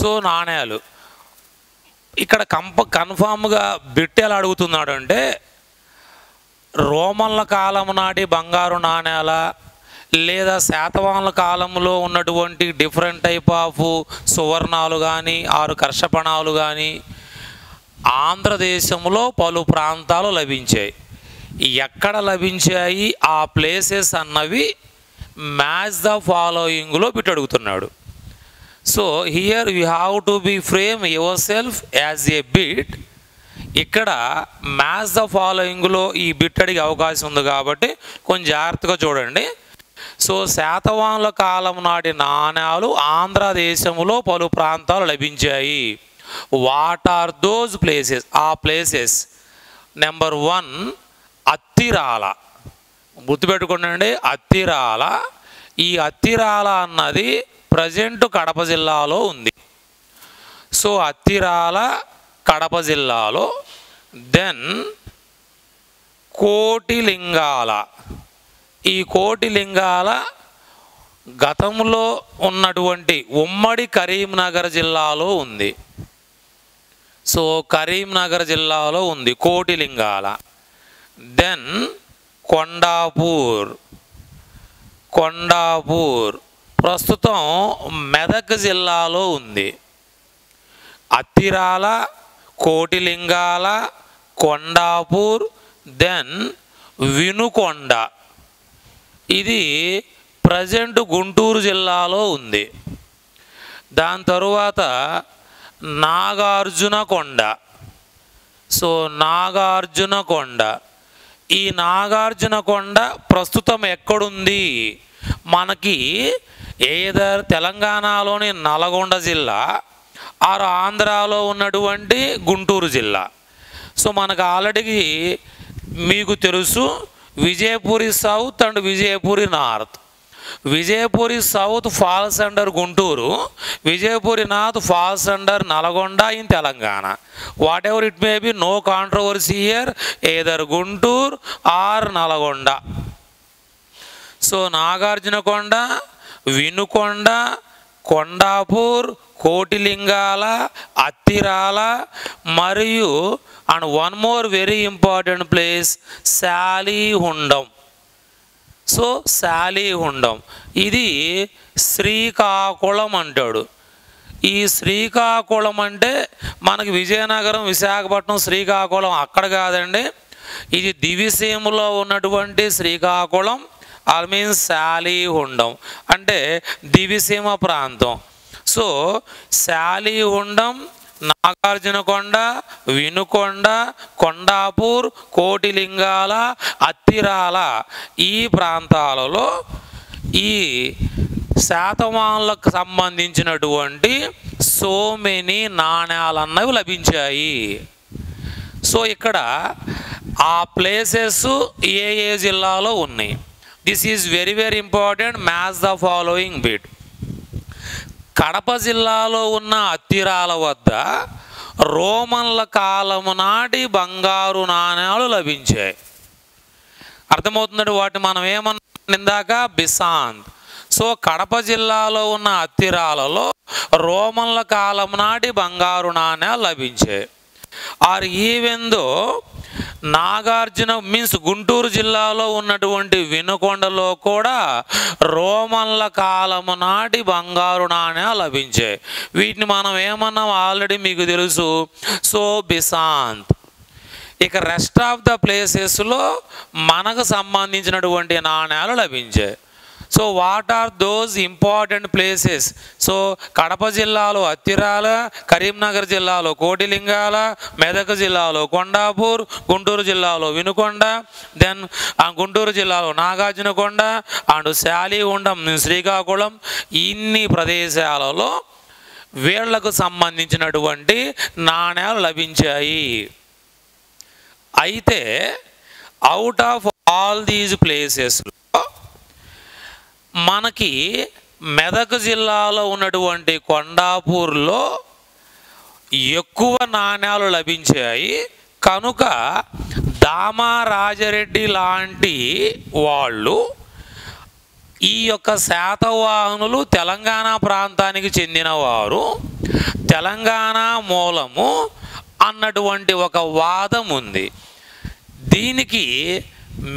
So నాణ్యాలు ఇక్కడ కన్ఫామ్గా బిట్ ఎలా అడుగుతున్నాడు అంటే రోమన్ల కాలం నాటి బంగారు నాణ్యాల లేదా శాతవాహనుల కాలంలో ఉన్నటువంటి డిఫరెంట్ టైప్ ఆఫ్ సువర్ణాలు కానీ ఆరు కర్షపణాలు కానీ ఆంధ్రదేశంలో పలు ప్రాంతాలు లభించాయి. ఎక్కడ లభించాయి ఆ ప్లేసెస్ అన్నవి మ్యాచ్ ద ఫాలోయింగ్లో బిట్ అడుగుతున్నాడు. So here you have to be frame your self as a bit. ఇక్కడ మ్యాచ్ ద ఫాలోయింగ్లో ఈ బిట్ అడిగే అవకాశం ఉంది కాబట్టి కొంచెం జాగ్రత్తగా చూడండి. సో శాతవాహనుల కాలం నాటి నాణ్యాలు ఆంధ్రదేశంలో పలు ప్రాంతాలు లభించాయి. What are those places? ఆ ప్లేసెస్ నెంబర్ 1 అత్తిరాల. గుర్తుపెట్టుకోండి, అత్తిరాల. ఈ అత్తిరాల అన్నది ప్రజెంట్ కడప జిల్లాలో ఉంది. సో అత్తిరాల కడప జిల్లాలో. దెన్ కోటిలింగాల. ఈ కోటిలింగాల గతంలో ఉన్నటువంటి ఉమ్మడి కరీంనగర్ జిల్లాలో ఉంది. సో కరీంనగర్ జిల్లాలో ఉంది కోటిలింగాల. దెన్ కొండాపూర్. కొండాపూర్ ప్రస్తుతం మెదక్ జిల్లాలో ఉంది. అత్తిరాల, కోటిలింగాల, కొండాపూర్, దెన్ వినుకొండ. ఇది ప్రజెంట్ గుంటూరు జిల్లాలో ఉంది. దాని తరువాత నాగార్జునకొండ. సో నాగార్జునకొండ. ఈ నాగార్జునకొండ ప్రస్తుతం ఎక్కడుంది? మనకి ఏదర్ తెలంగాణలోని నల్గొండ జిల్లా ఆరు ఆంధ్రాలో ఉన్నటువంటి గుంటూరు జిల్లా. సో మనకు ఆల్రెడీ మీకు తెలుసు Vijayapuri south and Vijayapuri north. Vijayapuri south falls under Guntur, Vijayapuri north falls under Nalgonda in Telangana. Whatever it may be, no controversy here, either Guntur or Nalgonda. So Nagarjunakonda, Vinukonda, Kondapur, Kotilingala, Attirala మరియు and one more very important place Salihundam. So Salihundam ఇది శ్రీకాకుళం అంటాడు. ఈ శ్రీకాకుళం అంటే మనకి విజయనగరం, విశాఖపట్నం, శ్రీకాకుళం అక్కడ కాదండి. ఇది దివిసీమలో ఉన్నటువంటి శ్రీకాకుళం. ఆల్ మీన్స్ శాలిహుండం అంటే దివిసీమ ప్రాంతం. సో శాలిహుండం, నాగార్జునకొండ, వినుకొండ, కొండాపూర్, కోటిలింగాల, అత్తిరాల ఈ ప్రాంతాలలో ఈ శాతవాహనులకు సంబంధించినటువంటి సో మెనీ నాణ్యాలన్నవి లభించాయి. సో ఇక్కడ ఆ ప్లేసెస్ ఏ ఏ జిల్లాలో ఉన్నాయి. This is very very important. Match the following bit. Kadapa జిల్లాలో ఉన్న అత్తిరాల వద్ద రోమన్ల కాలము నాటి బంగారు నాణ్యాలు లభించాయి. అర్థమవుతుందండి. వాటిని మనం ఏమన్నా ఇందాక బిసాంత్. సో కడప జిల్లాలో ఉన్న అత్తిరాలలో రోమన్ల కాలం నాటి బంగారు నాణ్యాలు లభించాయి. ఆర్ ఈవెందో నాగార్జున మీన్స్ గుంటూరు జిల్లాలో ఉన్నటువంటి వినుకొండలో కూడా రోమన్ల కాలము నాటి బంగారు నాణ్యాలు లభించాయి. వీటిని మనం ఏమన్నాం ఆల్రెడీ మీకు తెలుసు. సో బిసాంత్. ఇక రెస్ట్ ఆఫ్ ద ప్లేసెస్లో మనకు సంబంధించినటువంటి నాణ్యాలు లభించాయి. So what are those important places? So Kadapa జిల్లాలో అత్తిరాల, కరీంనగర్ జిల్లాలో కోటిలింగాల, మెదక్ జిల్లాలో కొండాపూర్, గుంటూరు జిల్లాలో వినుకొండ, దెన్ గుంటూరు జిల్లాలో నాగార్జునకొండ అండ్ శాలిహుండం, శ్రీకాకుళం. ఇన్ని ప్రదేశాలలో వీళ్లకు సంబంధించినటువంటి నాణ్యాలు లభించాయి. అయితే out of all these places మనకి మెదక్ జిల్లాలో ఉన్నటువంటి కొండాపూర్లో ఎక్కువ నాణ్యాలు లభించాయి. కనుక దామరాజరెడ్డి లాంటి వాళ్ళు ఈ యొక్క శాతవాహనులు తెలంగాణ ప్రాంతానికి చెందినవారు తెలంగాణ మూలము అన్నటువంటి ఒక వాదం ఉంది. దీనికి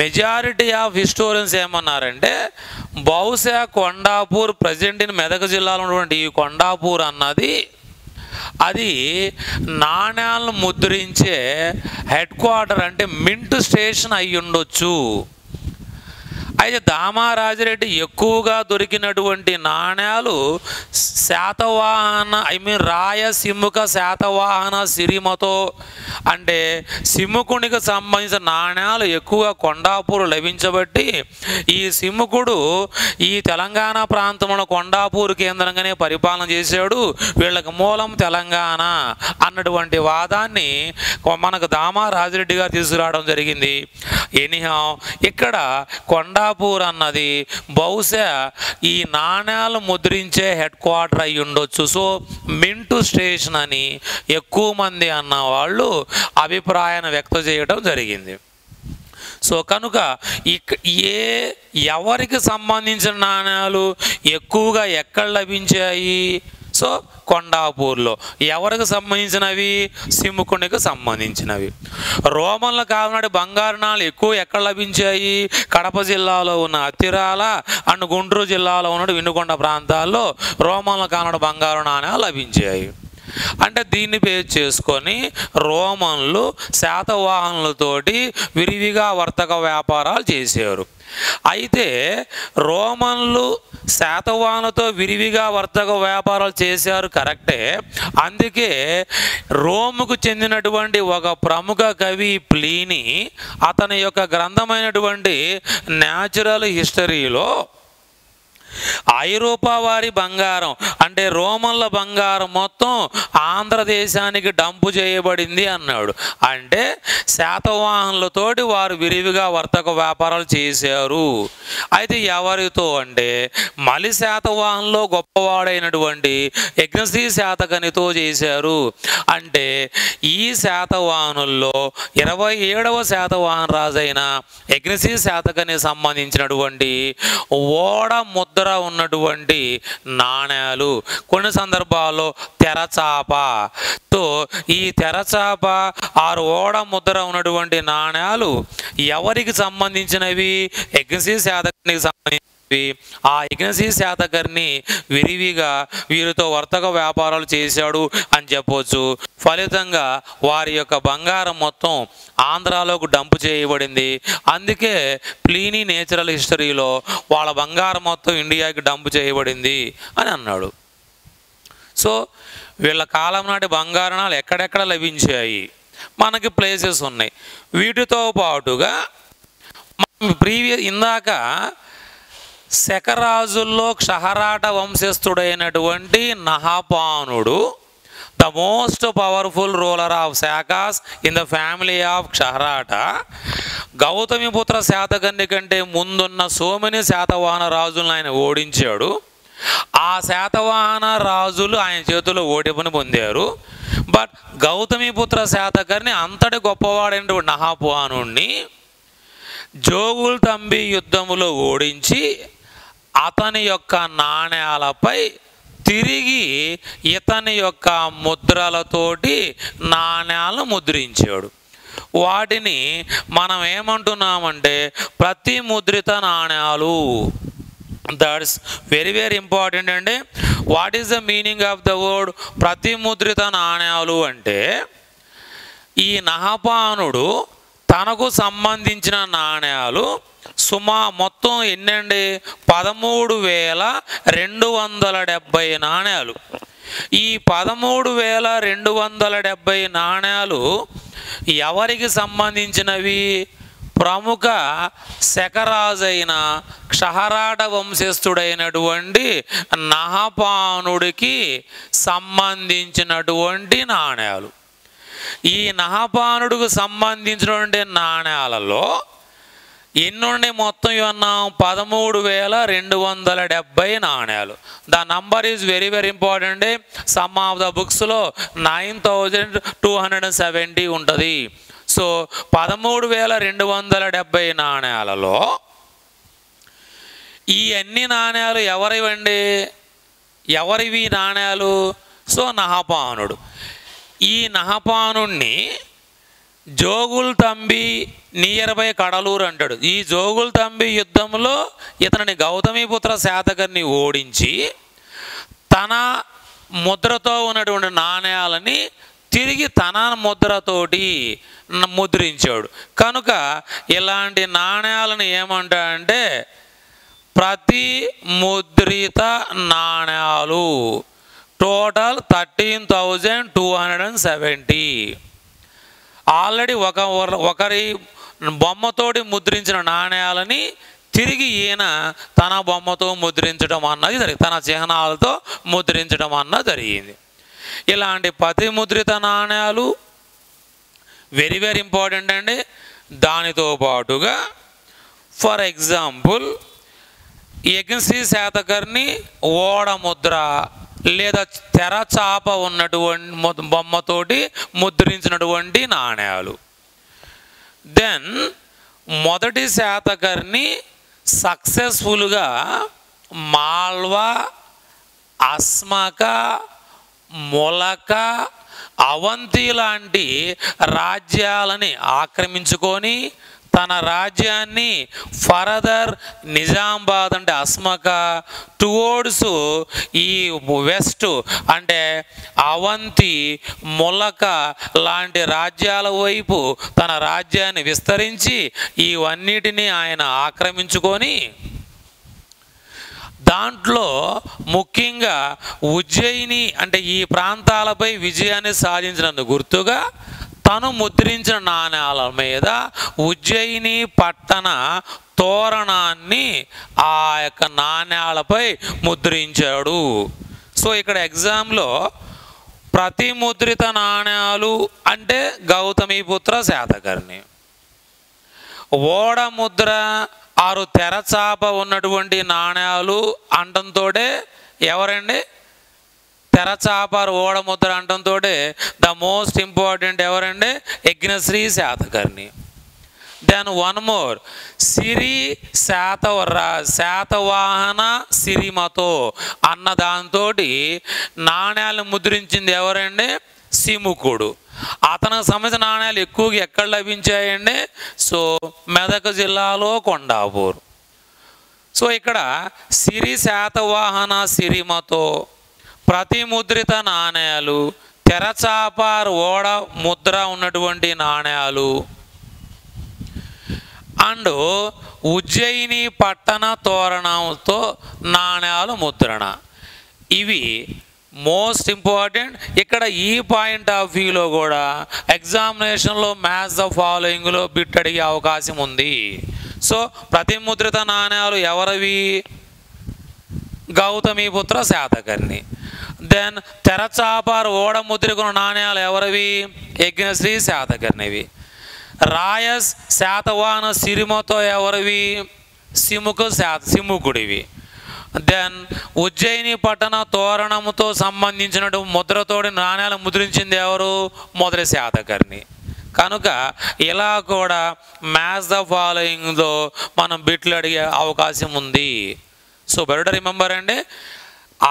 మెజారిటీ ఆఫ్ హిస్టోరియన్స్ ఏమన్నారంటే బహుశా కొండాపూర్ ప్రజెంట్ ఇన్ మెదక్ జిల్లాలో ఉన్నటువంటి ఈ కొండాపూర్ అన్నది అది నాణ్యాలను ముద్రించే హెడ్ క్వార్టర్, అంటే మింట్ స్టేషన్ అయి ఉండొచ్చు. అయితే దామారాజిరెడ్డి ఎక్కువగా దొరికినటువంటి నాణ్యాలు శాతవాహన రాయసిముక శాతవాహన సిరిమతో, అంటే సిముకునికి సంబంధించిన నాణ్యాలు ఎక్కువగా కొండాపూర్ లభించబట్టి ఈ సిముకుడు ఈ తెలంగాణ ప్రాంతంలో కొండాపూర్ కేంద్రంగానే పరిపాలన చేశాడు, వీళ్ళకి మూలం తెలంగాణ అన్నటువంటి వాదాన్ని మనకు దామారాజిరెడ్డి గారు తీసుకురావడం జరిగింది. ఎనీహౌ ఇక్కడ కొండాపూర్ అన్నది బహుశా ఈ నాణ్యాలు ముద్రించే హెడ్ క్వార్టర్ అయి ఉండొచ్చు. సో మింటు స్టేషన్ అని ఎక్కువ మంది అన్న వాళ్ళు అభిప్రాయాన్ని వ్యక్తం చేయడం జరిగింది. సో కనుక ఎవరికి సంబంధించిన నాణ్యాలు ఎక్కువగా ఎక్కడ లభించాయి? సో కొండాపూర్లో. ఎవరికి సంబంధించినవి? సిముకునికి సంబంధించినవి. రోమన్ల కాలం నాటి బంగారు నాణాలు ఎక్కువ ఎక్కడ లభించాయి? కడప జిల్లాలో ఉన్న అత్తిరాల అండ్ గుంటూరు జిల్లాలో ఉన్న వినుకొండ ప్రాంతాల్లో రోమన్ల కాలం నాటి బంగారు నాణ్యాలు లభించాయి. అంటే దీన్ని బేస్ చేసుకొని రోమన్లు శాతవాహనులతోటి విరివిగా వర్తక వ్యాపారాలు చేశారు. అయితే రోమన్లు శాతవాహనులతో విరివిగా వర్తక వ్యాపారాలు చేశారు కరెక్టే. అందుకే రోముకు చెందినటువంటి ఒక ప్రముఖ కవి ప్లీనీ అతని యొక్క గ్రంథమైనటువంటి న్యాచురల్ హిస్టరీలో ఐరోపా వారి బంగారం అంటే రోమన్ల బంగారం మొత్తం ఆంధ్రదేశానికి డంపు చేయబడింది అన్నాడు. అంటే శాతవాహనులతోటి వారు విరివిగా వర్తక వ్యాపారాలు చేశారు. అయితే ఎవరితో అంటే మలి శాతవాహనంలో గొప్పవాడైనటువంటి యజ్ఞశ్రీ శాతకనితో చేశారు. అంటే ఈ శాతవాహనుల్లో 27వ శాతవాహన రాజైన యజ్ఞశ్రీ శాతకని సంబంధించినటువంటి ఓడ ముద్ర ఉన్నటువంటి నాణ్యాలు, కొన్ని సందర్భాల్లో తెరచాప. తో ఈ తెరచాప 6 ఓడ ముద్ర ఉన్నటువంటి నాణ్యాలు ఎవరికి సంబంధించినవి? యజ్ఞశ్రీ శాతకర్ణికి సంబంధించినవి. ఆ యజ్ఞశ్రీ శాతకర్ణి విరివిగా వీరితో వర్తక వ్యాపారాలు చేశాడు అని చెప్పవచ్చు. ఫలితంగా వారి యొక్క బంగారం మొత్తం ఆంధ్రాలోకి డంపు చేయబడింది. అందుకే ప్లీనీ నేచురల్ హిస్టరీలో వాళ్ళ బంగారం మొత్తం ఇండియాకి డంపు చేయబడింది అని అన్నాడు. సో వీళ్ళ కాలం నాటి బంగారణాలు ఎక్కడెక్కడ లభించాయి? మనకి ప్లేసెస్ ఉన్నాయి. వీటితో పాటుగా ఇందాక శకరాజుల్లో క్షహరాట వంశస్థుడైనటువంటి నహపానుడు, the most powerful ruler of Sakas in the family of Kshaharata, Gautamiputra Satakarni కంటే ముందున్న సోమని శాతవాహన రాజులను ఆయన ఓడించాడు. ఆ శాతవాహన రాజులు ఆయన చేతుల్లో ఓటమిని పొందారు. బట్ గౌతమిపుత్ర శాతకర్ణి అంతటి గొప్పవాడైనటువంటి నహపానుడిని జోగుల్ తంబి యుద్ధములో ఓడించి అతని యొక్క నాణ్యాలపై తిరిగి ఇతని యొక్క ముద్రలతోటి నాణ్యాలను ముద్రించాడు. వాటిని మనం ఏమంటున్నామంటే ప్రతిముద్రిత నాణ్యాలు. దట్స్ వెరీ వెరీ ఇంపార్టెంట్ అండి. What is the meaning of the word ప్రతిముద్రిత నాణ్యాలు? అంటే ఈ నహపానుడు తనకు సంబంధించిన నాణ్యాలు మొత్తం ఎన్నండి? 13,270 నాణ్యాలు. ఈ 13,270 నాణ్యాలు ఎవరికి సంబంధించినవి? ప్రముఖ శకరాజైన క్షహరాట వంశస్థుడైనటువంటి నహపానుడికి సంబంధించినటువంటి నాణ్యాలు. ఈ నహపానుడికి సంబంధించినటువంటి నాణ్యాలలో ఎన్నుండి మొత్తం ఇవన్నాం? 13,270 నాణ్యాలు. The number is very very important. Some of the బుక్స్లో 9,270 ఉంటుంది. సో 13,270 నాణ్యాలలో ఈ అన్ని నాణ్యాలు ఎవరివండి? ఎవరివి నాణ్యాలు? సో నహపానుడు, ఈ నహపానుణ్ణి జోగుల్ తంబి నియర్ బై కడలూరు అంటాడు. ఈ జోగుల్ తంబి యుద్ధంలో ఇతనిని గౌతమిపుత్ర శాతకర్ణి ఓడించి తన ముద్రతో ఉన్నటువంటి నాణ్యాలని తిరిగి తన ముద్రతోటి ముద్రించాడు. కనుక ఇలాంటి నాణ్యాలను ఏమంటాడంటే ప్రతి ముద్రిత నాణ్యాలు. టోటల్ 13,270. ఆల్రెడీ ఒకరి బొమ్మతోటి ముద్రించిన నాణ్యాలని తిరిగి ఈయన తన బొమ్మతో ముద్రించడం అన్నది జరిగింది, తన చిహ్నాలతో ముద్రించడం అన్నది జరిగింది. ఇలాంటి ప్రతి ముద్రిత నాణ్యాలు వెరీ వెరీ ఇంపార్టెంట్ అండి. దానితో పాటుగా ఫర్ ఎగ్జాంపుల్ యజ్ఞశ్రీ శాతకర్ణి ఓడముద్ర లేదా తెరచాప ఉన్నటువంటి బొమ్మతోటి ముద్రించినటువంటి నాణ్యాలు. దెన్ మొదటి శాతకర్ణి సక్సెస్ఫుల్గా మాల్వా, అస్మక, మొలక, అవంతి లాంటి రాజ్యాలని ఆక్రమించుకొని తన రాజ్యాన్ని ఫర్దర్ నిజామాబాద్ అంటే అస్మక టువర్డ్స్ ఈ వెస్ట్ అంటే అవంతి, మొలక లాంటి రాజ్యాల వైపు తన రాజ్యాన్ని విస్తరించి ఇవన్నిటినీ ఆయన ఆక్రమించుకొని దాంట్లో ముఖ్యంగా ఉజ్జయిని అంటే ఈ ప్రాంతాలపై విజయాన్ని సాధించినందుకు గుర్తుగా తను ముద్రించిన నాణ్యాల మీద ఉజ్జయిని పట్టణ తోరణాన్ని ఆ యొక్క నాణ్యాలపై ముద్రించాడు. సో ఇక్కడ ఎగ్జామ్లో ప్రతి ముద్రిత నాణ్యాలు అంటే గౌతమిపుత్ర శాతకర్ణి, ఓడ ముద్ర ఆరు తెరచాప ఉన్నటువంటి నాణ్యాలు అంటంతో ఎవరండి తెరచాపారు ఓడముద్ర అంటంతో ద మోస్ట్ ఇంపార్టెంట్ ఎవరండి Yajnashri Satakarni. Then one more Siri Satavahana సిరిమతో అన్న దాంతో నాణ్యాలను ముద్రించింది ఎవరండి సిముకుడు. అతనికి సంబంధించిన నాణ్యాలు ఎక్కువగా ఎక్కడ లభించాయండి సో మెదక్ జిల్లాలో కొండాపూర్. సో ఇక్కడ సిరి శాతవాహన సిరిమతో ప్రతి ముద్రిత నాణ్యాలు, తెరచాపార్ ఓడ ముద్ర ఉన్నటువంటి నాణ్యాలు అండ్ ఉజ్జయిని పట్టణ తోరణంతో నాణ్యాలు ముద్రణ, ఇవి మోస్ట్ ఇంపార్టెంట్. ఇక్కడ ఈ పాయింట్ ఆఫ్ వ్యూలో కూడా ఎగ్జామినేషన్లో మ్యాథ్స్ ద ఫాలోయింగ్లో బిట్ అడిగే అవకాశం ఉంది. సో ప్రతి ముద్రిత నాణ్యాలు ఎవరివి గౌతమిపుత్ర శాతకర్ణి. దెన్ తెరచాపారు ఓడ ముద్రికున్న నాణ్యాలు ఎవరివి యజ్ఞశ్రీ శాతకర్ణివి. రాయస్ శాతవాహన సిరిమతో ఎవరివి సిముకుడివి. దెన్ ఉజ్జయిని పట్టణ తోరణముతో సంబంధించిన ముద్రతోడి నాణ్యాలు ముద్రించింది ఎవరు మొదటి శాతకర్ణి. కనుక ఇలా కూడా మ్యాథ్స్ ద ఫాలోయింగ్లో మనం బిట్లు అడిగే అవకాశం ఉంది. సో బెటర్ రిమెంబర్ అండి,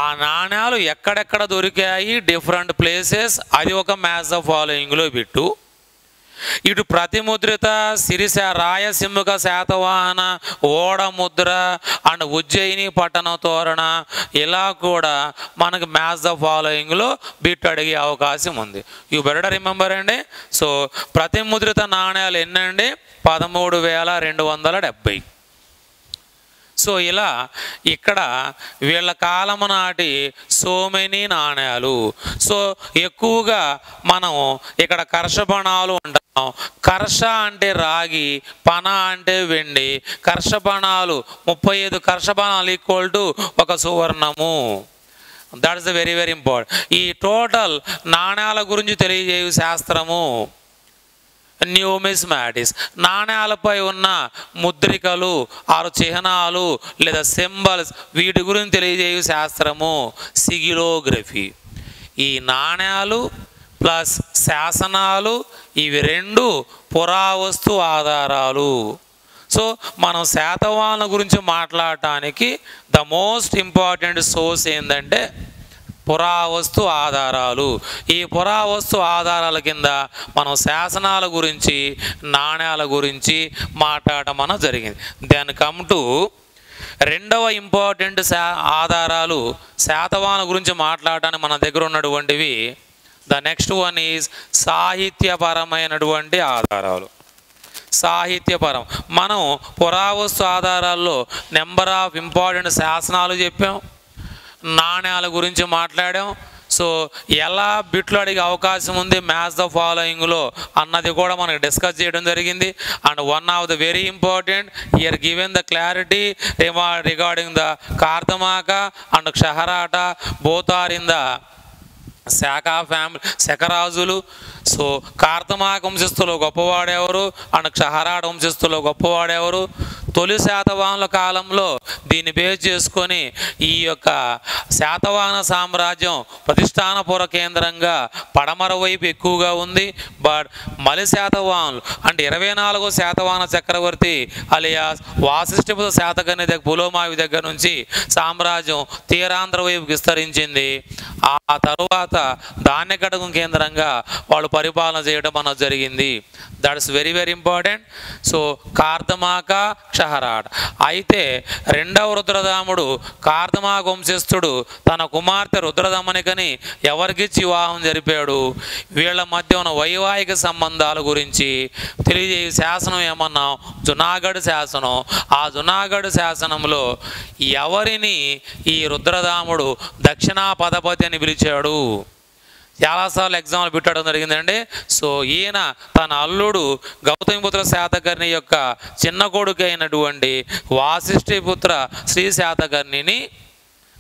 ఆ నాణ్యాలు ఎక్కడెక్కడ దొరికాయి డిఫరెంట్ ప్లేసెస్, అది ఒక మ్యాథ్స్ ద ఫాలోయింగ్లో బిట్టు. ఇటు ప్రతిముద్రిత రాయసింహక శాతవాహన ఓడ ముద్ర అండ్ ఉజ్జయిని పట్టణ తోరణ ఇలా కూడా మనకు మ్యాథ్స్ ద ఫాలోయింగ్లో బిట్ అడిగే అవకాశం ఉంది. యూ బెటర్ రిమెంబర్ అండి. సో ప్రతిముద్రిత నాణ్యాలు ఎన్నండి 13,270. సో ఇలా ఇక్కడ వీళ్ళ కాలము నాటి సో మెనీ నాణ్యాలు. సో ఎక్కువగా మనం ఇక్కడ కర్షపణాలు అంటాం. కర్ష అంటే రాగి, పణ అంటే వెండి. కర్షపణాలు 35 కర్షపణాలు ఈక్వల్ టు 1 సువర్ణము. That is the very very important. ఈ టోటల్ నాణ్యాల గురించి తెలియజేయు శాస్త్రము న్యూమిస్మాటిక్స్. నాణ్యాలపై ఉన్న ముద్రికలు ఆరు చిహ్నాలు లేదా సింబల్స్ వీటి గురించి తెలియజేయు శాస్త్రము సిగిలోగ్రఫీ. ఈ నాణ్యాలు ప్లస్ శాసనాలు ఇవి రెండు పురావస్తు ఆధారాలు. సో మనం శాతవాహన గురించి మాట్లాడటానికి ద మోస్ట్ ఇంపార్టెంట్ సోర్స్ ఏంటంటే పురావస్తు ఆధారాలు. ఈ పురావస్తు ఆధారాల కింద మనం శాసనాల గురించి, నాణ్యాల గురించి మాట్లాడటం మన జరిగింది. దెన్ కమ్ టు రెండవ ఇంపార్టెంట్ ఆధారాలు శాతవాహన గురించి మాట్లాడటానికి మన దగ్గర ఉన్నటువంటివి. ద నెక్స్ట్ వన్ ఈజ్ సాహిత్యపరమైనటువంటి ఆధారాలు. సాహిత్యపరం, మనం పురావస్తు ఆధారాల్లో నెంబర్ ఆఫ్ ఇంపార్టెంట్ శాసనాలు చెప్పాం, నాణ్యాల గురించి మాట్లాడాం. సో ఎలా బిట్లు అడిగే అవకాశం ఉంది మ్యాచ్ ద ఫాలోయింగ్లో అన్నది కూడా మనకు డిస్కస్ చేయడం జరిగింది. And one of the very important here given the clarity regarding the Kardamaka and Kshaharata both are in the Saka family శకరాజులు. సో కార్తమాక వంశస్థులు గొప్పవాడెవరు అండ్ క్షహరాట వంశస్థులు గొప్పవాడెవరు? తొలి శాతవాహనుల కాలంలో దీన్ని బేస్ చేసుకొని ఈ యొక్క శాతవాహన సామ్రాజ్యం ప్రతిష్టానపుర కేంద్రంగా పడమర వైపు ఎక్కువగా ఉంది. బట్ మలి శాతవాహనులు అంటే 24వ శాతవాహన చక్రవర్తి అలియాస్ వాసిష్ఠిపుత్ర శాతకర్ణి దగ్గర పులోమావి దగ్గర నుంచి సామ్రాజ్యం తీరాంధ్ర వైపుకి విస్తరించింది. ఆ తరువాత ధాన్యకటకం కేంద్రంగా వాళ్ళు పరిపాలన చేయడం అన్నది జరిగింది. That's very very important. So Kardamaka Kshaharata. అయితే రెండవ రుద్రదాముడు కార్తమాక వంశస్థుడు తన కుమార్తె రుద్రదమనికని ఎవరికిచ్చి వివాహం జరిపాడు? వీళ్ళ మధ్య ఉన్న వైవాహిక సంబంధాల గురించి తెలియజేయ శాసనం ఏమన్నాం? జునాగఢ్ శాసనం. ఆ జునాగఢ్ శాసనంలో ఎవరిని ఈ రుద్రదాముడు దక్షిణా పదపతి అని పిలిచాడు? చాలాసార్లు ఎగ్జామ్లు పెట్టడం జరిగిందండి. సో ఈయన తన అల్లుడు గౌతమిపుత్ర శాతకర్ణి యొక్క చిన్న కొడుకు అయినటువంటి వాసిష్ఠిపుత్ర శ్రీ శాతకర్ణిని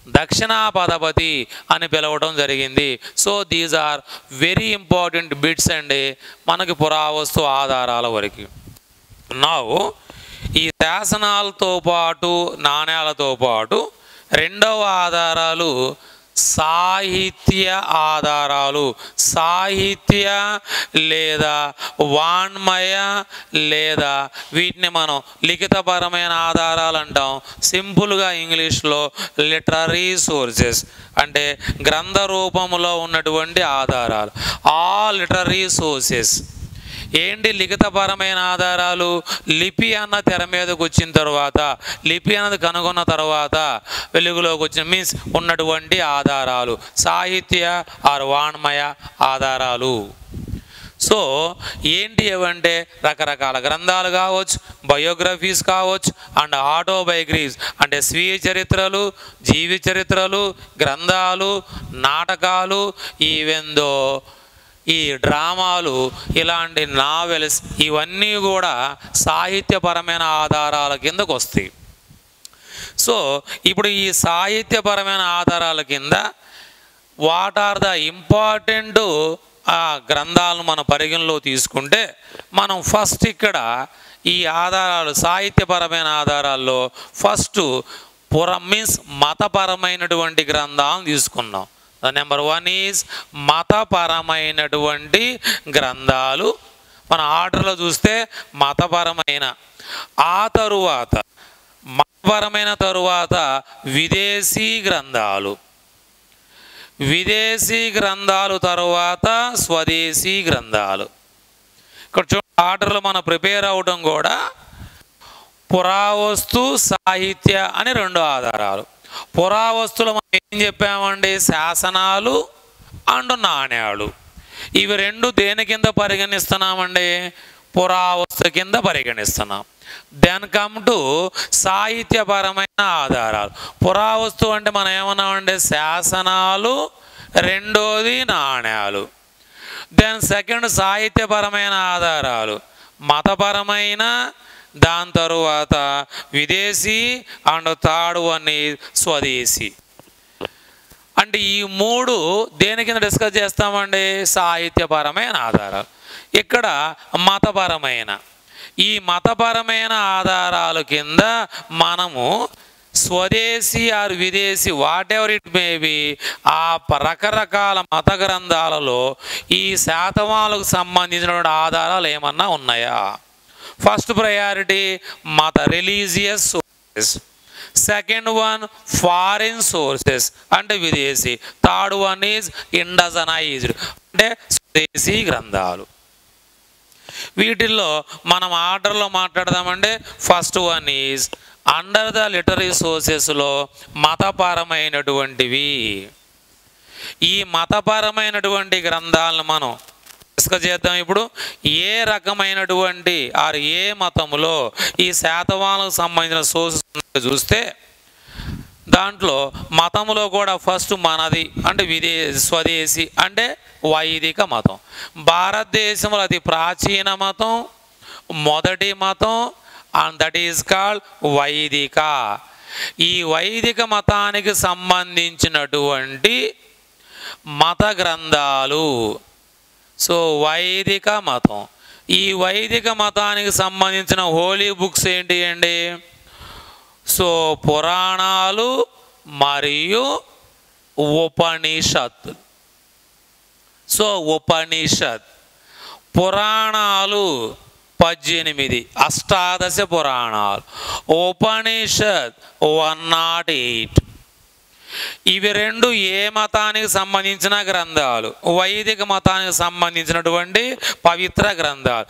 దక్షిణాపదపతి అని పిలవడం జరిగింది. So these are very important bits అండి మనకి పురావస్తు ఆధారాల వరకు. నౌ ఈ శాసనాలతో పాటు నాణ్యాలతో పాటు రెండవ ఆధారాలు సాహిత్య ఆధారాలు. సాహిత్య లేదా వాణ్మయ లేదా వీటిని మనం లిఖితపరమైన ఆధారాలు అంటాం. సింపుల్గా ఇంగ్లీష్లో లిటరరీ సోర్సెస్ అంటే గ్రంథ రూపంలో ఉన్నటువంటి ఆధారాలు. All literary sources. ఏంటి లిఖితపరమైన ఆధారాలు? లిపి అన్న తెర మీదకి వచ్చిన తర్వాత, లిపి అన్నది కనుగొన్న తర్వాత వెలుగులోకి వచ్చిన మీన్స్ ఉన్నటువంటి ఆధారాలు సాహిత్య ఆర్ వాణ్మయ ఆధారాలు. సో ఏంటి ఏవంటే రకరకాల గ్రంథాలు కావచ్చు, బయోగ్రఫీస్ కావచ్చు అండ్ ఆటోబయోగ్రఫీస్ అంటే స్వీయ చరిత్రలు, జీవిత చరిత్రలు, గ్రంథాలు, నాటకాలు, ఈవెందో ఈ డ్రామాలు, ఇలాంటి నావెల్స్ ఇవన్నీ కూడా సాహిత్యపరమైన ఆధారాల కిందకు వస్తాయి. సో ఇప్పుడు ఈ సాహిత్యపరమైన ఆధారాల కింద వాట్ ఆర్ ద ఇంపార్టెంట్ గ్రంథాలను మనం పరిగణలో తీసుకుంటే మనం ఫస్ట్ ఇక్కడ ఈ ఆధారాలు సాహిత్యపరమైన ఆధారాల్లో ఫస్ట్ మీన్స్ మతపరమైనటువంటి గ్రంథాలను తీసుకున్నాం. నెంబర్ 1 ఈజ్ మతపరమైనటువంటి గ్రంథాలు. మన ఆర్డర్లో చూస్తే మతపరమైన, ఆ తరువాత మతపరమైన తరువాత విదేశీ గ్రంథాలు, విదేశీ గ్రంథాలు తరువాత స్వదేశీ గ్రంథాలు. ఇక్కడ చూడండి ఆర్డర్లో మనం ప్రిపేర్ అవడం కూడా పురావస్తు సాహిత్య అని 2 ఆధారాలు. పురావస్తులు మనం ఏం చెప్పామండి? శాసనాలు అండ్ నాణ్యాలు. ఇవి 2 దేని కింద పరిగణిస్తున్నామండి? పురావస్తు కింద పరిగణిస్తున్నాం. దెన్ కమ్ టు సాహిత్యపరమైన ఆధారాలు. పురావస్తు అంటే మనం ఏమన్నామండి? శాసనాలు, రెండోది నాణ్యాలు. దెన్ సెకండ్ సాహిత్యపరమైన ఆధారాలు మతపరమైన, దాని తరువాత విదేశీ అండ్ థర్డ్ వన్ స్వదేశీ. అంటే ఈ 3 దేని కింద డిస్కస్ చేస్తామండి? సాహిత్యపరమైన ఆధారాలు. ఇక్కడ మతపరమైన, ఈ మతపరమైన ఆధారాల కింద మనము స్వదేశీ ఆర్ విదేశీ వాట్ ఎవర్ ఇట్ మేబీ ఆ రకరకాల మత గ్రంథాలలో ఈ శాతవాహనులకు సంబంధించినటువంటి ఆధారాలు ఏమన్నా ఉన్నాయా? ఫస్ట్ ప్రయారిటీ మత religious sources. Second one foreign sources అంటే విదేశీ. థర్డ్ వన్ ఈజ్ ఇండజనైజ్డ్ అంటే స్వదేశీ గ్రంథాలు. వీటిల్లో మనం ఆర్డర్లో మాట్లాడదామంటే first one is under the literary సోర్సెస్లో మతపరమైనటువంటివి. ఈ మతపరమైనటువంటి గ్రంథాలను మనం డిస్కస్ చేద్దాం. ఇప్పుడు ఏ రకమైనటువంటి ఆర్ ఏ మతములో ఈ శాతవాహనకు సంబంధించిన సోర్సెస్ చూస్తే దాంట్లో మతంలో కూడా ఫస్ట్ మనది అంటే స్వదేశీ అంటే వైదిక మతం. భారతదేశంలో అతి ప్రాచీన మతం, మొదటి మతం, అండ్ దట్ ఈజ్ కాల్డ్ వైదిక. ఈ వైదిక మతానికి సంబంధించినటువంటి మత గ్రంథాలు. సో వైదిక మతం. ఈ వైదిక మతానికి సంబంధించిన హోలీ బుక్స్ ఏంటి అండి? సో పురాణాలు మరియు ఉపనిషత్. సో ఉపనిషత్ పురాణాలు 18, అష్టాదశ పురాణాలు. ఉపనిషత్ 108. ఇవి రెండు ఏ మతానికి సంబంధించిన గ్రంథాలు? వైదిక మతానికి సంబంధించినటువంటి పవిత్ర గ్రంథాలు.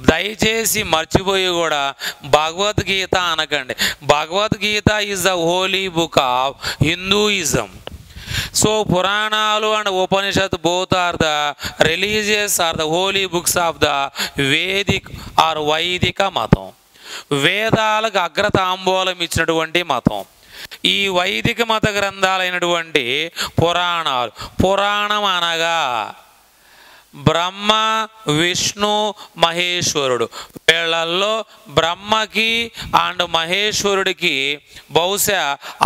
దయచేసి మర్చిపోయి కూడా భగవద్గీత అనకండి. Bhagavad Gita is the holy book of Hinduism. So పురాణాలు and Upanishad both are the religious or the holy books of the Vedic or Vaidika మతం. వేదాలకు అగ్రతాంబూలం ఇచ్చినటువంటి మతం. ఈ వైదిక మత గ్రంథాలైనటువంటి పురాణాలు. పురాణం అనగా బ్రహ్మ, విష్ణు, మహేశ్వరుడు. వీళ్ళల్లో బ్రహ్మకి అండ్ మహేశ్వరుడికి బహుశా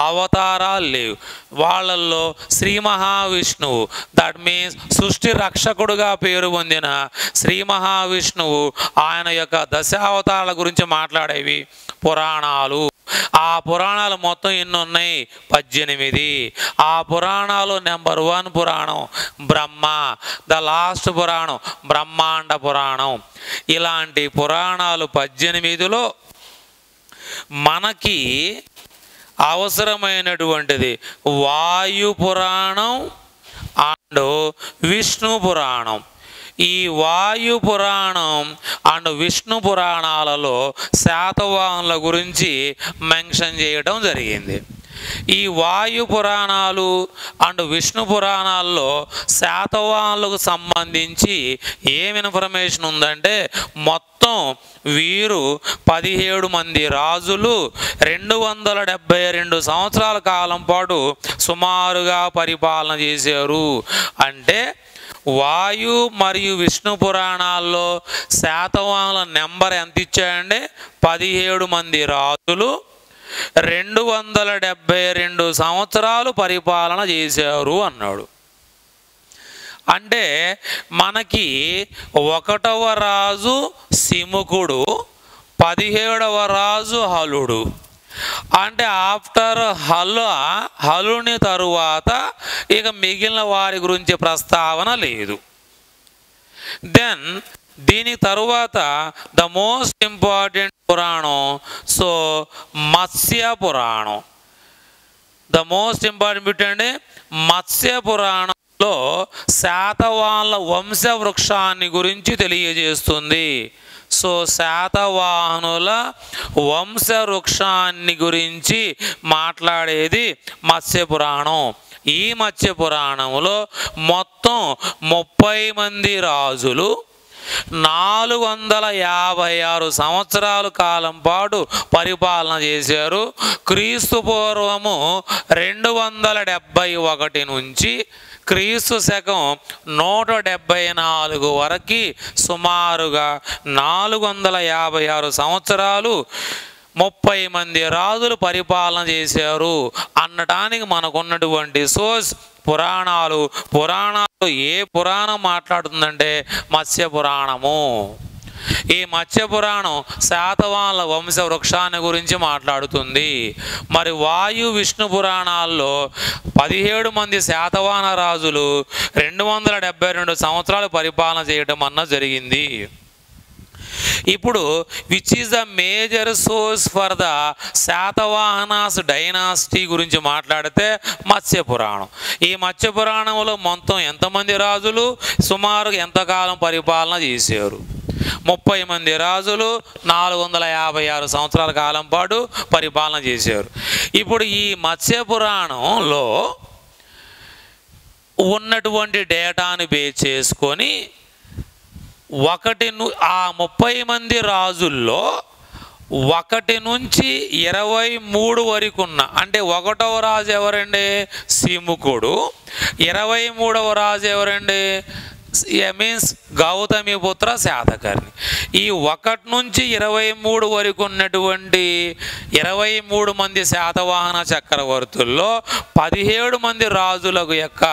అవతారాలు లేవు. వాళ్ళల్లో శ్రీ మహావిష్ణువు, దట్ మీన్స్ సృష్టి రక్షకుడుగా పేరు పొందిన శ్రీ మహావిష్ణువు, ఆయన యొక్క దశావతారాల గురించి మాట్లాడేవి పురాణాలు. ఆ పురాణాలు మొత్తం ఎన్ని ఉన్నాయి? 18. ఆ పురాణాలు number 1 Puranam Brahma, the last పురాణం బ్రహ్మాండ పురాణం. ఇలాంటి పురాణాలు 18లో మనకి అవసరమైనటువంటిది వాయు పురాణం అండ్ విష్ణు పురాణం. ఈ వాయు పురాణం అండ్ విష్ణు పురాణాలలో శాతవాహనుల గురించి మెన్షన్ చేయడం జరిగింది. ఈ వాయు పురాణాలు అండ్ విష్ణు పురాణాల్లో శాతవాహనులకు సంబంధించి ఏం ఇన్ఫర్మేషన్ ఉందంటే, మొత్తం వీరు 17 మంది రాజులు 272 సంవత్సరాల కాలం పాటు సుమారుగా పరిపాలన చేశారు. అంటే వాయు మరియు విష్ణు పురాణాల్లో శాతవాహనుల నెంబర్ ఎంత ఇచ్చాయంటే 17 మంది రాజులు 272 సంవత్సరాలు పరిపాలన చేశారు అన్నాడు. అంటే మనకి 1వ రాజు సిముకుడు, 17వ రాజు హలుడు. అంటే ఆఫ్టర్ హలుని తరువాత ఇక మిగిలిన వారి గురించి ప్రస్తావన లేదు. దెన్ దీని తరువాత the most important Puranam so మత్స్య పురాణం. ద మోస్ట్ ఇంపార్టెంట్ బిట్ అంటే మత్స్య పురాణంలో శాతవాహనుల వంశవృక్షాన్ని గురించి తెలియజేస్తుంది. సో శాతవాహనుల వంశవృక్షాన్ని గురించి మాట్లాడేది మత్స్య పురాణం. ఈ మత్స్య పురాణంలో మొత్తం 30 మంది రాజులు 456 సంవత్సరాల కాలం పాటు పరిపాలన చేశారు. క్రీస్తు పూర్వము 271 నుంచి క్రీస్తు శకం 174 వరకు సుమారుగా 456 సంవత్సరాలు 30 మంది రాజులు పరిపాలన చేశారు అనడానికి మనకున్నటువంటి సోర్స్ పురాణాలు. పురాణాలు ఏ పురాణం మాట్లాడుతుందంటే మత్స్య పురాణము. ఈ మత్స్య పురాణం శాతవాహనుల వంశ వృక్షాన్ని గురించి మాట్లాడుతుంది. మరి వాయు విష్ణు పురాణాల్లో 17 మంది శాతవాహన రాజులు 272 సంవత్సరాలు పరిపాలన చేయడం అన్న జరిగింది. ఇప్పుడు which is the major source for the Satavahanas dynasty గురించి మాట్లాడితే మత్స్య పురాణం. ఈ మత్స్య పురాణంలో మొత్తం ఎంతమంది రాజులు సుమారు ఎంతకాలం పరిపాలన చేశారు? 30 మంది రాజులు 456 సంవత్సరాల కాలం పాటు పరిపాలన చేశారు. ఇప్పుడు ఈ మత్స్య పురాణంలో ఉన్నటువంటి డేటాను బేస్ చేసుకొని ఆ 30 మంది రాజుల్లో 1 నుంచి 23 వరకు ఉన్న, అంటే 1వ రాజు ఎవరండి? సిముకుడు. 23వ రాజు ఎవరండి? మీన్స్ గౌతమిపుత్ర శాతకర్ణి. ఈ 1 నుంచి 23 వరకు ఉన్నటువంటి 23 మంది శాతవాహన చక్రవర్తుల్లో 17 మంది రాజులకు యొక్క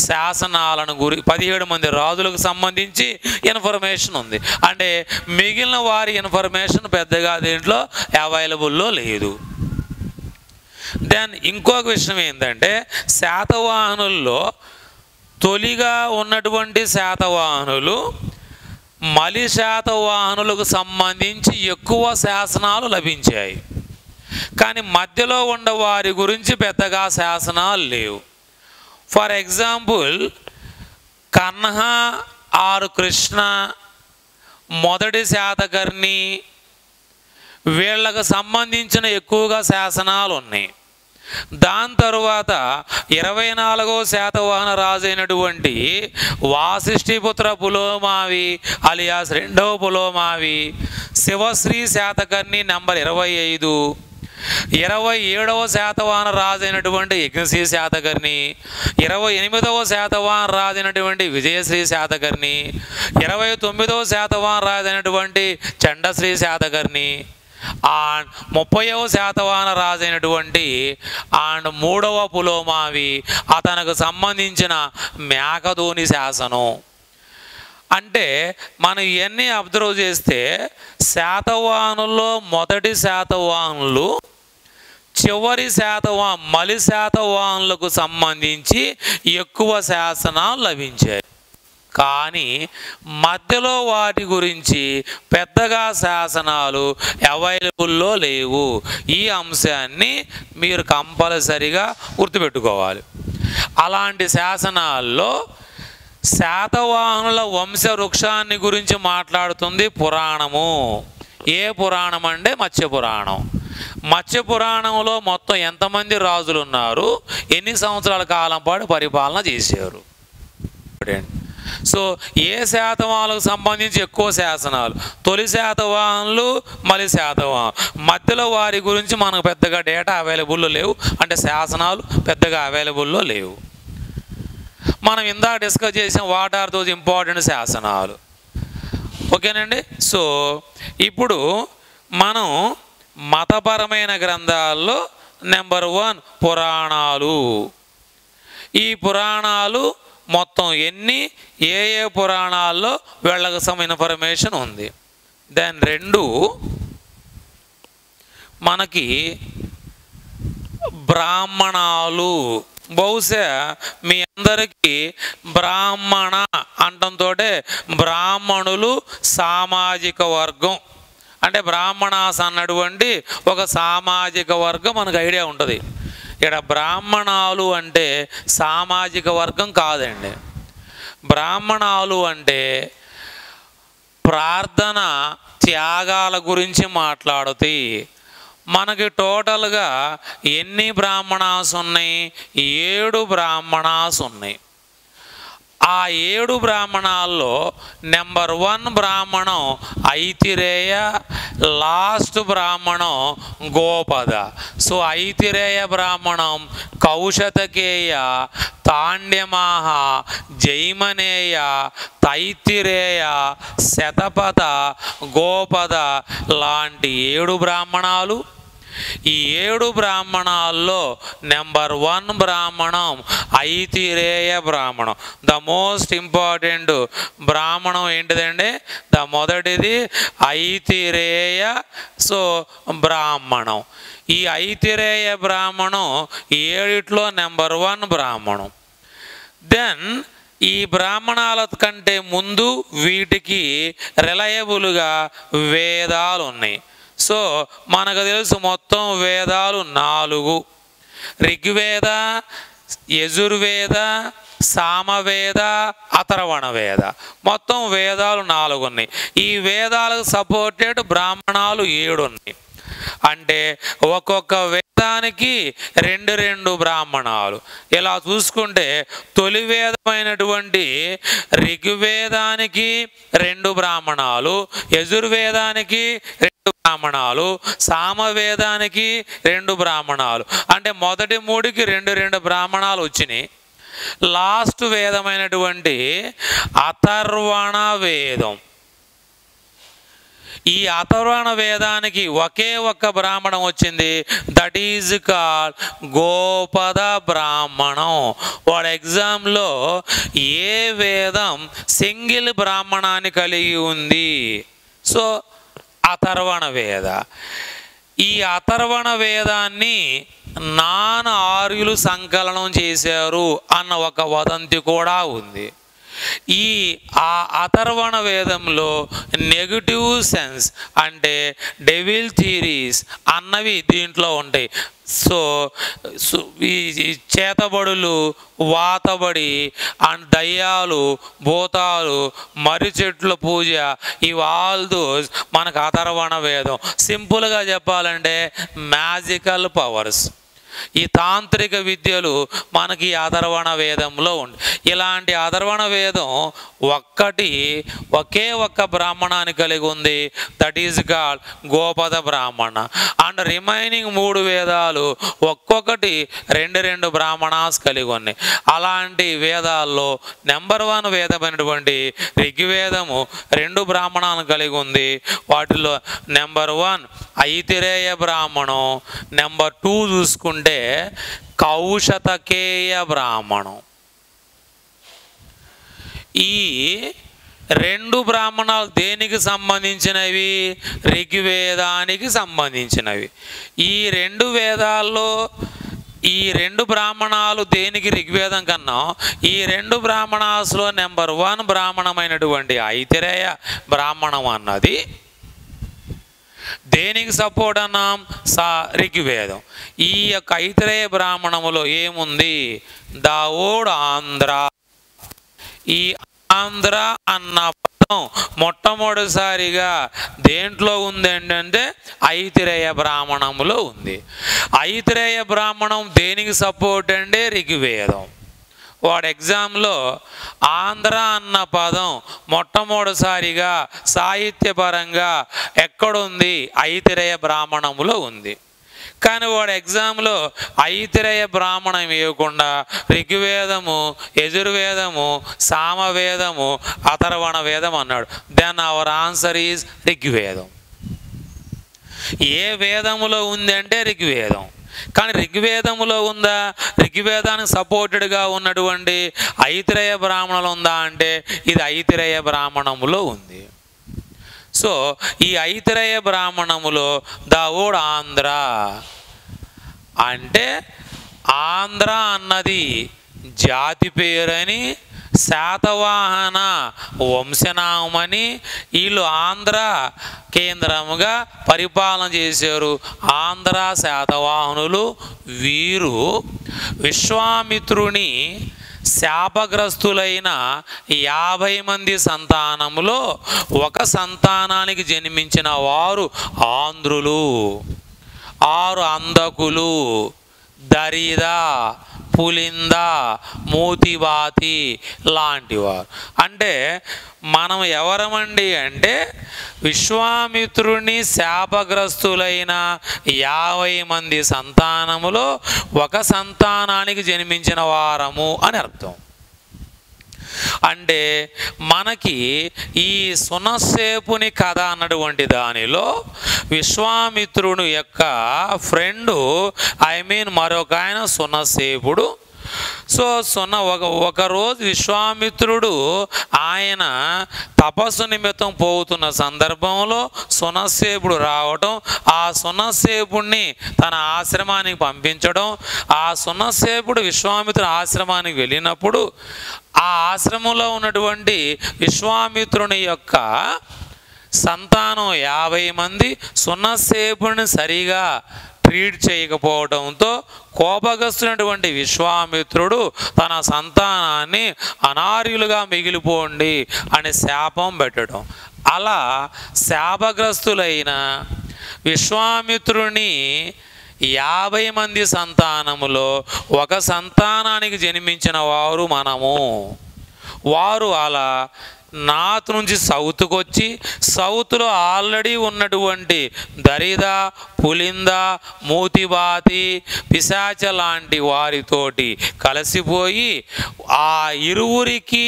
శాసనాలను 17 మంది రాజులకు సంబంధించి ఇన్ఫర్మేషన్ ఉంది. అంటే మిగిలిన వారి ఇన్ఫర్మేషన్ పెద్దగా దీంట్లో అవైలబుల్లో లేదు. దెన్ ఇంకొక విషయం ఏంటంటే శాతవాహనుల్లో తొలిగా ఉన్నటువంటి శాతవాహనులు మలి శాతవాహనులకు సంబంధించి ఎక్కువ శాసనాలు లభించాయి. కానీ మధ్యలో ఉన్న వారి గురించి పెద్దగా శాసనాలు లేవు. For example Kanha or Krishna, మొదటి శాతకర్ణి, వీళ్ళకు సంబంధించిన ఎక్కువగా శాసనాలు ఉన్నాయి. దాని తరువాత 24వ శాతవాహన రాజు అయినటువంటి వాసిష్ఠిపుత్ర పులోమావి అలియాస్ 2వ పులోమావి, శివశ్రీ శాతకర్ణి నంబర్ 25, 27వ శాతవాహన రాజు అయినటువంటి యజ్ఞశ్రీ శాతకర్ణి, 28వ శాతవాహన రాజు అయినటువంటి విజయశ్రీ శాతకర్ణి, 29వ శాతవాహన రాజు అయినటువంటి చండశ్రీ శాతకర్ణి, 30వ శాతవాహన రాజు అయినటువంటి 3వ పులోమావి, అతనికి సంబంధించిన మేకధోని శాసనం. అంటే మనం ఇవన్నీ అబ్జర్వ్ చేస్తే శాతవాహనుల్లో మొదటి శాతవాహనులు చివరి మలి శాతవాహనులకు సంబంధించి ఎక్కువ శాసనాలు లభించాయి. కానీ మధ్యలో వాటి గురించి పెద్దగా శాసనాలు అవైలబుల్లో లేవు. ఈ అంశాన్ని మీరు కంపల్సరిగా గుర్తుపెట్టుకోవాలి. అలాంటి శాసనాల్లో శాతవాహనుల వంశవృక్షాన్ని గురించి మాట్లాడుతుంది పురాణము. ఏ పురాణం అంటే మత్స్య పురాణం. మత్స్య పురాణంలో మొత్తం ఎంతమంది రాజులు ఉన్నారు, ఎన్ని సంవత్సరాల కాలం పాటు పరిపాలన చేశారు. సో ఏ శాతవాహనులకు సంబంధించి ఎక్కువ శాసనాలు? తొలి శాతవాహనులు, మలి శాతవాహనులు. మధ్యలో వారి గురించి మనకు పెద్దగా డేటా అవైలబుల్లో లేవు, అంటే శాసనాలు పెద్దగా అవైలబుల్లో లేవు. మనం ఇందాక డిస్కస్ చేసాం వాట్ ఆర్ దోస్ ఇంపార్టెంట్ శాసనాలు. ఓకేనండి. సో ఇప్పుడు మనం మతపరమైన గ్రంథాల్లో నెంబర్ 1 పురాణాలు. ఈ పురాణాలు మొత్తం ఏ పురాణాల్లో వీళ్ళకి సమ్ ఇన్ఫర్మేషన్ ఉంది. దెన్ 2 మనకి బ్రాహ్మణాలు. బహుశా మీ అందరికీ బ్రాహ్మణ అంటంతో బ్రాహ్మణులు సామాజిక వర్గం, అంటే బ్రాహ్మణాస్ అన్నటువంటి ఒక సామాజిక వర్గం మనకు ఐడియా ఉంటుంది. ఇక్కడ బ్రాహ్మణాలు అంటే సామాజిక వర్గం కాదండి. బ్రాహ్మణాలు అంటే ప్రార్థన త్యాగాల గురించి మాట్లాడుతాయి. మనకి టోటల్గా ఎన్ని బ్రాహ్మణాస్ ఉన్నాయి? 7 బ్రాహ్మణాస్ ఉన్నాయి. ఆ 7 బ్రాహ్మణాల్లో నెంబర్ 1 బ్రాహ్మణం ఐతిరేయ, లాస్ట్ బ్రాహ్మణం గోపద. సో ఐతిరేయ బ్రాహ్మణం కౌశతకేయ, తాండ్యమాహ, జైమనేయ, తైతిరేయ, శతపథ, గోపద లాంటి 7 బ్రాహ్మణాలు. ఈ 7 బ్రాహ్మణాల్లో నెంబర్ 1 బ్రాహ్మణం ఐతిరేయ బ్రాహ్మణం. ద మోస్ట్ ఇంపార్టెంట్ బ్రాహ్మణం ఏంటిదండి? మొదటిది ఐతిరేయ బ్రాహ్మణం. ఈ ఐతిరేయ బ్రాహ్మణం 7లో నెంబర్ 1 బ్రాహ్మణం. దెన్ ఈ బ్రాహ్మణాల కంటే ముందు వీటికి రిలయబుల్గా వేదాలు ఉన్నాయి. సో మనకు తెలుసు మొత్తం వేదాలు 4: ఋగ్వేద, యజుర్వేద, సామవేద, అథర్వణ వేద. మొత్తం వేదాలు 4 ఉన్నాయి. ఈ వేదాలకు సపోర్టెడ్ బ్రాహ్మణాలు 7 ఉన్నాయి. అంటే ఒక్కొక్క వేదానికి 2 బ్రాహ్మణాలు. ఇలా చూసుకుంటే తొలి వేదమైనటువంటి ఋగ్వేదానికి 2 బ్రాహ్మణాలు, యజుర్వేదానికి 2 బ్రాహ్మణాలు, సామవేదానికి 2 బ్రాహ్మణాలు. అంటే మొదటి 3కి 2 బ్రాహ్మణాలు వచ్చినాయి. లాస్ట్ వేదమైనటువంటి అథర్వణ వేదం, ఈ అథర్వణ వేదానికి ఒకే ఒక్క బ్రాహ్మణం వచ్చింది. దట్ ఈజ్ కాల్డ్ గోపద బ్రాహ్మణం. వాడు ఎగ్జామ్లో ఏ వేదం సింగిల్ బ్రాహ్మణాన్ని కలిగి ఉంది? సో అథర్వణ వేద. ఈ అథర్వణ వేదాన్ని ఆర్యులు సంకలనం చేశారు అన్న ఒక వదంతి కూడా ఉంది. ఈ అథర్వణ వేదంలో నెగటివ్ సెన్స్ అంటే డెవిల్ థియరీస్ అన్నవి దీంట్లో ఉంటాయి. సో ఈ చేతబడులు, వాతబడి అండ్ దయ్యాలు, భూతాలు, మర్రి చెట్ల పూజ, ఇవి ఆల్ దోస్ మనకు అథర్వణ వేదం. సింపుల్గా చెప్పాలంటే మ్యాజికల్ పవర్స్. ఈ తాంత్రిక విద్యలు మనకి అథర్వణ వేదంలో ఉంది. ఇలాంటి అథర్వణ వేదం ఒకే ఒక్క బ్రాహ్మణాన్ని కలిగి ఉంది. దట్ ఈజ్ కాల్డ్ గోపద బ్రాహ్మణ. అండ్ రిమైనింగ్ 3 వేదాలు ఒక్కొక్కటి 2 బ్రాహ్మణాస్ కలిగి ఉన్నాయి. అలాంటి వేదాల్లో నెంబర్ 1 వేదమైనటువంటి ఋగ్వేదము 2 బ్రాహ్మణాలను కలిగి ఉంది. వాటిలో నెంబర్ 1 ఐతిరేయ బ్రాహ్మణం, నెంబర్ 2 చూసుకుంటే కౌశతకేయ బ్రాహ్మణం. ఈ 2 బ్రాహ్మణాలు దేనికి సంబంధించినవి? ఋగ్వేదానికి సంబంధించినవి. ఈ 2 వేదాల్లో ఈ 2 బ్రాహ్మణాలు దేనికి ఋగ్వేదం కన్నా ఈ 2 బ్రాహ్మణాస్లో నెంబర్ 1 బ్రాహ్మణమైనటువంటి ఐతిరేయ బ్రాహ్మణం అన్నది దేనికి సపోర్ట్ అన్నాం? ఋగ్వేదం. ఈ యొక్క ఐతిరేయ బ్రాహ్మణములో ఏముంది? దావోడ్ ఆంధ్ర. ఈ ఆంధ్ర అన్న పదం మొట్టమొదటిసారిగా దేంట్లో ఉంది ఏంటంటే ఐతిరేయ బ్రాహ్మణములో ఉంది. ఐతిరేయ బ్రాహ్మణం దేనికి సపోర్ట్ అంటే ఋగ్వేదం. వాడు ఎగ్జామ్లో ఆంధ్ర అన్న పదం మొట్టమొదటిసారిగా సాహిత్యపరంగా ఎక్కడుంది? ఐతిరేయ బ్రాహ్మణములో ఉంది. కానీ వాడు ఎగ్జామ్లో ఐతిరేయ బ్రాహ్మణం ఇవ్వకుండా ఋగ్వేదము, యజుర్వేదము, సామవేదము, అథర్వణ వేదం అన్నాడు. దెన్ అవర్ ఆన్సర్ ఈజ్ ఋగ్వేదం. ఏ వేదములో ఉంది అంటే ఋగ్వేదం. కానీ ఋగ్వేదములో ఉందా? ఋగ్వేదానికి సపోర్టెడ్గా ఉన్నటువంటి ఐతిరేయ బ్రాహ్మణులు ఉందా అంటే ఇది ఐతిరేయ బ్రాహ్మణములో ఉంది. సో ఈ ఐతిరేయ బ్రాహ్మణములో దావోడ్ ఆంధ్ర అంటే ఆంధ్ర అన్నది జాతి పేరని, శాతవాహన వంశనామని, వీళ్ళు ఆంధ్ర కేంద్రముగా పరిపాలన చేశారు. ఆంధ్ర శాతవాహనులు. వీరు విశ్వామిత్రుని శాపగ్రస్తులైన 50 మంది సంతానములో ఒక సంతానానికి జన్మించిన వారు ఆంధ్రులు. 6 అంధకులు, దరిద, పులింద, మూతిబాతి లాంటివారు. అంటే మనం ఎవరమండి అంటే విశ్వామిత్రుని శాపగ్రస్తులైన 50 మంది సంతానములో ఒక సంతానానికి జన్మించిన వారము అని అర్థం. అంటే మనకి ఈ సునస్సేపుని కథ అన్నటువంటి దానిలో విశ్వామిత్రుని యొక్క ఫ్రెండు మరొక ఆయన సునస్సేపుడు సో ఒకరోజు విశ్వామిత్రుడు ఆయన తపస్సు నిమిత్తం పోతున్న సందర్భంలో సునస్సేపుడు రావటం, ఆ సునస్సేపుడిని తన ఆశ్రమానికి పంపించడం, ఆ సునస్సేపుడు విశ్వామిత్రుడు ఆశ్రమానికి వెళ్ళినప్పుడు ఆ ఆశ్రమంలో ఉన్నటువంటి విశ్వామిత్రుని యొక్క సంతానం 50 మంది సునస్సేపుడిని సరిగా ట్రీట్ చేయకపోవడంతో కోపగస్తున్నటువంటి విశ్వామిత్రుడు తన సంతానాన్ని అనార్యులుగా మిగిలిపోండి అని శాపం పెట్టడం. అలా శాపగ్రస్తులైన విశ్వామిత్రుని 50 మంది సంతానములో ఒక సంతానానికి జన్మించిన వారు మనము. వారు అలా నార్త్ నుంచి సౌత్కి వచ్చి సౌత్లో ఆల్రెడీ ఉన్నటువంటి దరిద, పులింద, మూతిబాతి, పిశాచ లాంటి వారితోటి కలిసిపోయి ఆ ఇరువురికి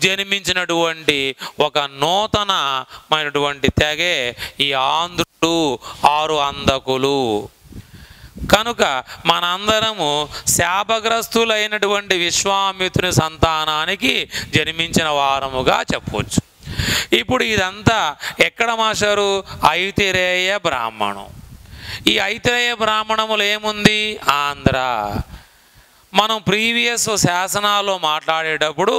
జన్మించినటువంటి ఒక నూతనమైనటువంటి తెగే ఈ ఆంధ్రులు, 6 అందకులు. కనుక మనందరము శాపగ్రస్తులైనటువంటి విశ్వామిత్రుని సంతానానికి జన్మించిన వారముగా చెప్పవచ్చు. ఇప్పుడు ఇదంతా ఎక్కడ మాస్టారు? ఐతిరేయ బ్రాహ్మణం. ఈ ఐతిరేయ బ్రాహ్మణములు ఏముంది? ఆంధ్ర. మనం ప్రీవియస్ శాసనాల్లో మాట్లాడేటప్పుడు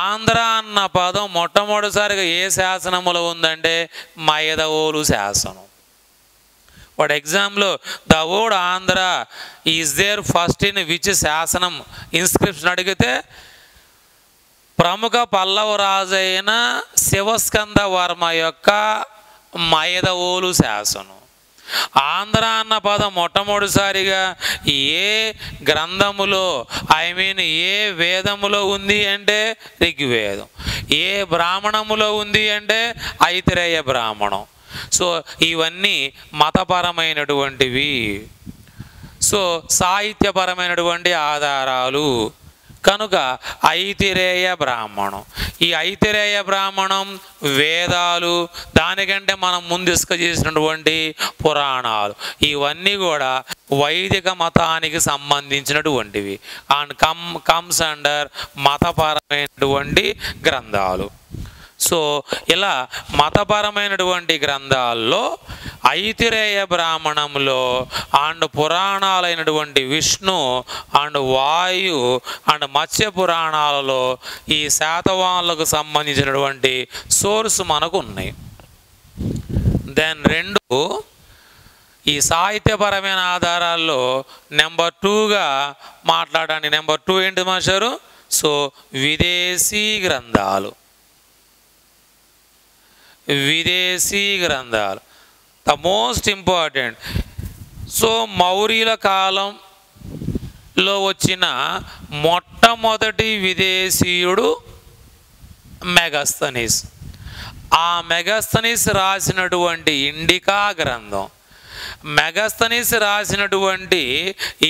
ఆంధ్ర అన్న పదం మొట్టమొదటిసారిగా ఏ శాసనములో ఉందంటే మైదవోలు శాసనం. వాడు ఎగ్జామ్లో the word Andhra is there first in which శాసనం ఇన్స్క్రిప్షన్ అడిగితే ప్రముఖ పల్లవ రాజు అయిన శివస్కంద వర్మ యొక్క మైదవోలు శాసనం. ఆంధ్ర అన్న పదం మొట్టమొదటిసారిగా ఏ గ్రంథములో ఏ వేదములో ఉంది అంటే ఋగ్వేదం, ఏ బ్రాహ్మణములో ఉంది అంటే ఐతిరేయ బ్రాహ్మణం. సో ఇవన్నీ మతపరమైనటువంటివి, సో సాహిత్యపరమైనటువంటి ఆధారాలు. కనుక ఐతిరేయ బ్రాహ్మణం. ఈ ఐతిరేయ బ్రాహ్మణం వేదాలు, దానికంటే మనం ముందు డిస్కస్ చేసినటువంటి పురాణాలు, ఇవన్నీ కూడా వైదిక మతానికి సంబంధించినటువంటివి అండ్ కమ్స్ అండర్ మతపరమైనటువంటి గ్రంథాలు. సో ఇలా మతపరమైనటువంటి గ్రంథాల్లో ఐతిరేయ బ్రాహ్మణంలో అండ్ పురాణాలైనటువంటి విష్ణు అండ్ వాయు అండ్ మత్స్య పురాణాలలో ఈ శాతవాహనులకు సంబంధించినటువంటి సోర్స్ మనకు ఉన్నాయి. దెన్ 2 ఈ సాహిత్యపరమైన ఆధారాల్లో నెంబర్ 2గా మాట్లాడండి. నెంబర్ 2 ఏంటి మాస్టారు? సో విదేశీ గ్రంథాలు. విదేశీ గ్రంథాలు ద మోస్ట్ ఇంపార్టెంట్. సో మౌర్యుల కాలంలో వచ్చిన మొట్టమొదటి విదేశీయుడు మెగస్తనీస్. ఆ మెగస్తనీస్ రాసినటువంటి ఇండికా గ్రంథం, మెగస్తనీస్ రాసినటువంటి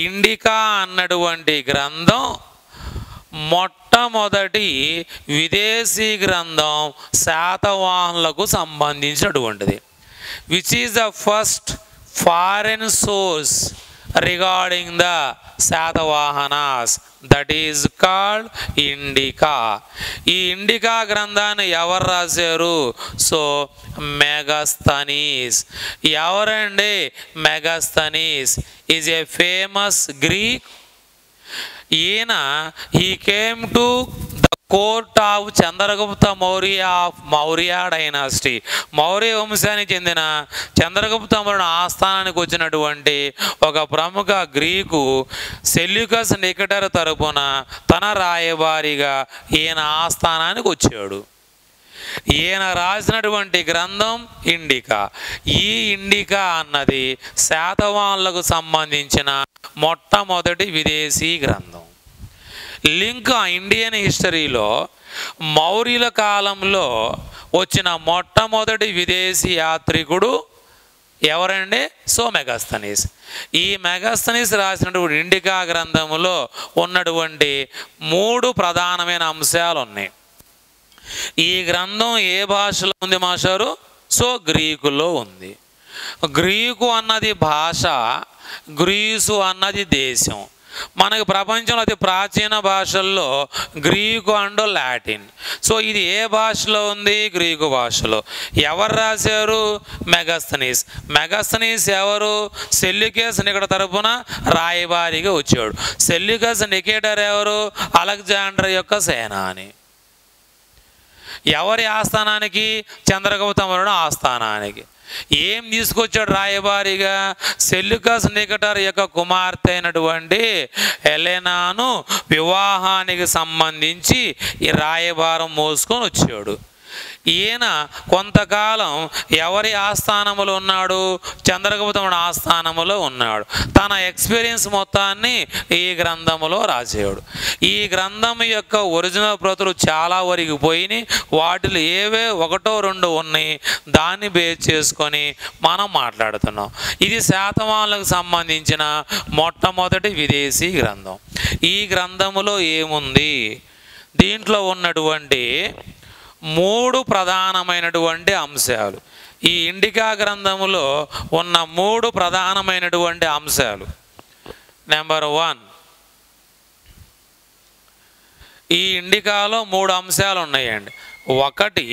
ఇండికా అన్నటువంటి గ్రంథం మొట్టమొదటి విదేశీ గ్రంథం శాతవాహనులకు సంబంధించినటువంటిది. Which is the first foreign source regarding the Satavahanas, that is called Indica. ఈ ఇండికా గ్రంథాన్ని ఎవరు రాశారు? So Megasthenes. ఎవరండి Megasthenes? Is a famous Greek. ఈయన he came to the court of Chandragupta Maurya of Maurya dynasty. Maurya వంశానికి చెందిన చంద్రగుప్త మౌర్యుని ఆస్థానానికి వచ్చినటువంటి ఒక ప్రముఖ గ్రీకు సెల్యూకస్ నికెటర్ తరపున తన రాయబారిగా ఈయన ఆస్థానానికి వచ్చాడు. ఈయన రాసినటువంటి గ్రంథం ఇండికా. ఈ ఇండికా అన్నది శాతవాహనులకు సంబంధించిన మొట్టమొదటి విదేశీ గ్రంథం. లింక్ ఇండియన్ హిస్టరీలో మౌర్యుల కాలంలో వచ్చిన మొట్టమొదటి విదేశీ యాత్రికుడు ఎవరండి? So Megasthenes. ఈ మెగస్తనీస్ రాసినటువంటి ఇండికా గ్రంథములో ఉన్నటువంటి 3 ప్రధానమైన అంశాలు ఉన్నాయి. ఈ గ్రంథం ఏ భాషలో ఉంది మాస్టారు? సో గ్రీకులో ఉంది. గ్రీకు అన్నది భాష, గ్రీసు అన్నది దేశం. మనకి ప్రపంచంలో అతి ప్రాచీన భాషల్లో గ్రీకు అండ్ లాటిన్. సో ఇది ఏ భాషలో ఉంది? గ్రీకు భాషలో. ఎవరు రాశారు? మెగస్తనీస్. మెగస్తనీస్ ఎవరు? సెల్యూకస్ నికేటర్ తరపున రాయబారిగా వచ్చాడు. సెల్యూకస్ నికేటర్ ఎవరు? అలెగ్జాండర్ యొక్క సేనాని. ఎవరి ఆస్థానానికి? చంద్రగుప్త మౌర్యుడు ఆస్థానానికి. ఏం తీసుకొచ్చాడు రాయబారిగా? సెల్యూకస్ నికేటర్ యొక్క కుమార్తె అయినటువంటి హెలెనాను వివాహానికి సంబంధించి ఈ రాయబారం మోసుకొని వచ్చాడు. ఈయన కొంతకాలం ఎవరి ఆస్థానములో ఉన్నాడు? చంద్రగుప్తుడి ఆస్థానములో ఉన్నాడు. తన ఎక్స్పీరియన్స్ మొత్తాన్ని ఈ గ్రంథములో రాసాడు. ఈ గ్రంథం యొక్క ఒరిజినల్ ప్రతులు చాలా వరకు పోయినాయి. వాటిలో ఏవే ఒకటో రెండు ఉన్నాయి. దాన్ని బేస్ చేసుకొని మనం మాట్లాడుతున్నాం. ఇది శాతవాహనులకు సంబంధించిన మొట్టమొదటి విదేశీ గ్రంథం. ఈ గ్రంథములో ఏముంది? దీంట్లో ఉన్నటువంటి 3 ప్రధానమైనటువంటి అంశాలు. ఈ ఇండికా గ్రంథములో ఉన్న 3 ప్రధానమైనటువంటి అంశాలు. నెంబర్ 1, ఈ ఇండికాలో 3 అంశాలు ఉన్నాయండి. ఒకటి,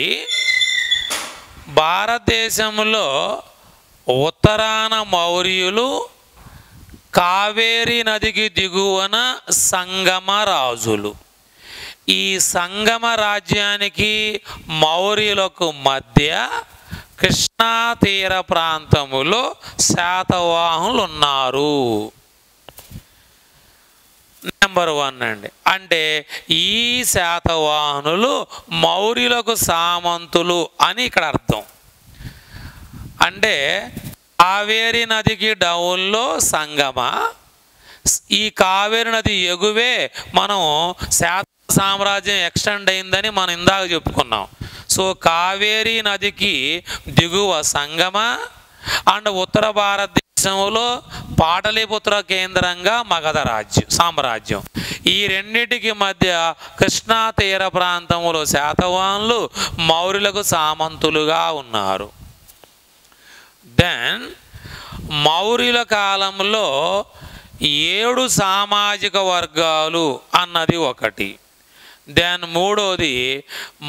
భారతదేశంలో ఉత్తరాన మౌర్యులు కావేరీ నదికి దిగువన సంగమ రాజులు. ఈ సంగమ రాజ్యానికి మౌర్యులకు మధ్య కృష్ణా తీర ప్రాంతములో శాతవాహనులు ఉన్నారు. నెంబర్ 1 అండి. అంటే ఈ శాతవాహనులు మౌర్యులకు సామంతులు అని ఇక్కడ అర్థం. అంటే కావేరీ నదికి డౌన్లో సంగమ, ఈ కావేరీ నది ఎగువే మనం శాత సామ్రాజ్యం ఎక్స్టెండ్ అయిందని మనం ఇందాక చెప్పుకున్నాం. సో కావేరీ నదికి దిగువ సంగమ అండ్ ఉత్తర భారతదేశంలో పాటలీపుత్ర కేంద్రంగా మగధ సామ్రాజ్యం. ఈ రెండింటికి మధ్య కృష్ణా తీర ప్రాంతంలో శాతవాహనులు మౌర్యులకు సామంతులుగా ఉన్నారు. దెన్ మౌర్యుల కాలంలో 7 సామాజిక వర్గాలు అన్నది ఒకటి. దెన్ 3వది,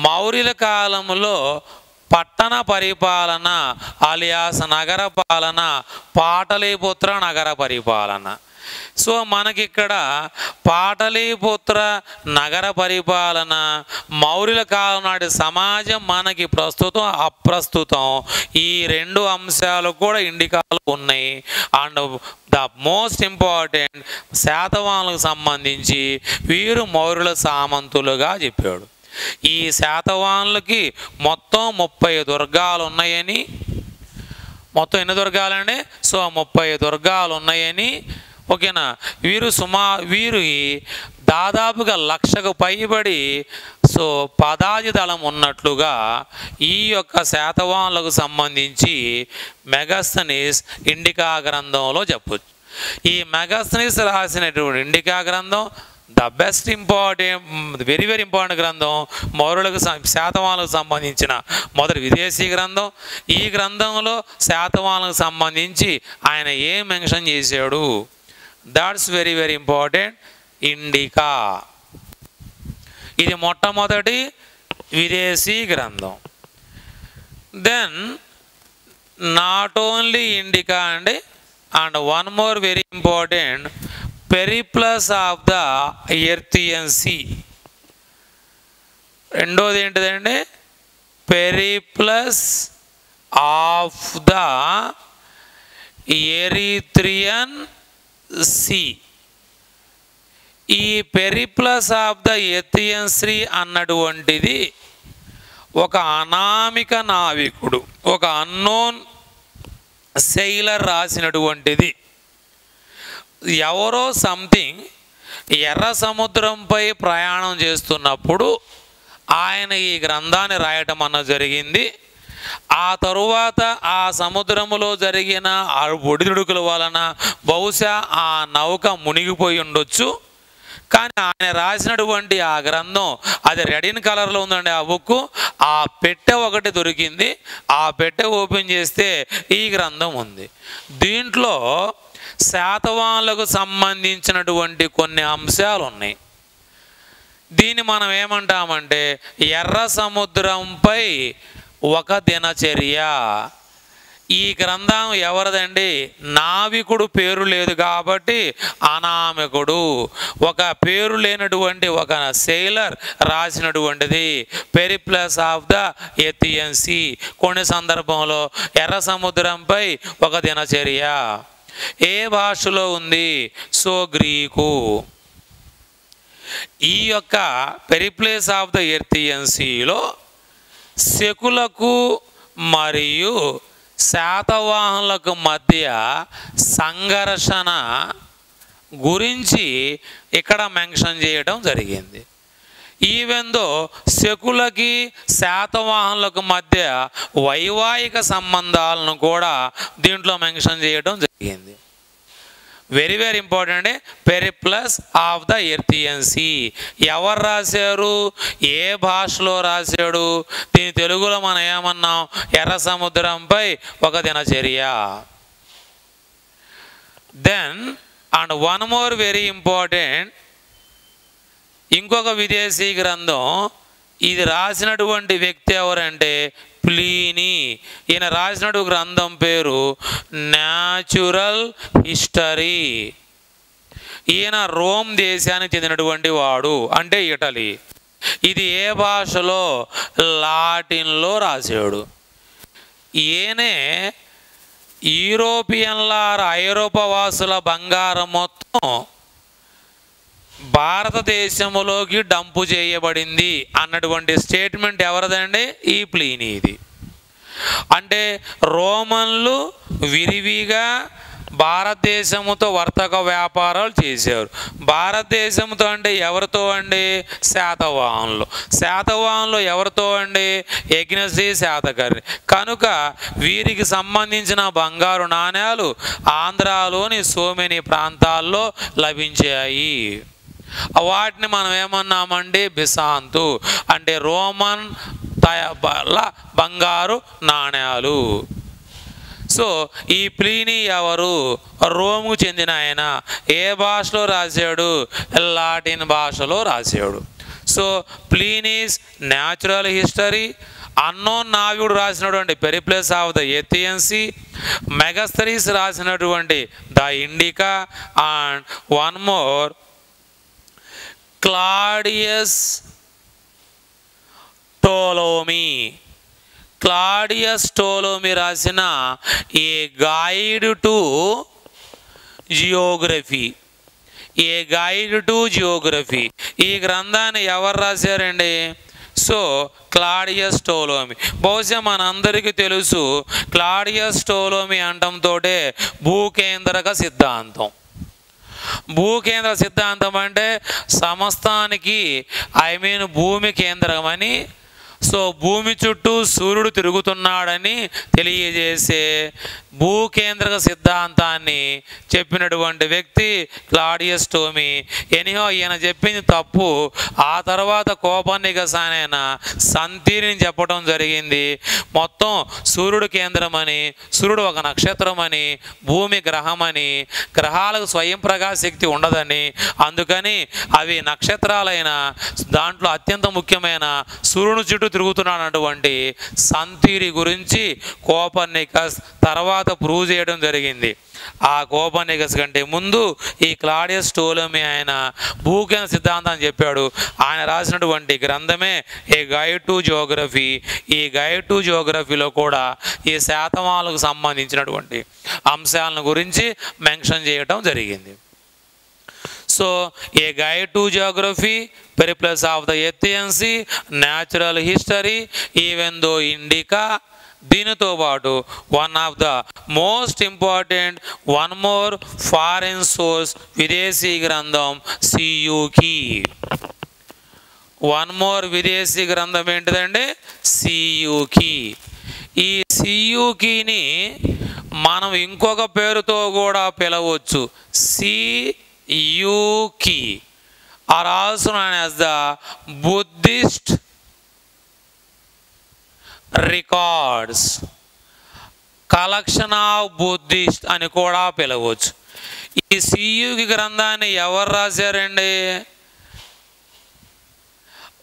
మౌర్యుల కాలంలో పట్టణ పరిపాలన అలియాస్ నగర పాలన, పాటలీపుత్ర నగర పరిపాలన. సో మనకిక్కడ పాటలీపుత్ర నగర పరిపాలన, మౌర్యుల కాలం నాటి సమాజం మనకి ప్రస్తుతం అప్రస్తుతం, ఈ 2 అంశాలు కూడా ఇండికాలో ఉన్నాయి. అండ్ ద మోస్ట్ ఇంపార్టెంట్, శాతవాహనులకు సంబంధించి వీరు మౌర్యుల సామంతులుగా చెప్పాడు. ఈ శాతవాహనులకి మొత్తం 30 దుర్గాలు ఉన్నాయని, మొత్తం ఎన్ని దుర్గాలండి? సో 30 దుర్గాలు ఉన్నాయని. ఓకేనా? వీరు దాదాపుగా 1,00,000కు పైబడి సో పదాది దళం ఉన్నట్లుగా ఈ యొక్క శాతవాహనులకు సంబంధించి మెగస్తనీస్ ఇండికా గ్రంథంలో చెప్పొచ్చు. ఈ మెగస్తనీస్ రాసినటువంటి ఇండికా గ్రంథం the best important, very very important గ్రంథం. మౌర్యులకు శాతవాహనులకు సంబంధించిన మొదటి విదేశీ గ్రంథం. ఈ గ్రంథంలో శాతవాహనులకు సంబంధించి ఆయన ఏం మెన్షన్ చేశాడు? That's very very important. Indica ఇది మొట్టమొదటి విదేశీ గ్రంథం. దెన్ నాట్ ఓన్లీ ఇండికా అండి, and one more very important, Periplus of the Erythraean Sea. రెండోది ఏంటిదండి? Periplus of the Erythraean Sea. ఈ Periplus of the Erythraean Sea అన్నటువంటిది ఒక అనామిక నావికుడు, ఒక అన్నోన్ సెయిలర్ రాసినటువంటిది. ఎవరో సంథింగ్ ఎర్ర సముద్రంపై ప్రయాణం చేస్తున్నప్పుడు ఆయన ఈ గ్రంథాన్ని రాయటం అన్నది జరిగింది. ఆ తరువాత ఆ సముద్రములో జరిగిన ఒడిదుడుకుల వలన బహుశా ఆ నౌక మునిగిపోయి ఉండొచ్చు. కానీ ఆయన రాసినటువంటి ఆ గ్రంథం అది రెడ్ ఇన్ కలర్లో ఉందండి. ఆ బుక్, ఆ పెట్టె ఒకటి దొరికింది. ఆ పెట్టె ఓపెన్ చేస్తే ఈ గ్రంథం ఉంది. దీంట్లో శాతవాహనులకు సంబంధించినటువంటి కొన్ని అంశాలు ఉన్నాయి. దీన్ని మనం ఏమంటామంటే ఎర్ర సముద్రంపై ఒక దినచర్య. ఈ గ్రంథం ఎవరిదండి? నావికుడు పేరు లేదు కాబట్టి అనామికుడు, ఒక పేరు లేనటువంటి ఒక సెయిలర్ రాసినటువంటిది Periplus of the Erythraean Sea. కొన్ని సందర్భంలో ఎర్ర సముద్రంపై ఒక దినచర్య. ఏ భాషలో ఉంది? So Greek. ఈ యొక్క పెరిప్లస్ ఆఫ్ ద ఎథియన్ సీలో శకులకు మరియు శాతవాహనులకు మధ్య సంఘర్షణ గురించి ఇక్కడ మెన్షన్ చేయడం జరిగింది. ఈవెందో శకులకి శాతవాహనులకు మధ్య వైవాహిక సంబంధాలను కూడా దీంట్లో మెన్షన్ చేయడం జరిగింది. Very very important. Periplus of the Erythraean Sea ఎవరు రాశారు? ఏ భాషలో రాశాడు? దీని తెలుగులో మనం ఏమన్నాం? ఎర్ర సముద్రంపై ఒక దినచర్య. Then and one more very important, ఇంకొక విదేశీ గ్రంథం. ఇది రాసినటువంటి వ్యక్తి ఎవరంటే ప్లీనీ. ఈయన రాసినటు గ్రంథం పేరు న్యాచురల్ హిస్టరీ. ఈయన రోమ్ దేశానికి చెందినటువంటి వాడు, అంటే ఇటలీ. ఇది ఏ భాషలో? లాటిన్లో రాశాడు. ఈయనే యూరోపియన్ల ఐరోపా వాసుల బంగారం మొత్తం భారతదేశంలోకి డంపు చేయబడింది అన్నటువంటి స్టేట్మెంట్ ఎవరిదండి? ఈ ప్లీనీది. అంటే రోమన్లు విరివిగా భారతదేశంతో వర్తక వ్యాపారాలు చేశారు. భారతదేశంతో అంటే ఎవరితో అండి? శాతవాహనులు. శాతవాహనులు ఎవరితో అండి? యజ్ఞశ్రీ శాతకర్ణి. కనుక వీరికి సంబంధించిన బంగారు నాణ్యాలు ఆంధ్రాలోని సోమెని ప్రాంతాల్లో లభించాయి. వాటిని మనం ఏమన్నామండి? బిసాంతు, అంటే రోమన్ బంగారు నాణ్యాలు. సో ఈ ప్లీనీ ఎవరు? రోముకు చెందిన ఆయన. ఏ భాషలో రాశాడు? లాటిన్ భాషలో రాశాడు. So Pliny's Natural History, unknown నావికుడు రాసినటువంటి Periplus of the Erythraean Sea, Megasthenes రాసినటువంటి the Indica, and one more Claudius Ptolemy. Claudius Ptolemy రాసిన a guide to geography. A guide to geography. ఈ గ్రంథాన్ని ఎవరు రాశారండి? So Claudius Ptolemy. బహుశా మనందరికీ తెలుసు, క్లాడియస్ టోలోమీ అంటంతో భూకేంద్రక సిద్ధాంతం. భూకేంద్ర సిద్ధాంతం అంటే సమస్తానికి భూమి కేంద్రమని, సో భూమి చుట్టూ సూర్యుడు తిరుగుతున్నాడని తెలియజేసే భూకేంద్రక సిద్ధాంతాన్ని చెప్పినటువంటి వ్యక్తి క్లాడియస్ టోమీ. ఎనిహో ఈయన చెప్పింది తప్పు. ఆ తర్వాత కోపర్నికస్ ఆయన సంతీరిని చెప్పడం జరిగింది. మొత్తం సూర్యుడు కేంద్రమని, సూర్యుడు ఒక నక్షత్రమని, భూమి గ్రహమని, గ్రహాలకు స్వయం ప్రకాశ శక్తి ఉండదని, అందుకని అవి నక్షత్రాలైన దాంట్లో అత్యంత ముఖ్యమైన సూర్యుని చుట్టూ తిరుగుతున్నాడన్నటువంటి సంతీరి గురించి కోపర్నికస్ తర్వాత ప్రూవ్ చేయడం జరిగింది. ఆ కోపర్నికస్ కంటే ముందు ఈ క్లాడియస్ టోలోమీ ఆయన భూకేంద్ర సిద్ధాంతాన్ని చెప్పాడు. ఆయన రాసినటువంటి గ్రంథమే ఏ గైడ్ టు జియోగ్రఫీ. ఈ గైడ్ టు జియోగ్రఫీలో కూడా ఈ శాతవాహనులకు సంబంధించినటువంటి అంశాలను గురించి మెన్షన్ చేయడం జరిగింది. So a guide to geography, Periplus of the Erythraean Sea, Natural History, even though Indica. దీనితో పాటు one of the most important one more foreign source విదేశీ గ్రంథం సియూకి. వన్ మోర్ విదేశీ గ్రంథం ఏంటిదండి? సియూకి. ఈ సియూకిని మనం ఇంకొక పేరుతో కూడా పిలవచ్చు, Siyuki, or also known as the Buddhist records, collection of Buddhist అని కూడా పిలవచ్చు. ఈ సియుకి గ్రంథాన్ని ఎవరు రాశారండి?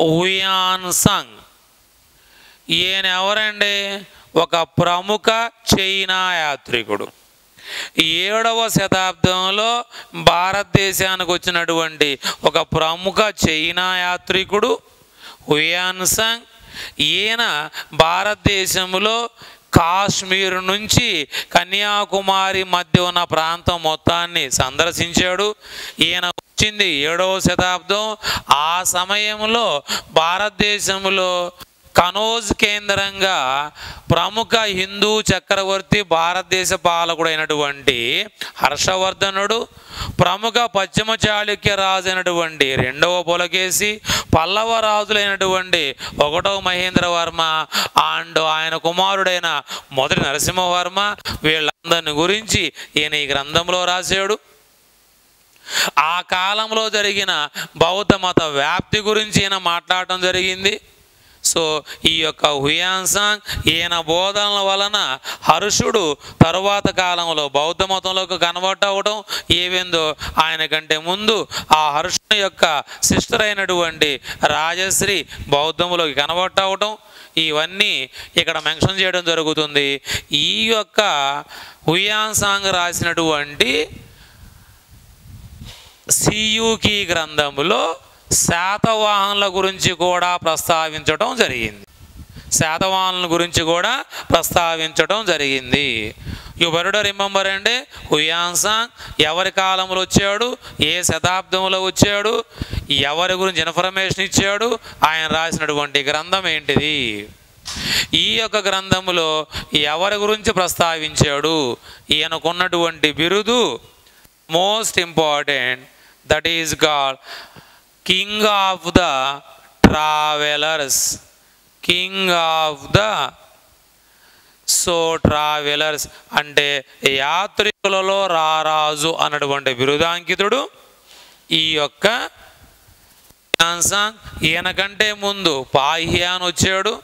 హుయాన్సాంగ్. ఈయన ఎవరండి? ఒక ప్రముఖ చైనా యాత్రికుడు. 7వ శతాబ్దంలో భారతదేశానికి వచ్చినటువంటి ఒక ప్రముఖ చైనా యాత్రికుడు హుయాన్సాంగ్. ఈయన భారతదేశంలో కాశ్మీర్ నుంచి కన్యాకుమారి మధ్య ఉన్న ప్రాంతం మొత్తాన్ని సందర్శించాడు. ఈయన వచ్చింది 7వ శతాబ్దం. ఆ సమయంలో భారతదేశంలో కనౌజ్ కేంద్రంగా ప్రముఖ హిందూ చక్రవర్తి, భారతదేశ పాలకుడైనటువంటి హర్షవర్ధనుడు, ప్రముఖ పశ్చిమ చాళుక్య రాజు అయినటువంటి 2వ పులకేశి, పల్లవ రాజులైనటువంటి 1వ మహేంద్రవర్మ అండ్ ఆయన కుమారుడైన మొదటి నరసింహవర్మ, వీళ్ళందరిని గురించి ఈయన ఈ గ్రంథంలో రాశాడు. ఆ కాలంలో జరిగిన బౌద్ధ మత వ్యాప్తి గురించి ఈయన మాట్లాడటం జరిగింది. సో ఈ యొక్క హుయాన్సాంగ్ ఈయన బోధనల వలన హర్షుడు తరువాత కాలంలో బౌద్ధ మతంలోకి కన్వర్ట్ అవ్వడం, ఏవేందో ఆయన కంటే ముందు ఆ హర్షుని యొక్క సిస్టర్ అయినటువంటి రాజశ్రీ బౌద్ధంలోకి కన్వర్ట్ అవ్వడం, ఇవన్నీ ఇక్కడ మెన్షన్ చేయడం జరుగుతుంది. ఈ యొక్క హుయాన్సాంగ్ రాసినటువంటి సియుకి గ్రంథంలో శాతవాహనుల గురించి కూడా ప్రస్తావించడం జరిగింది. శాతవాహనుల గురించి కూడా ప్రస్తావించడం జరిగింది. యు బెటర్ రిమెంబర్ అండి, హుయాన్సాంగ్ ఎవరి కాలంలో వచ్చాడు, ఏ శతాబ్దంలో వచ్చాడు, ఎవరి గురించి ఇన్ఫర్మేషన్ ఇచ్చాడు, ఆయన రాసినటువంటి గ్రంథం ఏంటిది, ఈ యొక్క గ్రంథంలో ఎవరి గురించి ప్రస్తావించాడు, ఈయనకున్నటువంటి బిరుదు most important, that is called king of the travellers. King of the travellers అంటే యాత్రికులలో రారాజు అన్నటువంటి బిరుదాంకితుడు ఈ యొక్క హుయాన్సాంగ్. ఈయన కంటే ముందు పాహ్యాన్ వచ్చాడు,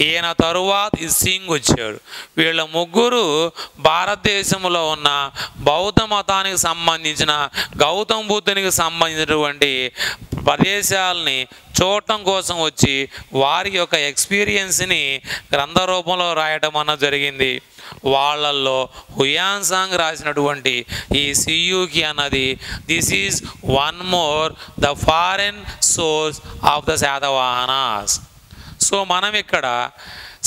ఈయన తరువాత ఇస్సింగ్ వచ్చాడు. వీళ్ళ ముగ్గురు భారతదేశంలో ఉన్న బౌద్ధ మతానికి సంబంధించిన, గౌతమ బుద్ధునికి సంబంధించినటువంటి ప్రదేశాలని చూడటం కోసం వచ్చి వారి యొక్క ఎక్స్పీరియన్స్ని గ్రంథ రూపంలో రాయటం అన్నది జరిగింది. వాళ్ళల్లో హుయాన్సాంగ్ రాసినటువంటి ఈ సియుకి అన్నది this is one more the foreign source of the Satavahanas. సో మనం ఇక్కడ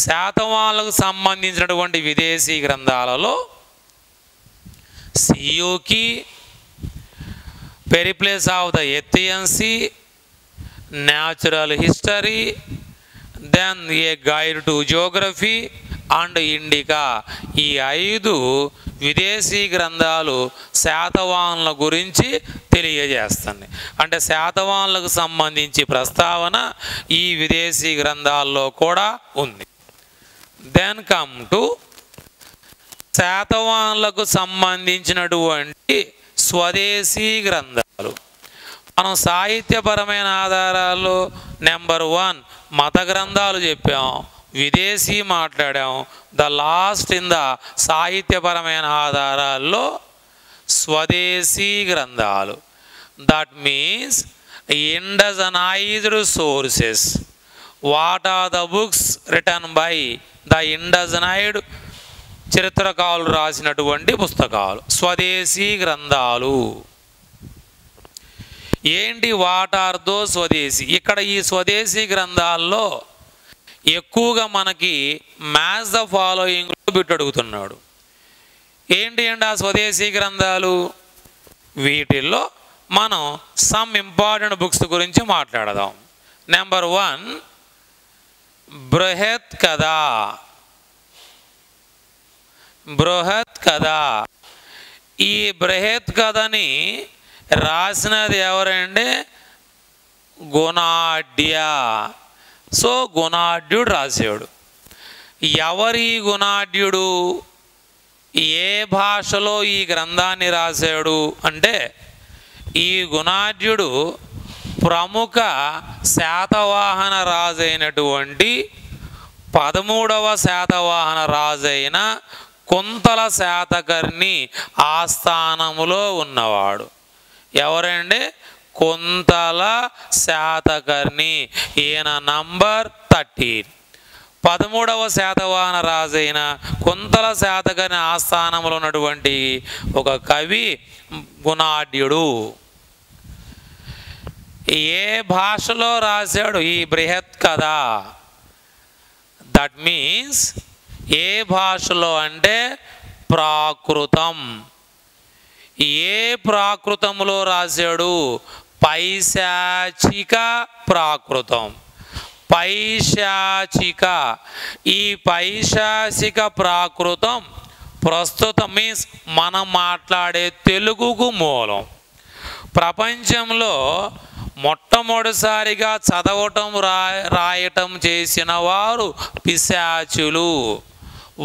శాతవాహనులకు సంబంధించినటువంటి విదేశీ గ్రంథాలలో Siyuki, Periplus of the Erythraean Sea, Natural History, then a guide to geography and Indica, ఈ 5 విదేశీ గ్రంథాలు శాతవాహనుల గురించి తెలియజేస్తుంది. అంటే శాతవాహనులకు సంబంధించి ప్రస్తావన ఈ విదేశీ గ్రంథాల్లో కూడా ఉంది. దెన్ కమ్ టు శాతవాహనులకు సంబంధించినటువంటి స్వదేశీ గ్రంథాలు. మనం సాహిత్యపరమైన ఆధారాల్లో నెంబర్ 1 మత గ్రంథాలు చెప్పాం, విదేశీ మాట్లాడాం. ద లాస్ట్ ఇన్ ద సాహిత్యపరమైన ఆధారాల్లో స్వదేశీ గ్రంథాలు, that means indigenized sources. What are the books written by the indigenized, చరిత్రకారులు రాసినటువంటి పుస్తకాలు స్వదేశీ గ్రంథాలు. ఏంటి వాట్ ఆర్ దో స్వదేశీ? ఇక్కడ ఈ స్వదేశీ గ్రంథాల్లో ఎక్కువగా మనకి మ్యాచ్ ద ఫాలోయింగ్ బిట్ అడుగుతున్నాడు. ఏంటి ఆ స్వదేశీ గ్రంథాలు? వీటిల్లో మనం సమ్ ఇంపార్టెంట్ బుక్స్ గురించి మాట్లాడదాం. నెంబర్ 1 బృహత్ కథ. బృహత్ కథ, ఈ బృహత్ కథని రాసినది ఎవరంటే గుణాఢ్య. సో గుణాఢ్యుడు రాశాడు. ఎవరి గుణాఢ్యుడు, ఏ భాషలో ఈ గ్రంథాన్ని రాశాడు అంటే ఈ గుణాఢ్యుడు ప్రముఖ శాతవాహన రాజైనటువంటి 13వ శాతవాహన రాజైన కుంతల శాతకర్ణి ఆస్థానములో ఉన్నవాడు. ఎవరండి? కుంతల శాతకర్ణి. ఈయన నంబర్ 13. 13వ శాతవాహన రాజైన కుంతల శాతకర్ణి ఆస్థానంలో ఉన్నటువంటి ఒక కవి గుణాఢ్యుడు. ఏ భాషలో రాశాడు ఈ బృహత్ కథ? దట్ మీన్స్ ఏ భాషలో అంటే ప్రాకృతం. ఏ ప్రాకృతంలో రాశాడు? పైశాచిక ప్రాకృతం. పైశాచిక. ఈ పైశాచిక ప్రాకృతం ప్రస్తుతం మీన్స్ మనం మాట్లాడే తెలుగుకు మూలం. ప్రపంచంలో మొట్టమొదటిసారిగా చదవటం రాయటం చేసిన వారు పిశాచులు.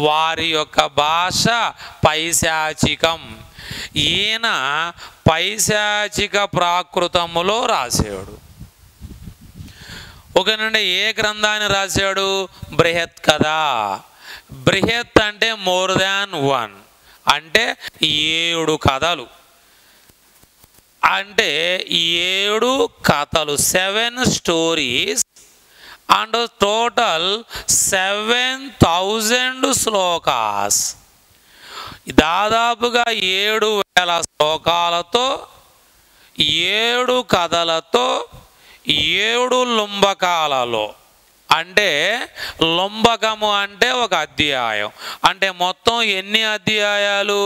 వారి యొక్క భాష పైశాచికం. ఈయన పైశాచిక ప్రాకృతములో రాశాడు. ఒక నుండి ఏ గ్రంథాన్ని రాశాడు? బృహత్ కథ. బృహత్ అంటే మోర్ దాన్ 1, అంటే 7 కథలు. అంటే 7 కథలు, 7 స్టోరీస్ అండ్ టోటల్ 7000 శ్లోకాస్. దాదాపుగా 7000 శ్లోకాలతో, 7 కథలతో, 7 లుంబకాలలో. అంటే లుంబకము అంటే ఒక అధ్యాయం. అంటే మొత్తం ఎన్ని అధ్యాయాలు?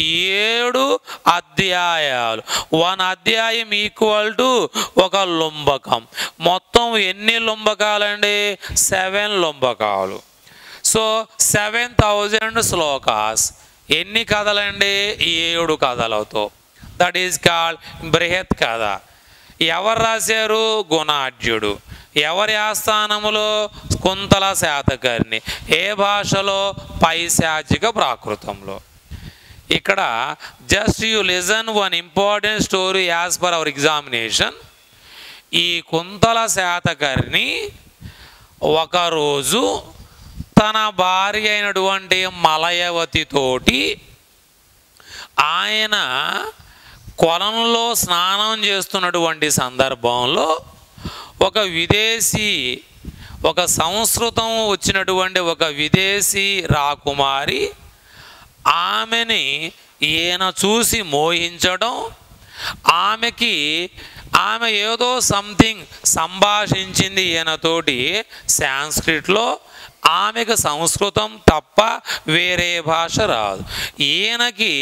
7 అధ్యాయాలు. 1 అధ్యాయం ఈక్వల్ టు ఒక లుంబకం. మొత్తం ఎన్ని లుంబకాలండి? 7 లుంబకాలు. సో 7000 శ్లోకాస్. ఎన్ని కథలండి? 7 కథలతో. దట్ ఈజ్ కాల్డ్ బృహత్ కథ. ఎవరు రాశారు? గుణాఢ్యుడు. ఎవరి ఆస్థానములో? కుంతల శాతకర్ణి. ఏ భాషలో? పైశాచిక ప్రాకృతంలో. ఇక్కడ just you listen one important story as per our examination. ఈ కుంతల శాతకర్ణి ఒకరోజు తన భార్య అయినటువంటి మలయవతితోటి ఆయన కొలంలో స్నానం చేస్తున్నటువంటి సందర్భంలో ఒక విదేశీ, ఒక సంస్కృతం వచ్చినటువంటి ఒక విదేశీ రాకుమారి ఆమెని ఈయన చూసి మోహించడం, ఆమె ఏదో సంథింగ్ సంభాషించింది ఈయనతోటి సాంస్క్రిట్లో. ఆమెకు సంస్కృతం తప్ప వేరే భాష రాదు. ఈయనకి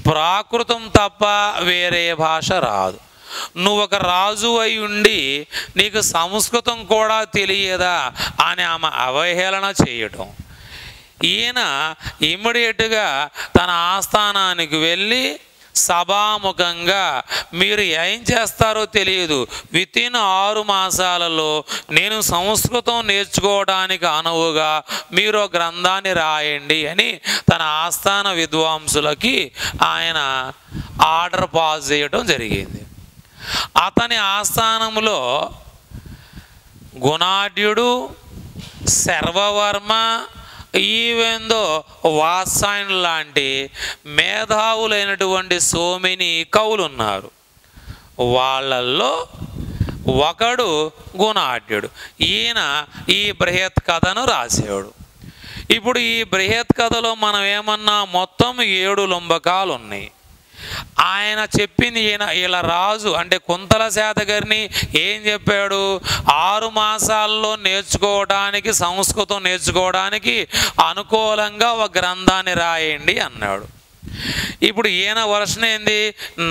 ప్రాకృతం తప్ప వేరే భాష రాదు. నువ్వు ఒక రాజు అయి ఉండి నీకు సంస్కృతం కూడా తెలియదా అని ఆమె అవహేళన చేయటం. ఈయన ఇమ్మీడియట్గా తన ఆస్థానానికి వెళ్ళి సభాముఖంగా, మీరు ఏం చేస్తారో తెలియదు, వితిన్ 6 మాసాలలో నేను సంస్కృతం నేర్చుకోవడానికి అనువుగా మీరు గ్రంథాన్ని రాయండి అని తన ఆస్థాన విద్వాంసులకి ఆయన ఆర్డర్ పాస్ చేయడం జరిగింది. అతని ఆస్థానంలో గుణాఢ్యుడు, శర్వవర్మ, ఈవెందో వాత్సాయన్ లాంటి మేధావులైనటువంటి సోమిని కవులు ఉన్నారు. వాళ్ళల్లో ఒకడు గుణాఢ్యుడు. ఈయన ఈ బృహత్ కథను రాశాడు. ఇప్పుడు ఈ బృహత్ కథలో మనం ఏమన్నా మొత్తం 7 లుంబకాలు ఉన్నాయి. ఆయన చెప్పింది ఇలా రాజు అంటే కుంతల శాతకర్ణి ఏం చెప్పాడు? 6 మాసాల్లో నేర్చుకోవడానికి, సంస్కృతం నేర్చుకోవడానికి అనుకూలంగా ఒక గ్రంథాన్ని రాయండి అన్నాడు. ఇప్పుడు ఈయన వర్షన్ ఏంది?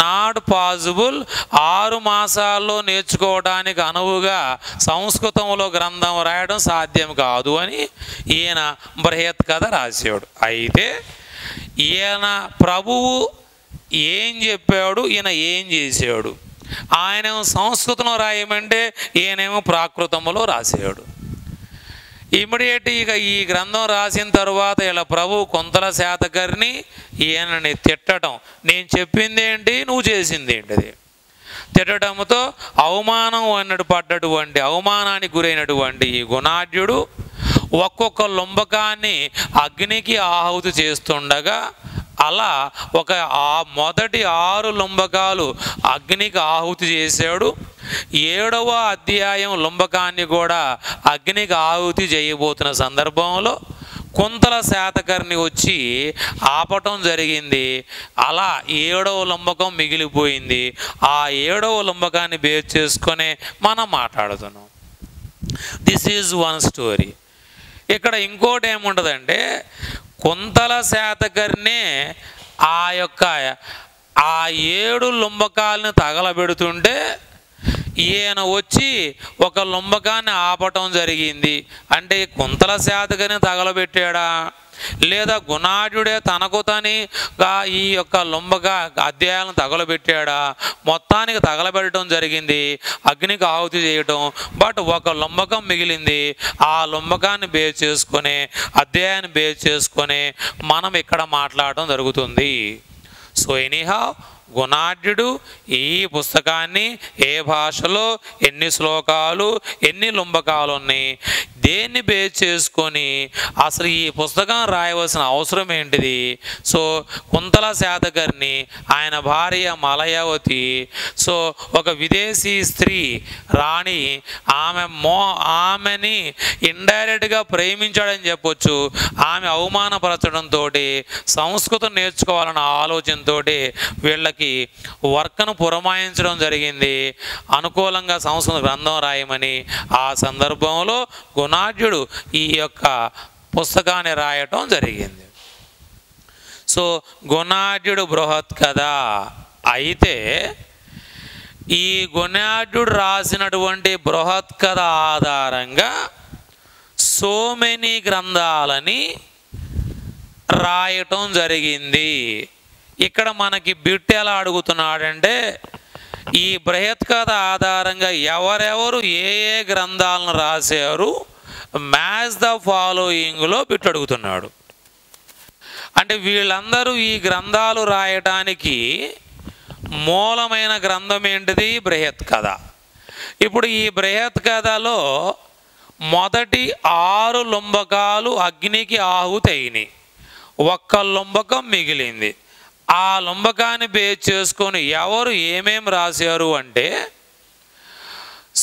నాట్ పాసిబుల్, 6 మాసాల్లో నేర్చుకోవడానికి అనువుగా సంస్కృతంలో గ్రంథం రాయడం సాధ్యం కాదు అని ఈయన బృహత్ కథ రాశాడు. అయితే ఈయన ప్రభువు ఏం చెప్పాడు, ఈయన ఏం చేశాడు? ఆయనేమో సంస్కృతంలో రాయమంటే ఈయనేమో ప్రాకృతంలో రాశాడు. ఇమ్మీడియట్గా ఈ గ్రంథం రాసిన తర్వాత ఇలా ప్రభు కుంతల శాతకర్ణి ఈయనని తిట్టడం, నేను చెప్పింది ఏంటి, నువ్వు చేసింది ఏంటిది తిట్టడంతో అవమానానికి గురైనటువంటి ఈ గుణాఢ్యుడు ఒక్కొక్క లుంబకాన్ని అగ్నికి ఆహుతి చేస్తుండగా అలా మొదటి 6 లుంబకాలు అగ్నికి ఆహుతి చేశాడు. 7వ అధ్యాయం లుంబకాన్ని కూడా అగ్నికి ఆహుతి చేయబోతున్న సందర్భంలో కుంతల శాతకర్ణి వచ్చి ఆపటం జరిగింది. అలా 7వ లుంబకం మిగిలిపోయింది. ఆ 7వ లుంబకాన్ని బేస్ చేసుకొని మనం మాట్లాడుతున్నాం. This is one story. ఇక్కడ ఇంకోటి ఏముంటుందంటే, కుంతల శాతకర్ణి ఆ 7 లుంబకాలను తగలబెడుతుంటే ఈయన వచ్చి ఒక లుంబకాన్ని ఆపటం జరిగింది. అంటే కుంతల శాతకర్ణి తగలబెట్టాడా, లేదా గుణాఢ్యుడే తనకు తనిగా ఈ యొక్క అధ్యాయాలను తగలబెట్టాడా? మొత్తానికి తగలబెట్టడం జరిగింది, అగ్నికి ఆహుతి చేయటం. బట్ ఒక లుంబకం మిగిలింది. ఆ లుంబకాన్ని బేస్ చేసుకొని, అధ్యాయాన్ని బేస్ చేసుకొని మనం ఇక్కడ మాట్లాడటం జరుగుతుంది. సో ఎనీహౌ గుణాఢ్యుడు ఈ పుస్తకాన్ని ఏ భాషలో, ఎన్ని శ్లోకాలు, ఎన్ని లుంబకాలు ఉన్నాయి, దేన్ని బేస్ చేసుకొని అసలు ఈ పుస్తకం రాయవలసిన అవసరం ఏంటిది? సో కుంతల శాతకర్ణి ఆయన భార్య మలయావతి, సో ఒక విదేశీ స్త్రీ రాణి, ఆమెని ఇండైరెక్ట్గా ప్రేమించాడని చెప్పొచ్చు. ఆమె అవమానపరచడంతో సంస్కృతం నేర్చుకోవాలన్న ఆలోచనతో వీళ్ళకి వర్కను పురమాయించడం జరిగింది, అనుకూలంగా సంస్కృత గ్రంథం రాయమని. ఆ సందర్భంలో గుణాఢ్యుడు ఈ యొక్క పుస్తకాన్ని రాయటం జరిగింది. సో గుణాఢ్యుడు బృహత్ కథ. అయితే ఈ గుణాఢ్యుడు రాసినటువంటి బృహత్ కథ ఆధారంగా సో మెనీ గ్రంథాలని రాయటం జరిగింది. ఇక్కడ మనకి బిట్ ఎలా అడుగుతున్నాడంటే, ఈ బృహత్ కథ ఆధారంగా ఎవరెవరు ఏ ఏ గ్రంథాలను రాశారు, మ్యాచ్ ద ఫాలోయింగ్లో బిట్ అడుగుతున్నాడు. అంటే వీళ్ళందరూ ఈ గ్రంథాలు రాయటానికి మూలమైన గ్రంథం ఏంటిది? బృహత్ కథ. ఇప్పుడు ఈ బృహత్ కథలో మొదటి 6 లుంబకాలు అగ్నికి ఆహుతి అయినాయి, ఒక్క లుంబకం మిగిలింది. ఆ లుంబకాన్ని బేస్ చేసుకొని ఎవరు ఏమేమి రాశారు అంటే,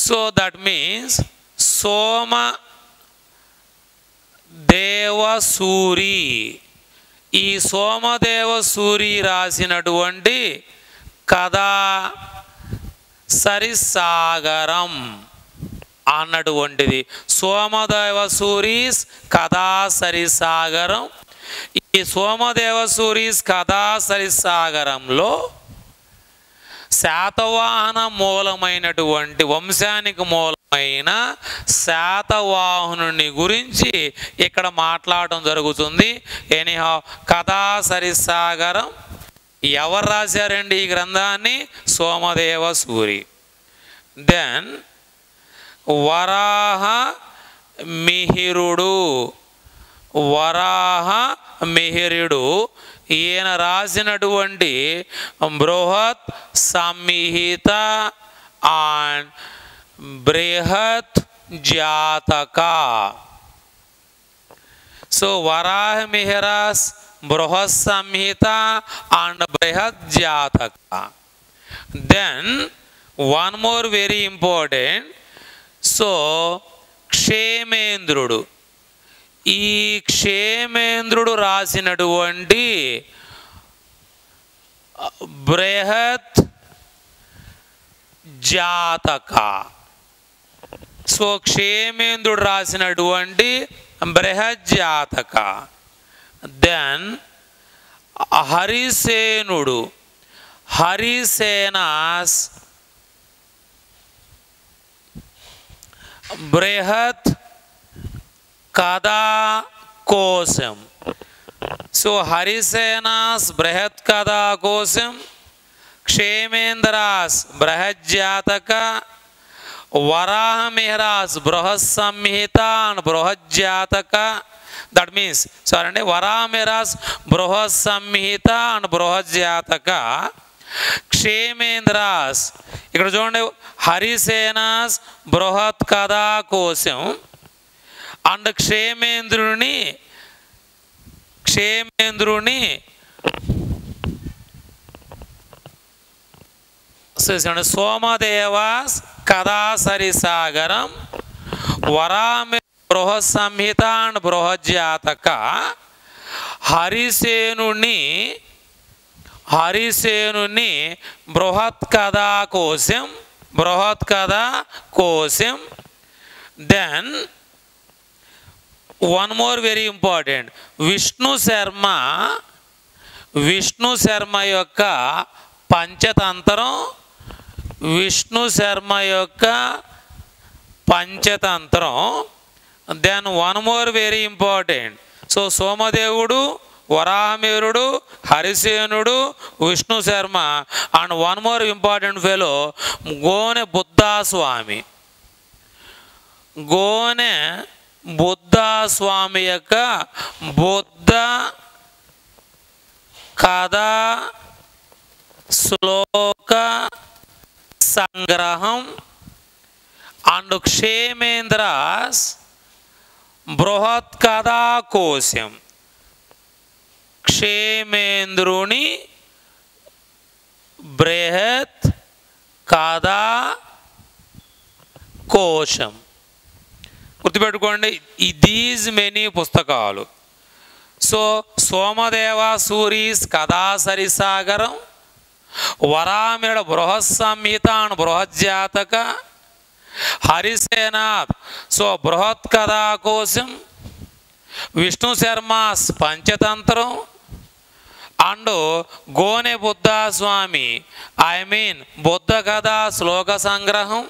సో దట్ మీన్స్ సోమదేవసూరి, ఈ సోమదేవసూరి రాసినటువంటి కథా సరిసాగరం అన్నటువంటిది. సోమదేవసూరీస్ కథా సరిసాగరం. ఈ సోమదేవసూరీస్ కథా సరిసాగరంలో శాతవాహన మూలమైనటువంటి, వంశానికి మూలమైన శాతవాహనుని గురించి ఇక్కడ మాట్లాడటం జరుగుతుంది. ఎనీహౌ కథా సరిసాగరం ఎవరు రాశారండి ఈ గ్రంథాన్ని? సోమదేవసూరి. దెన్ వరాహ మిహిరుడు ఈయన రాసినటువంటి బృహత్ సంహిత అండ్ బృహత్ జాతక. సో వరాహ మిహిరాస్ బృహత్ సంహిత and Brihat Jataka. Then one more very important. So క్షేమేంద్రుడు, ఈ క్షేమేంద్రుడు రాసినటువంటి బృహత్ జాతక. సో క్షేమేంద్రుడు రాసినటువంటి బృహత్ జాతక. దెన్ హరిసేనుడు, హరిసేనాస్ బృహత్ కథా కోశం. సో హరిసేనాస్ బృహత్ కథా కోశం, క్షేమేంద్రాస్ బృహత్ జాతక, వరాహ మిహిరాస్ బృహత్ సంహిత అండ్ బృహత్ జాతక. దట్ మీన్స్ సారీ వరాహ మిహిరాస్ బృహత్ సంహిత అండ్ బృహత్ జాతక. క్షేమేంద్రాస్ ఇక్కడ చూడండి, హరిసేనాస్ బృహత్ కథా కోశం అండ్ క్షేమేంద్రుని సోమదేవాస్ కథాసరిసాగరం వరామి బృహత్ సంహిత అండ్ బృహజ్జాతక హరిసేనుని బృహత్ కథా కోశం. Then one more very important, Vishnu Sharma యొక్క పంచతంత్రం, then one more very important. So సోమదేవుడు, వరాహమిహిరుడు, హరిసేనుడు, Vishnu Sharma and one more important fellow గోనె బుద్ధస్వామి యొక్క బుద్ధ కథా శ్లోక సంగ్రహం అండ్ క్షేమేంద్రాస్ బృహత్ కథా కోశం. క్షేమేంద్రుని బృహత్ కథా కోశం. గుర్తుపెట్టుకోండి, దీస్ మెనీ పుస్తకాలు. సో సోమదేవ సూరీస్ కథాసరిసాగరం, వరామిహిరుడు బృహత్ సంహిత అండ్ బృహజ్జాతక, హరిసేనాథ్ సో బృహత్ కథా కోశం, విష్ణు శర్మాస్ పంచతంత్రం అండ్ గోనె బుద్ధస్వామి బుద్ధ కథా శ్లోక సంగ్రహం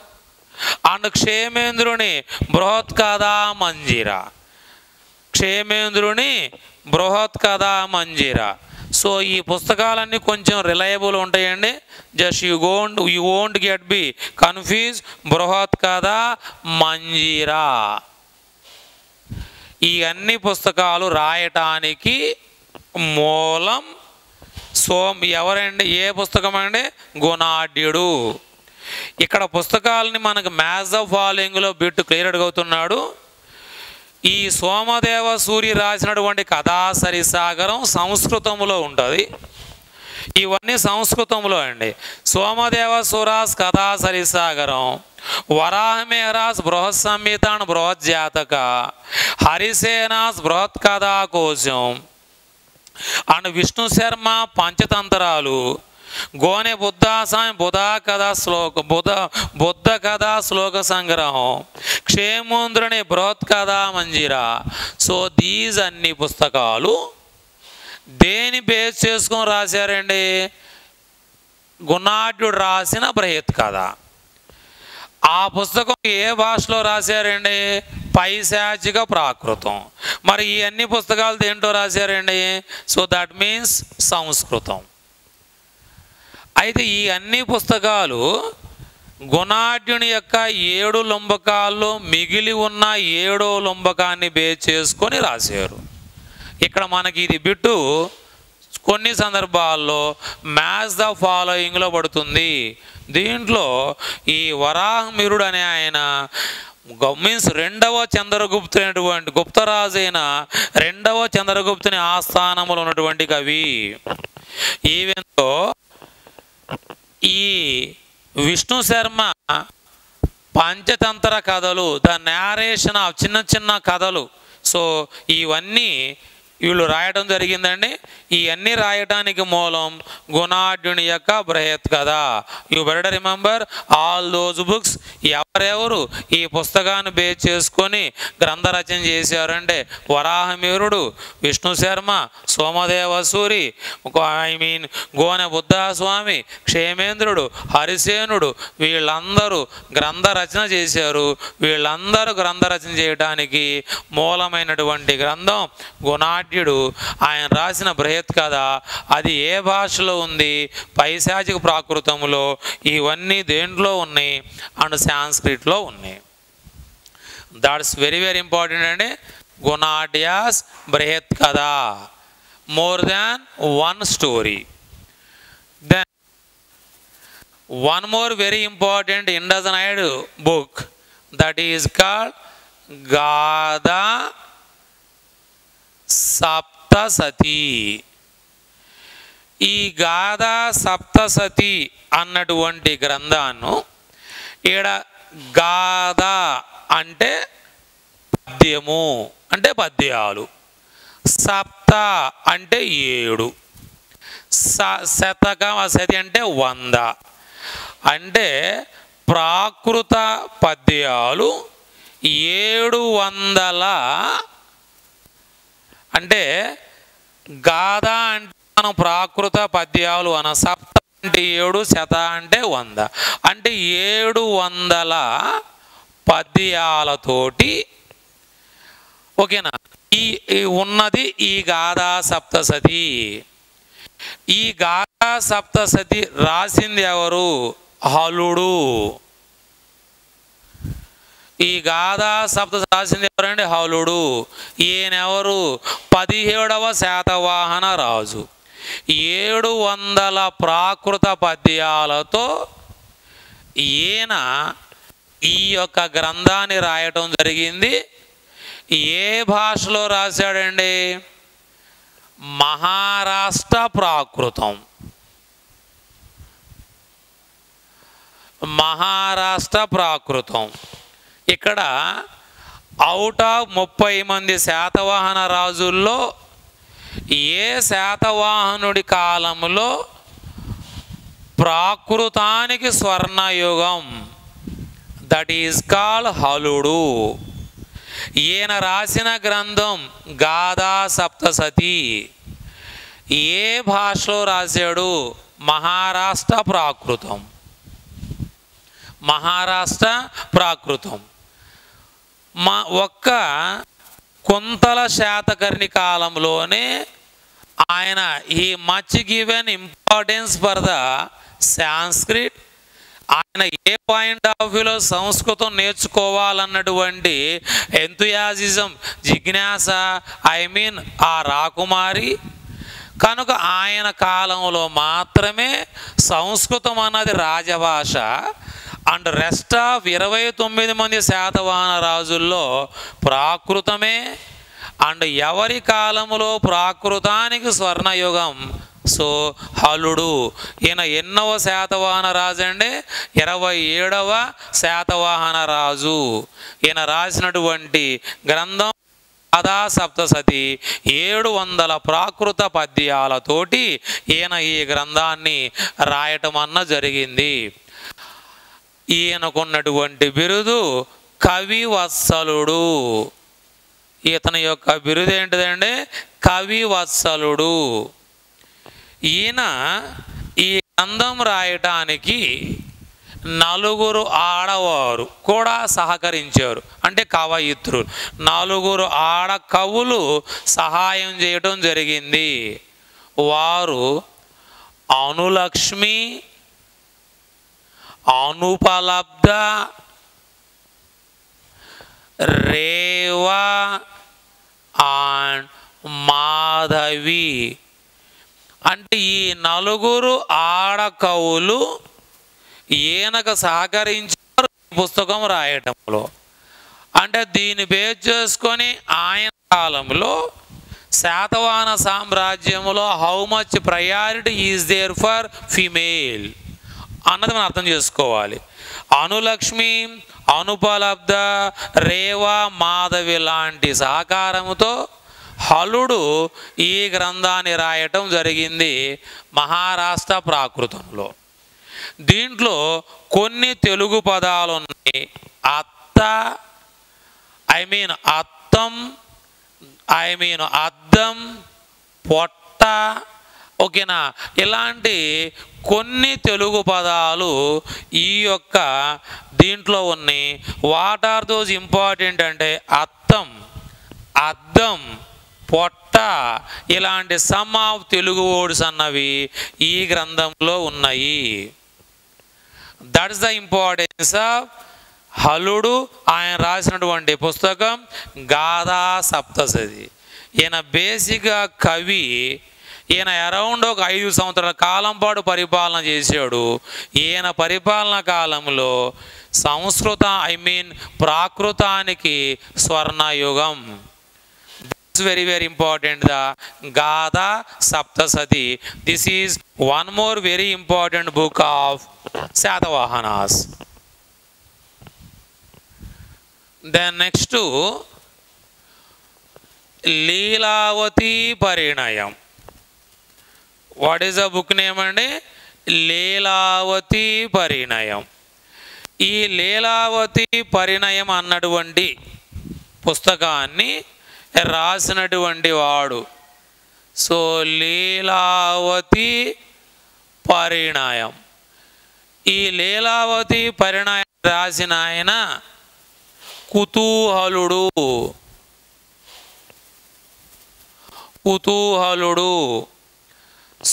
అండ్ క్షేమేంద్రుని బృహత్ కథా మంజిర. సో ఈ పుస్తకాలన్నీ కొంచెం రిలయబుల్ ఉంటాయండి. Just you won't get B confuse. బృహత్ కథా మంజిరా ఈ అన్ని పుస్తకాలు రాయటానికి మూలం ఎవరండి? ఏ పుస్తకం అండి? గుణాఢ్యుడు. ఇక్కడ పుస్తకాలని మనకు మ్యాథ్స్ ఆఫ్ ఫాలోయింగ్లో బిట్టు క్లియర్గా అవుతున్నాడు. ఈ సోమదేవ సూరి రాసినటువంటి కథాసరిసాగరం సంస్కృతంలో ఉంటుంది. ఇవన్నీ సంస్కృతంలో అండి. సోమదేవ సూరాస్ కథాసరిసాగరం, వరాహమిహిరాస్ బృహత్ సంహిత అండ్ బృహజ్జాతక, హరిసేనాస్ బృహత్ కథా కోశం అండ్ విష్ణు శర్మ పంచతంత్రాలు, గోనె బుద్ధస్వామి బుద్ధ కథా శ్లోక సంగ్రహం, క్షేమేంద్రుని బృహత్ కథా మంజిరా. సో దీస్ అన్ని పుస్తకాలు దేని బేస్ చేసుకొని రాశారండి? గుణాఢ్యుడు రాసిన బృహత్ కథ. ఆ పుస్తకం ఏ భాషలో రాశారండి? పైశాచిక ప్రాకృతం. మరి ఈ అన్ని పుస్తకాలు దేంట్లో రాశారండి? సో దట్ మీన్స్ సంస్కృతం. అయితే ఈ అన్ని పుస్తకాలు గుణాఢ్యుని యొక్క 7 లుంబకాల్లో మిగిలి ఉన్న 7వ లుంబకాన్ని బేస్ చేసుకొని రాశారు. ఇక్కడ మనకి ఇది బిట్టు కొన్ని సందర్భాల్లో మ్యాథ్స్ ద ఫాలోయింగ్లో పడుతుంది. దీంట్లో ఈ వరాహమిహిరుడు అనే ఆయన మీన్స్ రెండవ చంద్రగుప్తునటువంటి గుప్తరాజు అయిన రెండవ చంద్రగుప్తుని ఆస్థానంలో ఉన్నటువంటి కవి. ఈవెన్తో ఈ విష్ణు శర్మ పంచతంత్ర కథలు, ద నేరేషన్ ఆఫ్ చిన్న చిన్న కథలు, సో ఇవన్నీ వీళ్ళు రాయడం జరిగిందండి. ఇవన్నీ రాయడానికి మూలం గుణాఢ్యుని యొక్క బృహత్ కథ. You better remember all those books. ఎవరెవరు ఈ పుస్తకాన్ని బేస్ చేసుకొని గ్రంథ రచన చేశారంటే వరాహమిహిరుడు, విష్ణు శర్మ, సోమదేవ సూరి, గోనె బుద్ధస్వామి, క్షేమేంద్రుడు, హరిసేనుడు వీళ్ళందరూ గ్రంథ రచన చేశారు. వీళ్ళందరూ గ్రంథ రచన చేయడానికి మూలమైనటువంటి గ్రంథం గుణాఢ్యుడు. ఆయన రాసిన బృహత్ కథ. అది ఏ భాషలో ఉంది? పైశాచిక ప్రాకృతంలో. ఇవన్నీ దేంట్లో ఉన్నాయి? అండ్ సాంస్క్రిట్లో ఉన్నాయి. దాట్స్ వెరీ వెరీ ఇంపార్టెంట్ అండి. Gunadhya's Brihat Katha, more than one story. Then one more very important Indus నైడ్ book, that is called Gatha Saptasati. ఈ గాథా సప్తసతి అన్నటువంటి గ్రంథాన్ని ఈడ గాథ అంటే పద్యము అంటే పద్యాలు, సప్త అంటే 7, శతకం సతి అంటే 100, అంటే ప్రాకృత పద్యాలు 700. అంటే గాథ అంటే మనం ప్రాకృత పద్యాలు అన, సప్త అంటే 7, శత అంటే 100, అంటే 700 పద్యాలతోటి ఓకేనా ఈ ఉన్నది ఈ గాథా సప్తసతి. ఈ గాథా సప్తసతి రాసింది ఎవరు? హలుడు. ఈ గాథా సప్తసతి రాసింది ఎవరండి? హలుడు. ఈయనెవరు? 17వ శాతవాహన రాజు. 700 ప్రాకృత పద్యాలతో ఈయన ఈ యొక్క గ్రంథాన్ని రాయటం జరిగింది. ఏ భాషలో రాశాడండి? మహారాష్ట్ర ప్రాకృతం. మహారాష్ట్ర ప్రాకృతం. ఇక్కడ అవుట్ ఆఫ్ 30 మంది శాతవాహన రాజుల్లో ఏ శాతవాహనుడి కాలంలో ప్రాకృతానికి స్వర్ణయుగం, దట్ ఈజ్ కాల్డ్ హలుడు. ఈయన రాసిన గ్రంథం గాథా సప్తసతి. ఏ భాషలో రాశాడు? మహారాష్ట్ర ప్రాకృతం. మహారాష్ట్ర ప్రాకృతం. ఒక్క కుంతల శాతకర్ణి కాలంలోనే ఆయన ఈ much given importance for the Sanskrit. ఆయన ఏ పాయింట్ ఆఫ్ వ్యూలో సంస్కృతం నేర్చుకోవాలన్నటువంటి ఎంతుయాజిజం, జిజ్ఞాస, ఆ రాకుమారి కనుక ఆయన కాలంలో మాత్రమే సంస్కృతం అన్నది రాజభాష. అండ్ రెస్ట్ ఆఫ్ 29 మంది శాతవాహన రాజుల్లో ప్రాకృతమే. అండ్ ఎవరి కాలంలో ప్రాకృతానికి స్వర్ణయుగం? సో హలుడు. ఈయన ఎన్నవ శాతవాహన రాజు అండి? 27వ శాతవాహన రాజు. ఈయన రాసినటువంటి గ్రంథం గాథా సప్తసతి 700 ప్రాకృత పద్యాలతోటి ఈయన ఈ గ్రంథాన్ని రాయటం అన్న జరిగింది. ఈయనకున్నటువంటి బిరుదు కవివత్సలుడు. ఇతని యొక్క బిరుదు ఏంటిదండి? కవివత్సలుడు. ఈయన ఈ గ్రంథం రాయటానికి 4 ఆడవారు కూడా సహకరించారు, అంటే కవయిత్రులు. 4 ఆడ కవులు సహాయం చేయటం జరిగింది. వారు అనులక్ష్మి, అనుపలబ్ధ, రేవ అండ్ మాధవి. అంటే ఈ 4 ఆడ కవులు ఈయనకు సహకరించారు పుస్తకం రాయటంలో. అంటే దీన్ని బేస్ చేసుకొని ఆయన కాలంలో శాతవాహన సామ్రాజ్యంలో how much priority is there for female అన్నది మనం అర్థం చేసుకోవాలి. అనులక్ష్మి, అనుపలబ్ధ, రేవ, మాధవి లాంటి సహకారంతో హలుడు ఈ గ్రంథాన్ని రాయటం జరిగింది మహారాష్ట్ర ప్రాకృతంలో. దీంట్లో కొన్ని తెలుగు పదాలు ఉన్నాయి. అత్త, అత్తం, అద్దం, పొట్ట, ఓకేనా, ఇలాంటి కొన్ని తెలుగు పదాలు ఈ యొక్క దీంట్లో ఉన్నాయి. వాట్ ఆర్ దోస్ ఇంపార్టెంట్ అంటే అత్తం, అద్దం, పొట్ట ఇలాంటి సమ్ ఆఫ్ తెలుగు వర్డ్స్ అన్నవి ఈ గ్రంథంలో ఉన్నాయి. దట్స్ ద ఇంపార్టెన్స్ ఆఫ్ హలుడు. ఆయన రాసినటువంటి పుస్తకం గాథా సప్తసతి. ఈయన బేసిక్గా కవి. ఈయన అరౌండ్ ఒక 5 సంవత్సరాల కాలం పాటు పరిపాలన చేశాడు. ఈయన పరిపాలన కాలంలో ప్రాకృతానికి స్వర్ణయుగం. very very important, the Gatha Saptasati. This is one more very important book of Satavahanas. Then next to Leelavati Parinayam. What is the book name? And Leelavati Parinayam. ఈ లీలావతి పరిణయం అన్నటువంటి పుస్తకాన్ని రాసినటువంటి వాడు సో లీలావతి పరిణయం. ఈ లీలావతి పరిణయం రాసిన ఆయన కుతూహలుడు.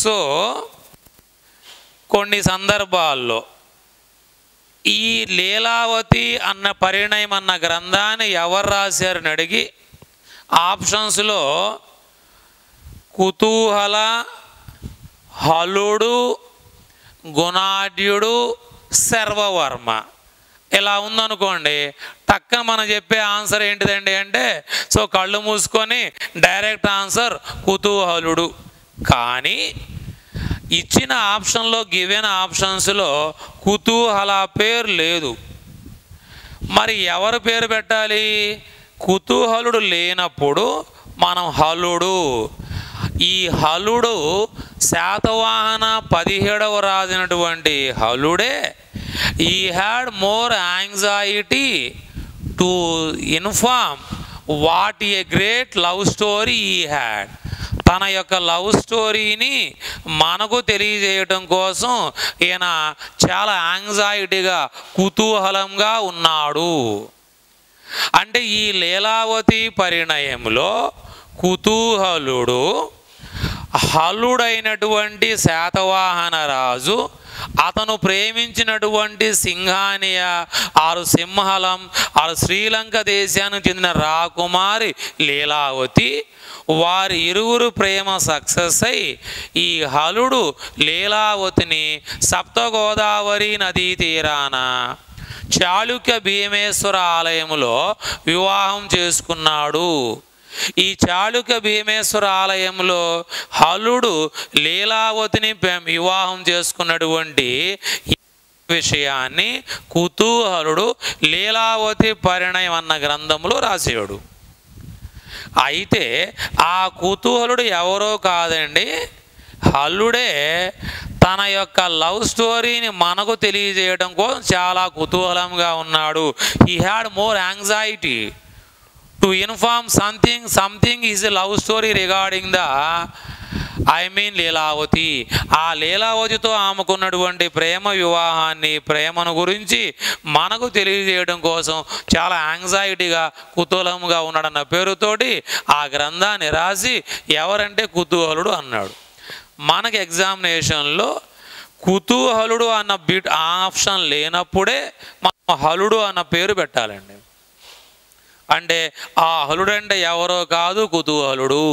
సో కొన్ని సందర్భాల్లో ఈ లీలావతి అన్న పరిణయం అన్న గ్రంథాన్ని ఎవరు రాశారని అడిగి ఆప్షన్స్లో కుతూహల, హలుడు, గుణాఢ్యుడు, సర్వవర్మ ఇలా ఉందనుకోండి, టక్కన మనం చెప్పే ఆన్సర్ ఏంటిదండి అంటే సో కళ్ళు మూసుకొని డైరెక్ట్ ఆన్సర్ కుతూహలుడు. కానీ ఇచ్చిన ఆప్షన్లో గివెన్ ఆప్షన్స్లో కుతూహల పేరు లేదు. మరి ఎవరు పేరు పెట్టాలి? కుతూహలుడు లేనప్పుడు మనం హలుడు. ఈ హలుడు శాతవాహన 17వ రాజైనటువంటి హలుడే. ఈ had more anxiety to inform what a great love story ఈ హ్యాడ్. తన యొక్క లవ్ స్టోరీని మనకు తెలియజేయటం కోసం ఈయన చాలా యాంగ్జైటీగా కుతూహలంగా ఉన్నాడు. అంటే ఈ లీలావతి పరిణయంలో కుతూహలుడు హలుడైనటువంటి శాతవాహన రాజు, అతను ప్రేమించినటువంటి సింహానియ 6 సింహలం 6 శ్రీలంక దేశానికి చెందిన రాకుమారి లీలావతి, వారి ఇరువురు ప్రేమ సక్సెస్ అయి ఈ హలుడు లీలావతిని సప్తగోదావరి నదీ తీరాన చాళుక్య భీమేశ్వర ఆలయంలో వివాహం చేసుకున్నాడు. ఈ చాళుక్య భీమేశ్వర ఆలయంలో హలుడు లీలావతిని వివాహం చేసుకున్నటువంటి విషయాన్ని కుతూహలుడు లీలావతి పరిణయం అన్న గ్రంథంలో రాశాడు. అయితే ఆ కుతూహలుడు ఎవరో కాదండి, హలుడే తన యొక్క లవ్ స్టోరీని మనకు తెలియజేయడం కోసం చాలా కుతూహలంగా ఉన్నాడు. He had more anxiety to inform something is a love story regarding the Lilavati. ఆ లీలావతితో ఆమెకున్నటువంటి ప్రేమ వివాహాన్ని, ప్రేమను గురించి మనకు తెలియజేయడం కోసం చాలా యాంగ్జైటీగా కుతూహలంగా ఉన్నాడన్న పేరుతోటి ఆ గ్రంథాన్ని రాసి ఎవరంటే కుతూహలుడు అన్నాడు. మనకి ఎగ్జామినేషన్లో కుతూహలుడు అన్న బిట్ ఆప్షన్ లేనప్పుడే మనం హలుడు అన్న పేరు పెట్టాలండి. అంటే ఆ హలుడు అంటే ఎవరో కాదు, కుతూహలుడు.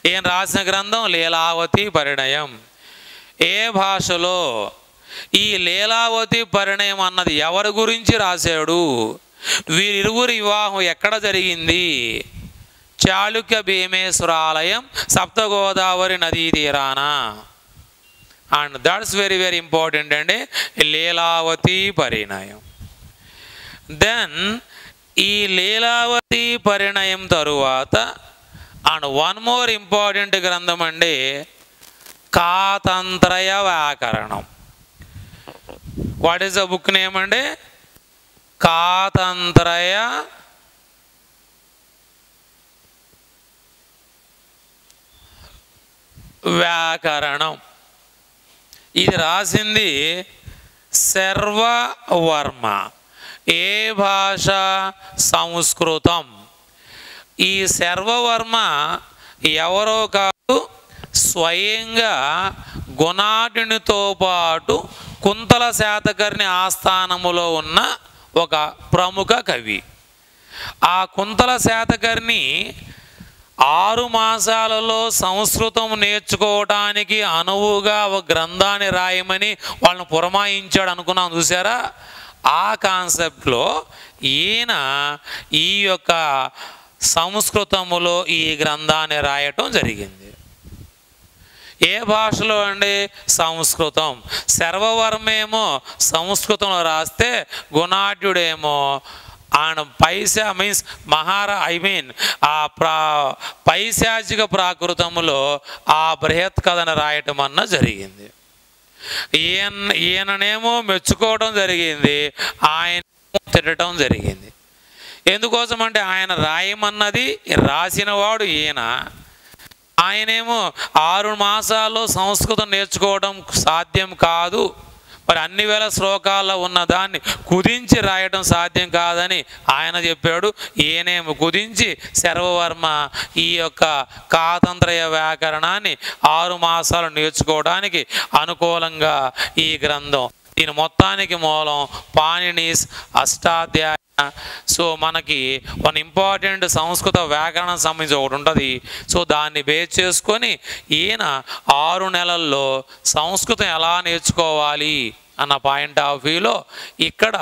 ఈయన రాసిన గ్రంథం లీలావతి పరిణయం. ఏ భాషలో ఈ లీలావతి పరిణయం అన్నది ఎవరి గురించి రాశాడు? వీరిరువురి వివాహం ఎక్కడ జరిగింది? చాళుక్య భీమేశ్వర ఆలయం సప్తగోదావరి నదీ తీరాన. And that's very very important అండి, లీలావతి పరిణయం. దెన్ ఈ లీలావతి పరిణయం తరువాత అండ్ వన్ మోర్ ఇంపార్టెంట్ గ్రంథం అండి, కాతంత్రయ వ్యాకరణం. What is the book name అండి? కాతంత్రయ వ్యాకరణం. ఇది రాసింది సర్వవర్మ. ఏ భాష? సంస్కృతం. ఈ సర్వవర్మ ఎవరో కాదు, స్వయంగా గుణాఢ్యునితో పాటు కుంతల శాతకర్ణి ఆస్థానములో ఉన్న ఒక ప్రముఖ కవి. ఆ కుంతల శాతకర్ణి 6 మాసాలలో సంస్కృతం నేర్చుకోవడానికి అనువుగా ఒక గ్రంథాన్ని రాయమని వాళ్ళని పురమాయించాడు అనుకున్నాం చూసారా. ఆ కాన్సెప్ట్లో ఈయన ఈ యొక్క సంస్కృతములో ఈ గ్రంథాన్ని రాయటం జరిగింది. ఏ భాషలో అండి? సంస్కృతం. శర్వవర్మేమో సంస్కృతంలో రాస్తే గుణాఢ్యుడేమో ఆయన మీన్స్ పైశాచిక ప్రాకృతములో ఆ బృహత్ కథను రాయటం అన్న జరిగింది. ఈయననేమో మెచ్చుకోవడం జరిగింది, ఆయన తిట్టడం జరిగింది. ఎందుకోసం అంటే ఆయన రాయమన్నది రాసినవాడు ఈయన, ఆయనేమో 6 మాసాల్లో సంస్కృతం నేర్చుకోవడం సాధ్యం కాదు, మరి అన్ని వేల శ్లోకాల్లో ఉన్నదాన్ని కుదించి రాయడం సాధ్యం కాదని ఆయన చెప్పాడు. ఈయనేమో కుదించి శర్వవర్మ ఈ యొక్క కాతంత్రయ వ్యాకరణాన్ని 6 మాసాలు నేర్చుకోవడానికి అనుకూలంగా ఈ గ్రంథం. దీని మొత్తానికి మూలం పాణినీస్ అష్టాధ్యాయ. సో మనకి వన్ ఇంపార్టెంట్ సంస్కృత వ్యాకరణం సంబంధించి ఒకటి ఉంటుంది. సో దాన్ని బేస్ చేసుకొని ఈయన 6 నెలల్లో సంస్కృతం ఎలా నేర్చుకోవాలి అన్న పాయింట్ ఆఫ్ వ్యూలో ఇక్కడ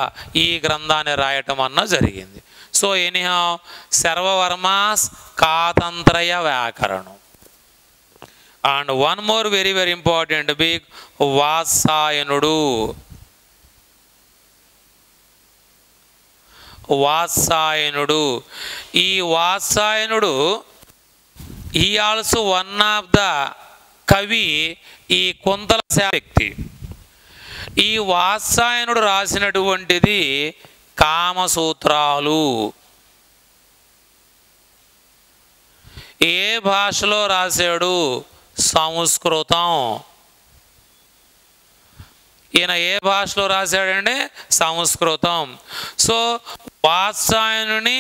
ఈ గ్రంథాన్ని రాయటం అన్న జరిగింది. సో ఎనీహౌ శర్వవర్మాస్ కాతంత్రయ వ్యాకరణం. And one more very very important big వాత్సాయనుడు. ఈ వాత్సాయనుడు ఈ ఆల్సో వన్ ఆఫ్ ద కవి ఈ కుంతల వ్యక్తి. ఈ వాత్సాయనుడు రాసినటువంటిది కామసూత్రాలు. ఏ భాషలో రాశాడు? సంస్కృతం. ఈయన ఏ భాషలో రాశాడండి? సంస్కృతం. సో వాత్సాయనుని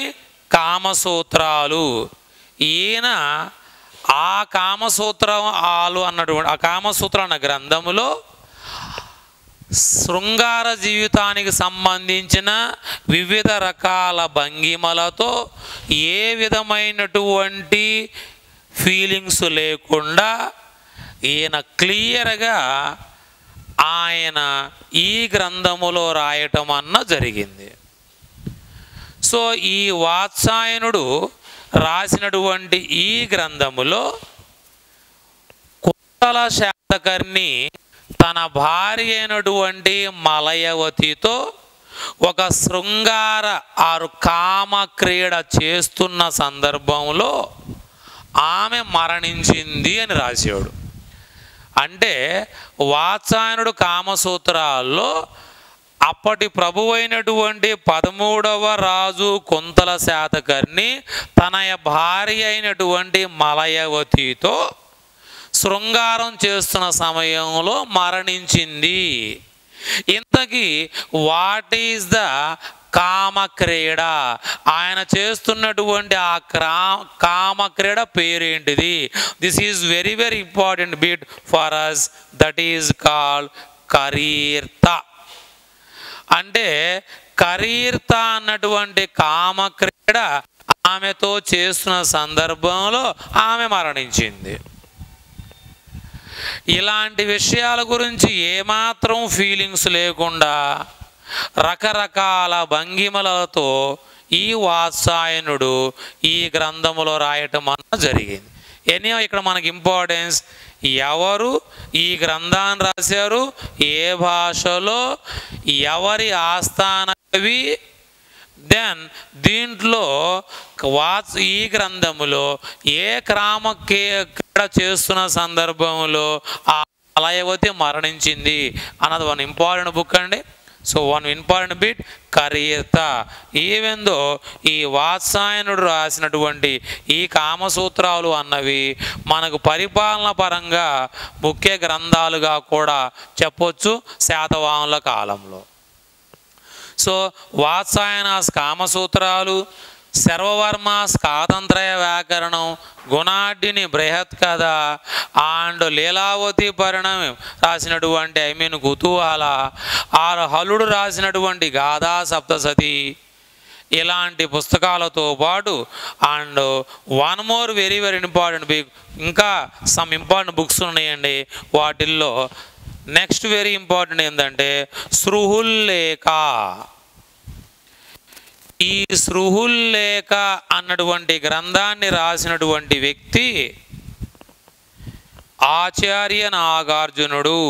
కామసూత్రాలు. ఈయన ఆ కామసూత్రాలు అన్నటువంటి ఆ కామసూత్రం అన్న గ్రంథములో శృంగార జీవితానికి సంబంధించిన వివిధ రకాల భంగిమలతో ఏ విధమైనటువంటి ఫీలింగ్స్ లేకుండా ఈయన క్లియర్గా ఆయన ఈ గ్రంథములో రాయటం అన్న జరిగింది. సో ఈ వాత్సాయనుడు రాసినటువంటి ఈ గ్రంథములో కుంతల శాతకర్ణి తన భార్య అయినటువంటి మలయవతితో ఒక శృంగార కామ క్రీడ చేస్తున్న సందర్భంలో ఆమె మరణించింది అని రాశాడు. అంటే వాత్సాయనుడు కామసూత్రాల్లో అప్పటి ప్రభువైనటువంటి 13వ రాజు కుంతల శాతకర్ణి తన భార్య అయినటువంటి మలయవతితో శృంగారం చేస్తున్న సమయంలో మరణించింది. ఇంతకీ వాట్ ఈజ్ ద కామక్రీడ? ఆయన చేస్తున్నటువంటి ఆ కామక్రీడ పేరేంటిది? This is very very important bit for us. That is called కరీర్త. అంటే కరీర్త అన్నటువంటి కామక్రీడ ఆమెతో చేస్తున్న సందర్భంలో ఆమె మరణించింది. ఇలాంటి విషయాల గురించి ఏమాత్రం ఫీలింగ్స్ లేకుండా రకరకాల భంగిమలతో ఈ వాత్సాయనుడు ఈ గ్రంథములో రాయటం అన్న జరిగింది. ఎన్నో ఇక్కడ మనకి ఇంపార్టెన్స్, ఎవరు ఈ గ్రంథాన్ని రాశారు, ఏ భాషలో, ఎవరి ఆస్థాన కవి, దెన్ దీంట్లో ఈ గ్రంథములో ఏ క్రీడ చేస్తున్న సందర్భంలో ఆ మలయవతి మరణించింది అన్నది వన్ ఇంపార్టెంట్ బుక్ అండి. సో వన్ ఇంపార్టెంట్ బిట్ కరీర్త. ఈవెందో ఈ వాత్సాయనుడు రాసినటువంటి ఈ కామసూత్రాలు అన్నవి మనకు పరిపాలన పరంగా ముఖ్య గ్రంథాలుగా కూడా చెప్పొచ్చు శాతవాహనుల కాలంలో. సో వాత్సాయనాస్ కామసూత్రాలు, శర్వవర్మాస్ కాతంత్రయ వ్యాకరణం, గుణాఢ్యుని బృహత్ కథ అండ్ లీలావతి పరిణయం రాసినటువంటి కుతూహల, హలుడు రాసినటువంటి గాథా సప్తసతి, ఇలాంటి పుస్తకాలతో పాటు and one more very very important ఇంకా సమ్ ఇంపార్టెంట్ బుక్స్ ఉన్నాయండి. వాటిల్లో నెక్స్ట్ వెరీ ఇంపార్టెంట్ ఏంటంటే సృహుల్లేఖ. ఈ సృహుల్లేఖ అన్నటువంటి గ్రంథాన్ని రాసినటువంటి వ్యక్తి ఆచార్య నాగార్జునుడు.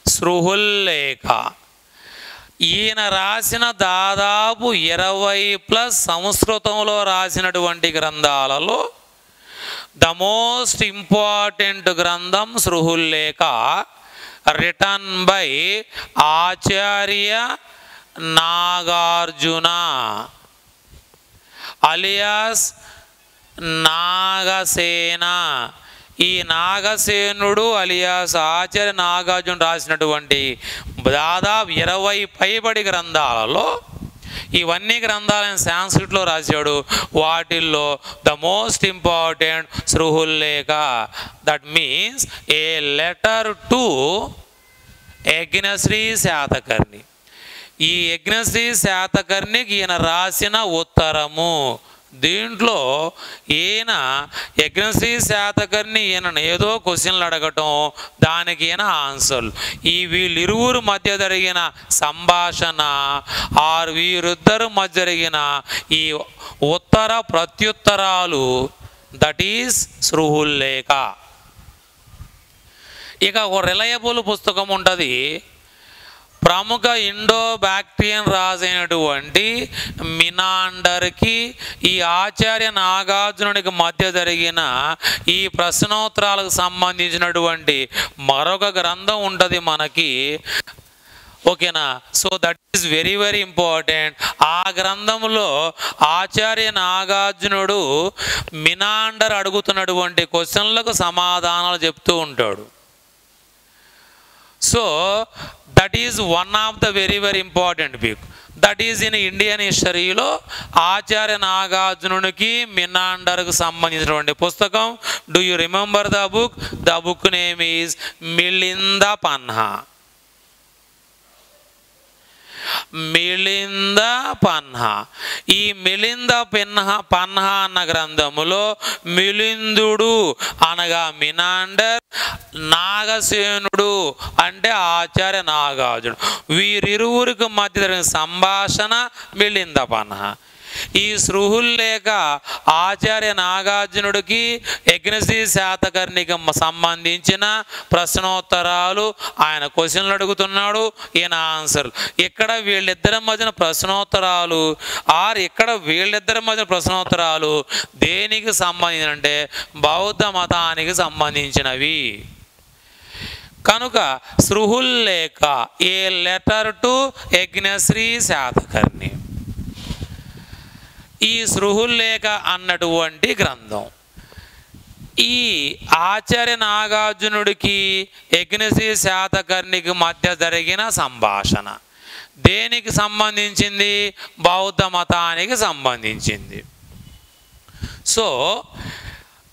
సృహుల్లేఖ ఈయన రాసిన దాదాపు 20+ సంస్కృతంలో రాసినటువంటి గ్రంథాలలో ద మోస్ట్ ఇంపార్టెంట్ గ్రంథం Suhrullekha, written by Acharya Nagarjuna alias Nagasena. ఈ నాగసేనుడు అలియాస్ ఆచార్య నాగార్జున రాసినటువంటి దాదాపు 20 పైబడి గ్రంథాలలో ఇవన్నీ గ్రంథాలను సాంస్క్రిట్లో రాశాడు. వాటిల్లో the most important Suhrullekha, that means a letter to Yajnasri Satakarni. ఈ యజ్ఞశ్రీ శాతకర్ణికి ఈయన రాసిన ఉత్తరము. దీంట్లో ఈయన యజ్ఞశ్రీ శాతకర్ణి ఈయన ఏదో క్వశ్చన్లు అడగటం, దానికి ఈయన ఆన్సర్లు. ఈ వీళ్ళిరువురు మధ్య జరిగిన సంభాషణ ఆర్ వీరిద్దరు మధ్య జరిగిన ఈ ఉత్తర ప్రత్యుత్తరాలు, దట్ ఈస్ సృహుల్లేఖ. ఇక ఒక రిలయబుల్ పుస్తకం ఉంటుంది. ప్రముఖ ఇండో బ్యాక్ట్రియన్ రాజైనటువంటి మినాండర్కి ఈ ఆచార్య నాగార్జునుడికి మధ్య జరిగిన ఈ ప్రశ్నోత్తరాలకు సంబంధించినటువంటి మరొక గ్రంథం ఉంటుంది మనకి. ఓకేనా? So that is very very important. ఆ గ్రంథంలో ఆచార్య నాగార్జునుడు మినాండర్ అడుగుతున్నటువంటి క్వశ్చన్లకు సమాధానాలు చెప్తూ ఉంటాడు. So that is one of the very very important book. That is in Indian హిస్టరీలో ఆచార్య నాగార్జునునికి మినాండర్కు సంబంధించినటువంటి పుస్తకం. Do you remember the book? The book name is Milinda Panha. Milinda Panha. ఈ మిలింద పన్హా అన్న గ్రంథములో మిలిందుడు అనగా మినాండర్, నాగసేనుడు అంటే ఆచార్య నాగార్జునుడు, వీరిరువురికి మధ్య జరిగిన సంభాషణ మిలింద పన్హా. ఈ సృహుల్లేఖ ఆచార్య నాగార్జునుడికి యజ్ఞశ్రీ శాతకర్ణికి సంబంధించిన ప్రశ్నోత్తరాలు. ఆయన క్వశ్చన్లు అడుగుతున్నాడు, ఈయన ఆన్సర్. ఇక్కడ వీళ్ళిద్దరి మధ్యన ప్రశ్నోత్తరాలు ఇక్కడ వీళ్ళిద్దరి మధ్యన ప్రశ్నోత్తరాలు దేనికి సంబంధించిన అంటే బౌద్ధ మతానికి సంబంధించినవి. కనుక సృహుల్లేఖ ఏ లెటర్ టు యజ్ఞశ్రీ శాతకర్ణి. ఈ సృహుల్లేఖ అన్నటువంటి గ్రంథం ఈ ఆచార్య నాగార్జునుడికి యజ్ఞశ్రీ శాతకర్ణికి మధ్య జరిగిన సంభాషణ దేనికి సంబంధించింది? బౌద్ధ మతానికి సంబంధించింది. సో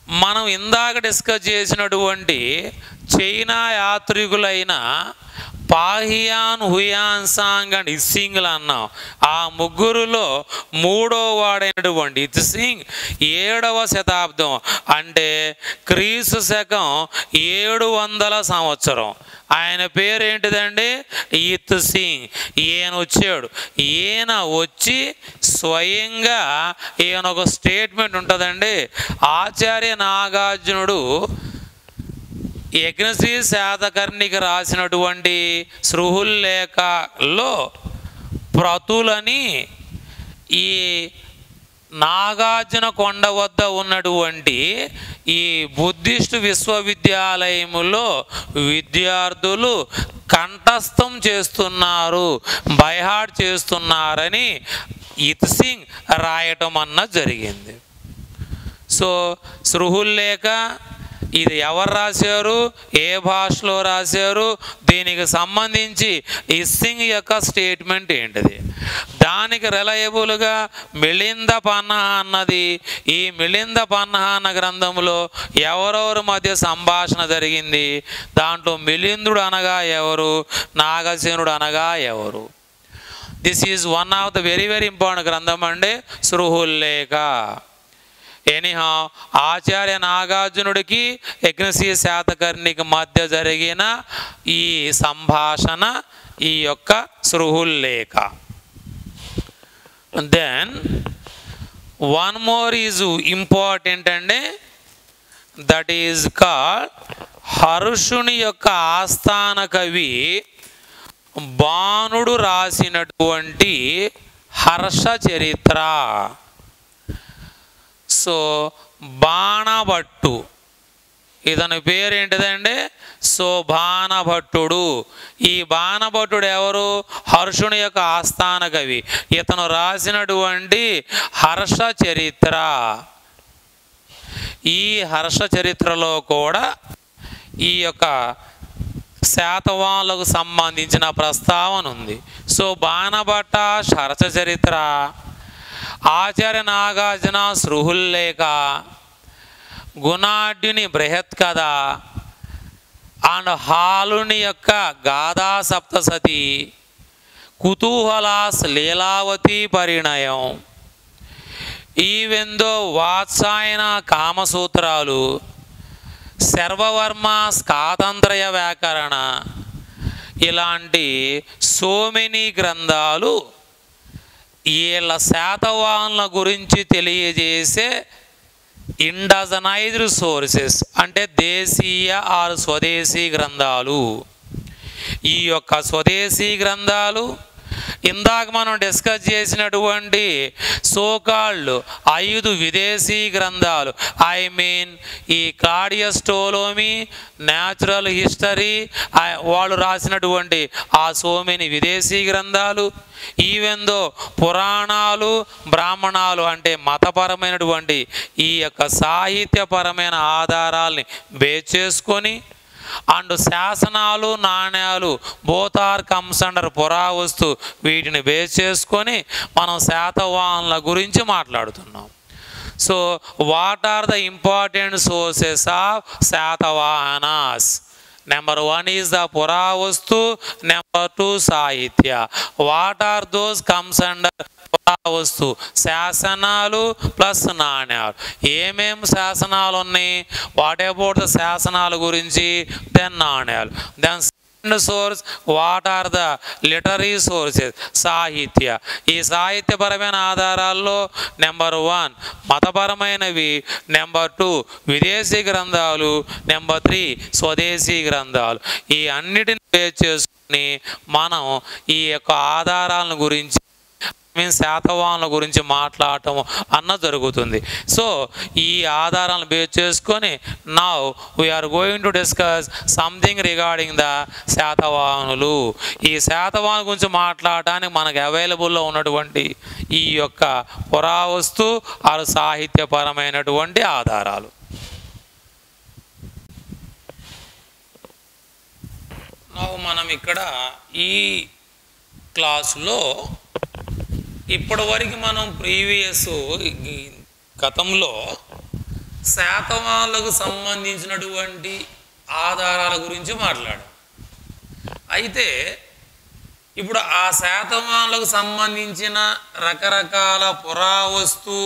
మనం ఇందాక డిస్కస్ చేసినటువంటి చైనా యాత్రికులైన పాహియాన్, హుయాన్ సాంగ్ అండ్ ఇత్సింగ్లు అన్నాం. ఆ ముగ్గురులో మూడో వాడైనటువంటి ఇత్సింగ్ 7వ శతాబ్దం అంటే క్రీస్తు శకం 700 సంవత్సరం. ఆయన పేరు ఏంటిదండి? ఇత్సింగ్. ఈయన వచ్చాడు. ఈయన వచ్చి స్వయంగా ఈయన ఒక స్టేట్మెంట్ ఉంటుందండి. ఆచార్య నాగార్జునుడు యజ్ఞశ్రీ శాతకర్ణికి రాసినటువంటి సృహుల్లేఖలో ప్రతులని ఈ నాగార్జున కొండ వద్ద ఉన్నటువంటి ఈ బుద్ధిస్టు విశ్వవిద్యాలయములో విద్యార్థులు కంఠస్థం చేస్తున్నారు, బైహార్ట్ చేస్తున్నారని ఇత్సింగ్ రాయటం అన్నది జరిగింది. సో సృహుల్లేఖ ఇది ఎవరు రాశారు, ఏ భాషలో రాశారు, దీనికి సంబంధించి ఇస్సింగ్ యొక్క స్టేట్మెంట్ ఏంటిది, దానికి రిలయబుల్గా మిలింద పన్నహ అన్నది, ఈ మిలింద పన్నహ అన్న గ్రంథంలో ఎవరెవరి మధ్య సంభాషణ జరిగింది, దాంట్లో మిలిందుడు అనగా ఎవరు, నాగసేనుడు అనగా ఎవరు. This is one of the very very important గ్రంథం అండి సృహుల్లేఖ. ఎనీహౌ ఆచార్య నాగార్జునుడికి యజ్ఞశ్రీ శాతకర్ణికి మధ్య జరిగిన ఈ సంభాషణ ఈ యొక్క Suhrullekha. Then one more is important అండి, దట్ ఈజ్ కాల్డ్ హర్షుని యొక్క ఆస్థాన కవి బాణుడు రాసినటువంటి హర్ష చరిత్ర. సో బాణభట్టు, ఇతని పేరేంటిదండి, సో బాణభట్టుడు. ఈ బాణభట్టుడు ఎవరు, హర్షుని యొక్క ఆస్థాన కవి. ఇతను రాసినటువంటి హర్ష చరిత్ర, ఈ హర్ష చరిత్రలో కూడా ఈ యొక్క శాతవాహనులకు సంబంధించిన ప్రస్తావన ఉంది. సో బాణభట్ట హర్ష చరిత్ర, ఆచార్య నాగార్జున సృహుల్లేఖ, గుణాఢ్యుని బృహత్ కథ అండ్ హాలుని యొక్క గాథా సప్తసతి, కుతూహలాస్ లీలావతి పరిణయం, ఈవెందో వాత్సాయన కామసూత్రాలు, శర్వవర్మ స్కాతంత్రయ వ్యాకరణ, ఇలాంటి సో మెనీ గ్రంథాలు వీళ్ళ శాతవాహనుల గురించి తెలియజేసే ఇండజనైజ్డ్ సోర్సెస్, అంటే దేశీయ ఆరు స్వదేశీ గ్రంథాలు. ఈ యొక్క స్వదేశీ గ్రంథాలు ఇందాక మనం డిస్కస్ చేసినటువంటి సోకాల్డ్ 5 విదేశీ గ్రంథాలు, ఐ మీన్ ఈ క్లాడియస్ టోలోమీ, న్యాచురల్ హిస్టరీ, వాళ్ళు రాసినటువంటి ఆ సో మెనీ విదేశీ గ్రంథాలు, ఈవెందో పురాణాలు, బ్రాహ్మణాలు అంటే మతపరమైనటువంటి ఈ యొక్క సాహిత్యపరమైన ఆధారాల్ని బేస్ చేసుకొని, అండ్ శాసనాలు, నాణ్యాలు, బోత్ ఆర్ కమ్స్ అండర్ పురావస్తు, వీటిని బేస్ చేసుకొని మనం శాతవాహనుల గురించి మాట్లాడుతున్నాం. So what are the important sources of Satavahanas? Number 1 is the పురావస్తు, number 2 సాహిత్య. What are those comes under పురావస్తు? శాసనాలు ప్లస్ నాణ్యాలు. ఏమేం శాసనాలు ఉన్నాయి, వాట్ అబౌట్ ద శాసనాల గురించి, దెన్ నాణ్యాలు. Then source, what are the literary sources? సాహిత్య. ఈ సాహిత్యపరమైన ఆధారాల్లో నెంబర్ 1 మతపరమైనవి, నెంబర్ 2 విదేశీ గ్రంథాలు, నెంబర్ 3 స్వదేశీ గ్రంథాలు. ఈ అన్నిటిని బేస్ చేసుకుని మనం ఈ యొక్క ఆధారాలను గురించి శాతవాహనుల గురించి మాట్లాడటం అన్న జరుగుతుంది. సో ఈ ఆధారాలను బేస్ చేసుకొని now we are going to discuss something regarding the శాతవాహనులు. ఈ శాతవాహనుల గురించి మాట్లాడటానికి మనకు అవైలబుల్లో ఉన్నటువంటి ఈ యొక్క పురావస్తు ఆరు సాహిత్యపరమైనటువంటి ఆధారాలు. నౌ మనం ఇక్కడ ఈ క్లాసులో ఇప్పటి వరకు మనం ప్రీవియస్ గతంలో శాతవాహనులకు సంబంధించినటువంటి ఆధారాల గురించి మాట్లాడాం. అయితే ఇప్పుడు ఆ శాతవాహనులకు సంబంధించిన రకరకాల పురావస్తు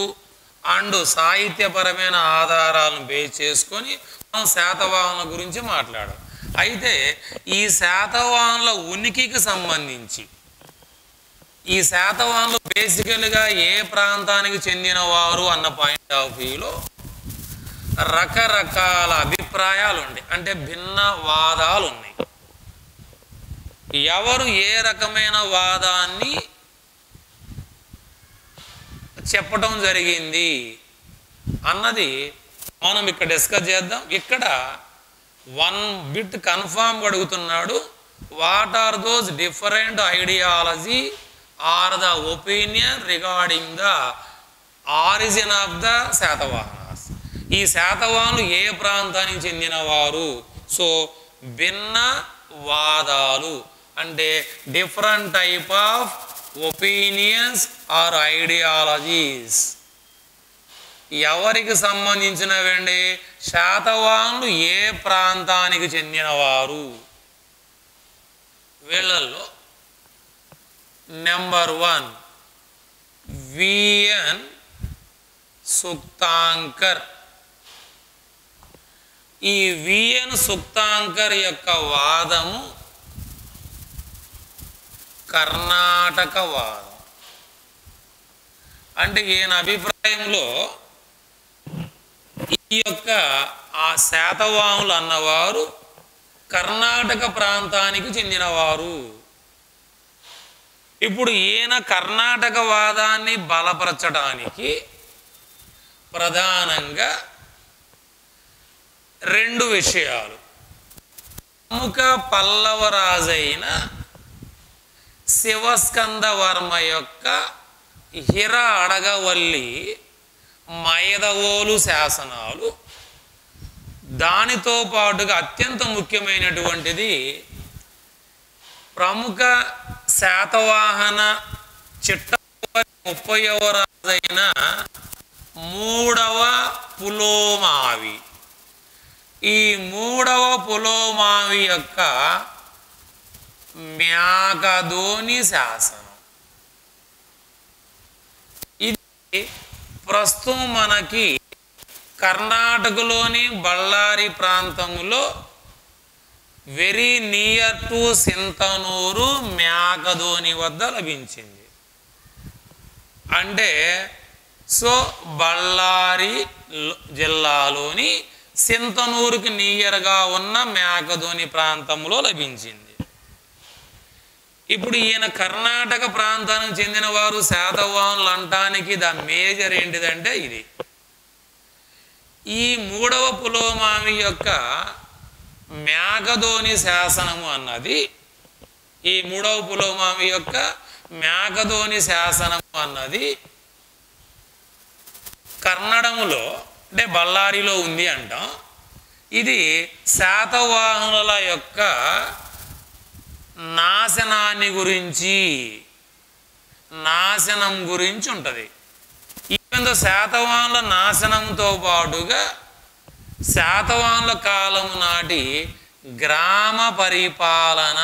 అండ్ సాహిత్యపరమైన ఆధారాలను బేస్ చేసుకొని మనం శాతవాహనుల గురించి మాట్లాడాం. అయితే ఈ శాతవాహనుల ఉనికికి సంబంధించి ఈ శాతవాహనులు బేసికల్గా ఏ ప్రాంతానికి చెందినవారు అన్న పాయింట్ ఆఫ్ వ్యూలో రకరకాల అభిప్రాయాలు ఉన్నాయి, అంటే భిన్న వాదాలు ఉన్నాయి. ఎవరు ఏ రకమైన వాదాన్ని చెప్పడం జరిగింది అన్నది మనం ఇక్కడ డిస్కస్ చేద్దాం. ఇక్కడ 1 బిట్ కన్ఫామ్ అడుగుతున్నాడు. What are those different ideology are the opinion regarding the origin of the Satavahanas? ఈ శాతవాహనులు ఏ ప్రాంతానికి చెందినవారు? సో భిన్న వాదాలు అంటే different type of opinions or ideologies. ఎవరికి సంబంధించినవండి? శాతవాహనులు ఏ ప్రాంతానికి చెందినవారు? వీళ్ళల్లో నెంబర్ 1 విఎన్ సుక్తాంకర్. ఈ విఎన్ సుక్తాంకర్ యొక్క వాదము కర్ణాటక వాదం. అంటే ఈయన అభిప్రాయంలో ఈ యొక్క ఆ శాతవాహనులు అన్నవారు కర్ణాటక ప్రాంతానికి చెందినవారు. ఇప్పుడు ఈయన కర్ణాటక వాదాన్ని బలపరచడానికి ప్రధానంగా 2 విషయాలు. ప్రముఖ పల్లవ రాజైన శివస్కందవర్మ యొక్క హిర అడగవల్లి మైదవోలు శాసనాలు, దానితో పాటుగా అత్యంత ముఖ్యమైనటువంటిది ప్రముఖ శాతవాహన చిట్టవరి 30వ రాజైన 3వ పులోమావి. ఈ 3వ పులోమావి యొక్క మ్యాకధోని శాసనం. ఇది ప్రస్తుతం మనకి కర్ణాటకలోని బళ్ళారి ప్రాంతంలో వెరీ నియర్ టు సింతనూరు మ్యాకధోని వద్ద లభించింది. అంటే సో బళ్ళారి జిల్లాలోని సింతనూరుకి నియర్గా ఉన్న మ్యాకధోని ప్రాంతంలో లభించింది. ఇప్పుడు ఈయన కర్ణాటక ప్రాంతానికి చెందినవారు శాతవాహనులు అనటానికి ద మేజర్ ఏంటిదంటే ఇది. ఈ 3వ పులోమావి యొక్క మ్యాకధోని శాసనము అన్నది, ఈ 3వ పులోమావి యొక్క మ్యాకధోని శాసనము అన్నది కన్నడములో అంటే బళ్ళారిలో ఉంది అంటాం. ఇది శాతవాహనుల యొక్క నాశనాన్ని గురించి, నాశనం గురించి ఉంటుంది. ఈవెన్ శాతవాహనుల నాశనంతో పాటుగా శాతవాహనుల కాలము నాటి గ్రామ పరిపాలన,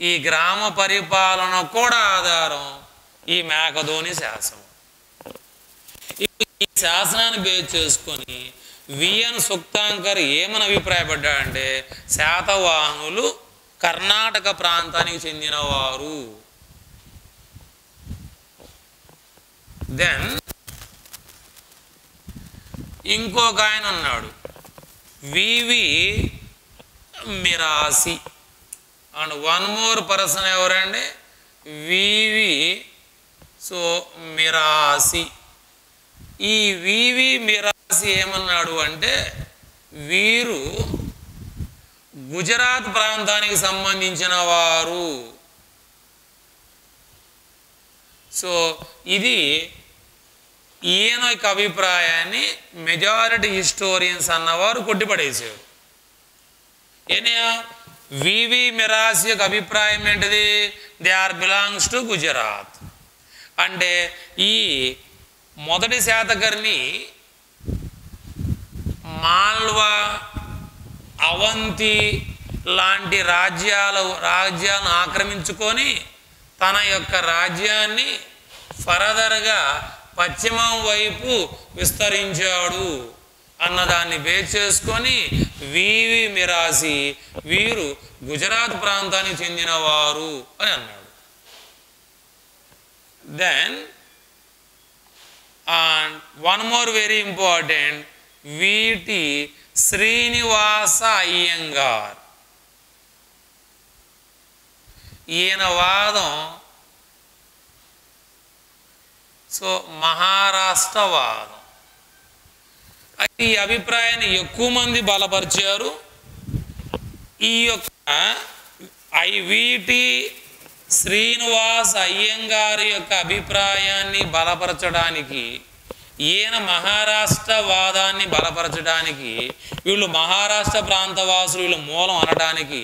ఈ గ్రామ పరిపాలన కూడా ఆధారం ఈ మ్యాకధోని శాసనం. ఈ శాసనాన్ని బేస్ చేసుకొని విఎన్ సుక్తాంకర్ ఏమని అభిప్రాయపడ్డాడంటే శాతవాహనులు కర్ణాటక ప్రాంతానికి చెందినవారు. దెన్ ఇంకొక ఆయన ఉన్నాడు వివి మిరాసి అండ్ 1 more పర్సన్ ఎవరండి? వివి సో మిరాసి. ఈ వివి మిరాసి ఏమన్నాడు అంటే వీరు గుజరాత్ ప్రాంతానికి సంబంధించిన వారు. సో ఇది ఈయన యొక్క అభిప్రాయాన్ని మెజారిటీ హిస్టోరియన్స్ అన్నవారు కొట్టిపడేశారు. ఏనయా వివి మిరాసి యొక్క అభిప్రాయం ఏంటిది? They are belongs to Gujarat. అంటే ఈ మొదటి శాతకర్ణి మాల్వా, అవంతి లాంటి రాజ్యాలను ఆక్రమించుకొని తన యొక్క రాజ్యాన్ని ఫర్దర్గా పశ్చిమం వైపు విస్తరించాడు అన్నదాన్ని బేస్ చేసుకొని వివి మిరాసి వీరు గుజరాత్ ప్రాంతానికి చెందినవారు అని అన్నాడు. Then and 1 more very important, వీటి శ్రీనివాస అయ్యంగార్. ఈయన వాదం సో మహారాష్ట్ర వాదం. అయితే ఈ అభిప్రాయాన్ని ఎక్కువ మంది బలపరిచారు. ఈ యొక్క వీటి శ్రీనివాస్ అయ్యంగారి యొక్క అభిప్రాయాన్ని బలపరచడానికి ఈయన మహారాష్ట్ర వాదాన్ని బలపరచడానికి, వీళ్ళు మహారాష్ట్ర ప్రాంతవాసులు, వీళ్ళు మూలం అనడానికి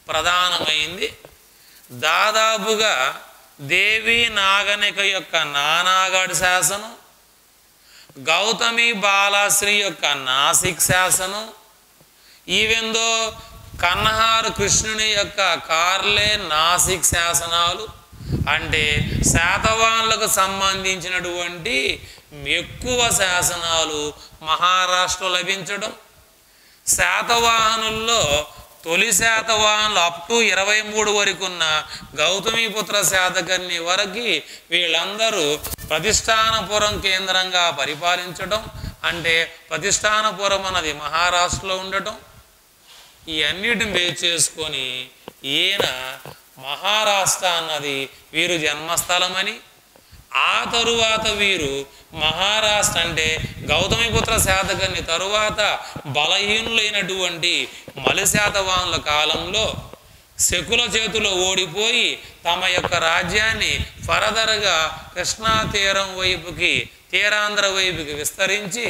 ప్రధానమైంది దాదాపుగా దేవి నాగనిక యొక్క నానాగఢ్ శాసనం, గౌతమి బాలాశ్రీ యొక్క నాసిక్ శాసనం, ఈవెందో కన్హార్ కృష్ణుని యొక్క కార్లే నాసిక్ శాసనాలు, అంటే శాతవాహనులకు సంబంధించినటువంటి ఎక్కువ శాసనాలు మహారాష్ట్రలో లభించడం, శాతవాహనుల్లో తొలి శాతవాహనులు అప్ టు 23 వరకు ఉన్న గౌతమిపుత్ర శాతకర్ణి వరకు వీళ్ళందరూ ప్రతిష్టానపురం కేంద్రంగా పరిపాలించడం, అంటే ప్రతిష్టానపురం అన్నది మహారాష్ట్రలో ఉండటం, ఈ అన్నిటిని బేస్ చేసుకొని ఈయన మహారాష్ట్ర అన్నది వీరు జన్మస్థలమని, ఆ తరువాత వీరు మహారాష్ట్ర అంటే గౌతమిపుత్ర శాతకర్ణి తరువాత బలహీనులైనటువంటి మలి శాతవాహనుల కాలంలో శకుల చేతిలో ఓడిపోయి తమ యొక్క రాజ్యాన్ని ఫరదర్గా కృష్ణా తీరం వైపుకి, తీరాంధ్ర వైపుకి విస్తరించి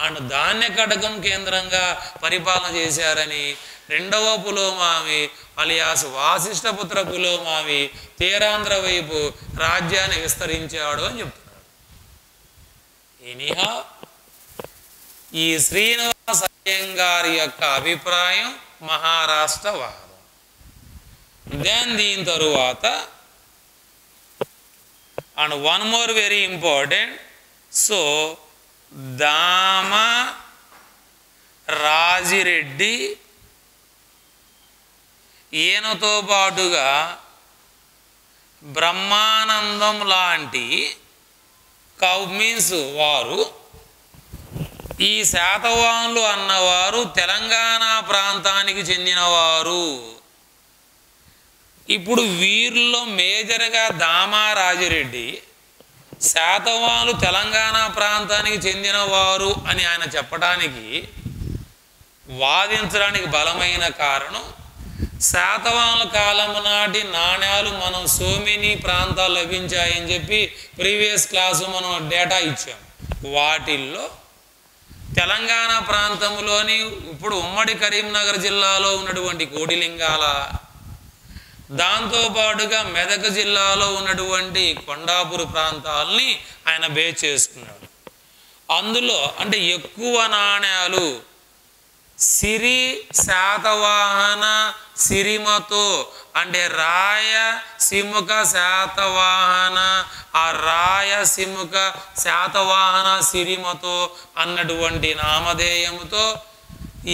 అండ్ ధాన్య కటకం కేంద్రంగా పరిపాలన చేశారని రెండవ పులోమావి అలియాస్ వాసిష్ఠపుత్ర పులోమావి తీరాంధ్ర వైపు రాజ్యాన్ని విస్తరించాడు అని చెప్తున్నాడు. ఎనీహా ఈ శ్రీనివాస అయ్యంగారి యొక్క అభిప్రాయం మహారాష్ట్రవాదం. దెన్ దీని తరువాత and one more very important, so Dama Rajireddy ఈయనతో పాటుగా బ్రహ్మానందం లాంటి మీన్స్ వారు, ఈ శాతవాహనులు అన్నవారు తెలంగాణ ప్రాంతానికి చెందినవారు. ఇప్పుడు వీరిలో మేజర్గా దామారాజిరెడ్డి శాతవాహనులు తెలంగాణ ప్రాంతానికి చెందినవారు అని ఆయన చెప్పడానికి, వాదించడానికి బలమైన కారణం, శాతవాహనుల కాలం నాటి నాణ్యాలు మనం సోమిని ప్రాంతాలు లభించాయని చెప్పి ప్రీవియస్ క్లాసు మనం డేటా ఇచ్చాం. వాటిల్లో తెలంగాణ ప్రాంతంలోని ఇప్పుడు ఉమ్మడి కరీంనగర్ జిల్లాలో ఉన్నటువంటి కోడిలింగాల, దాంతోపాటుగా మెదక్ జిల్లాలో ఉన్నటువంటి కొండాపూర్ ప్రాంతాలని ఆయన బేస్ చేసుకున్నాడు. అందులో అంటే ఎక్కువ నాణ్యాలు సిరి శాతవాహన సిరిమతో, అంటే రాయ సిముఖ శాతవాహన, ఆ రాయ సిముఖ శాతవాహన సిరిమతో అన్నటువంటి నామధేయముతో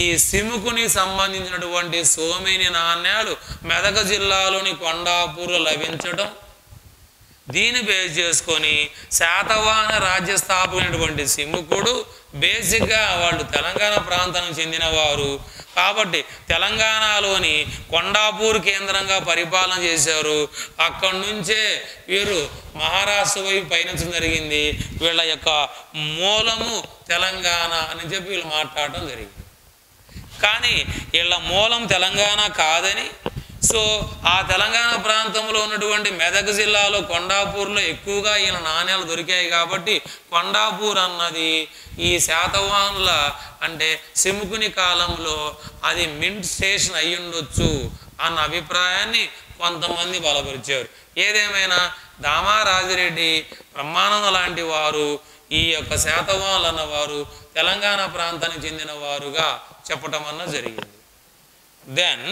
ఈ సిముకుని సంబంధించినటువంటి సోమిని నాణ్యాలు మెదక్ జిల్లాలోని కొండాపూర్లో లభించడం, దీన్ని బేస్ చేసుకొని శాతవాహన రాజ్య స్థాపకుడైనటువంటి సిముకుడు బేసిక్గా వాళ్ళు తెలంగాణ ప్రాంతానికి చెందినవారు కాబట్టి తెలంగాణలోని కొండాపూర్ కేంద్రంగా పరిపాలన చేశారు. అక్కడి నుంచే వీరు మహారాష్ట్ర వైపు పయనించడం జరిగింది. వీళ్ళ యొక్క మూలము తెలంగాణ అని చెప్పి వీళ్ళు మాట్లాడటం జరిగింది. కానీ వీళ్ళ మూలం తెలంగాణ కాదని, సో ఆ తెలంగాణ ప్రాంతంలో ఉన్నటువంటి మెదక్ జిల్లాలో కొండాపూర్లో ఎక్కువగా ఈయన నాణ్యాలు దొరికాయి కాబట్టి కొండాపూర్ అన్నది ఈ శాతవాహనుల అంటే సిముకుని కాలంలో అది మింట్ స్టేషన్ అయి ఉండొచ్చు అన్న అభిప్రాయాన్ని కొంతమంది బలపరిచారు. ఏదేమైనా దామారాజిరెడ్డి, బ్రహ్మానంద లాంటి వారు ఈ యొక్క శాతవాహనులు అన్నవారు తెలంగాణ ప్రాంతానికి చెందిన వారుగా చెప్పటం అన్న జరిగింది. Then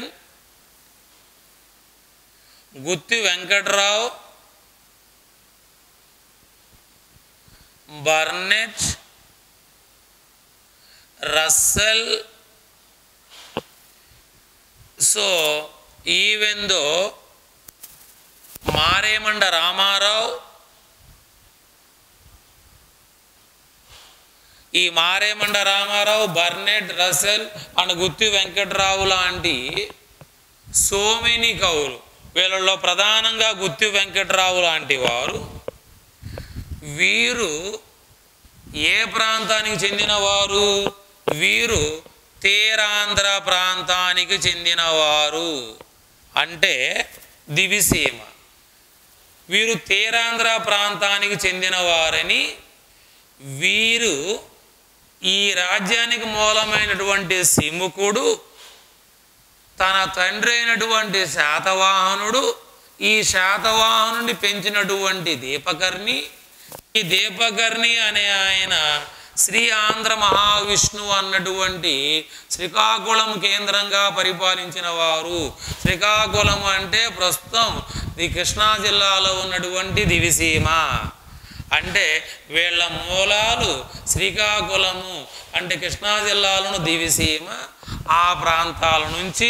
Gutti Venkatrao, Barnett, Russell, so even though Maremanda Ramarao, ఈ Maremanda Ramarao, Barnett, Russell and Gutti Venkatrao లాంటి సో మెనీ కవులు, వీళ్ళలో ప్రధానంగా గుత్తి వెంకట్రావు లాంటి వారు, వీరు ఏ ప్రాంతానికి చెందినవారు? వీరు తీరాంధ్ర ప్రాంతానికి చెందినవారు, అంటే దివిసీమ. వీరు తీరాంధ్ర ప్రాంతానికి చెందినవారని వీరు ఈ రాజ్యానికి మూలమైనటువంటి సిముకుడు తన తండ్రి అయినటువంటి శాతవాహనుడు, ఈ శాతవాహనుడిని పెంచినటువంటి దీపకర్ణి, ఈ దీపకర్ణి అనే ఆయన శ్రీ ఆంధ్ర మహావిష్ణువు అన్నటువంటి శ్రీకాకుళం కేంద్రంగా పరిపాలించిన వారు. శ్రీకాకుళం అంటే ప్రస్తుతం ఈ కృష్ణా జిల్లాలో ఉన్నటువంటి దివిసీమ. అంటే వీళ్ళ మూలాలు శ్రీకాకుళము అంటే కృష్ణా జిల్లాలోని దివిసీమ. ఆ ప్రాంతాల నుంచి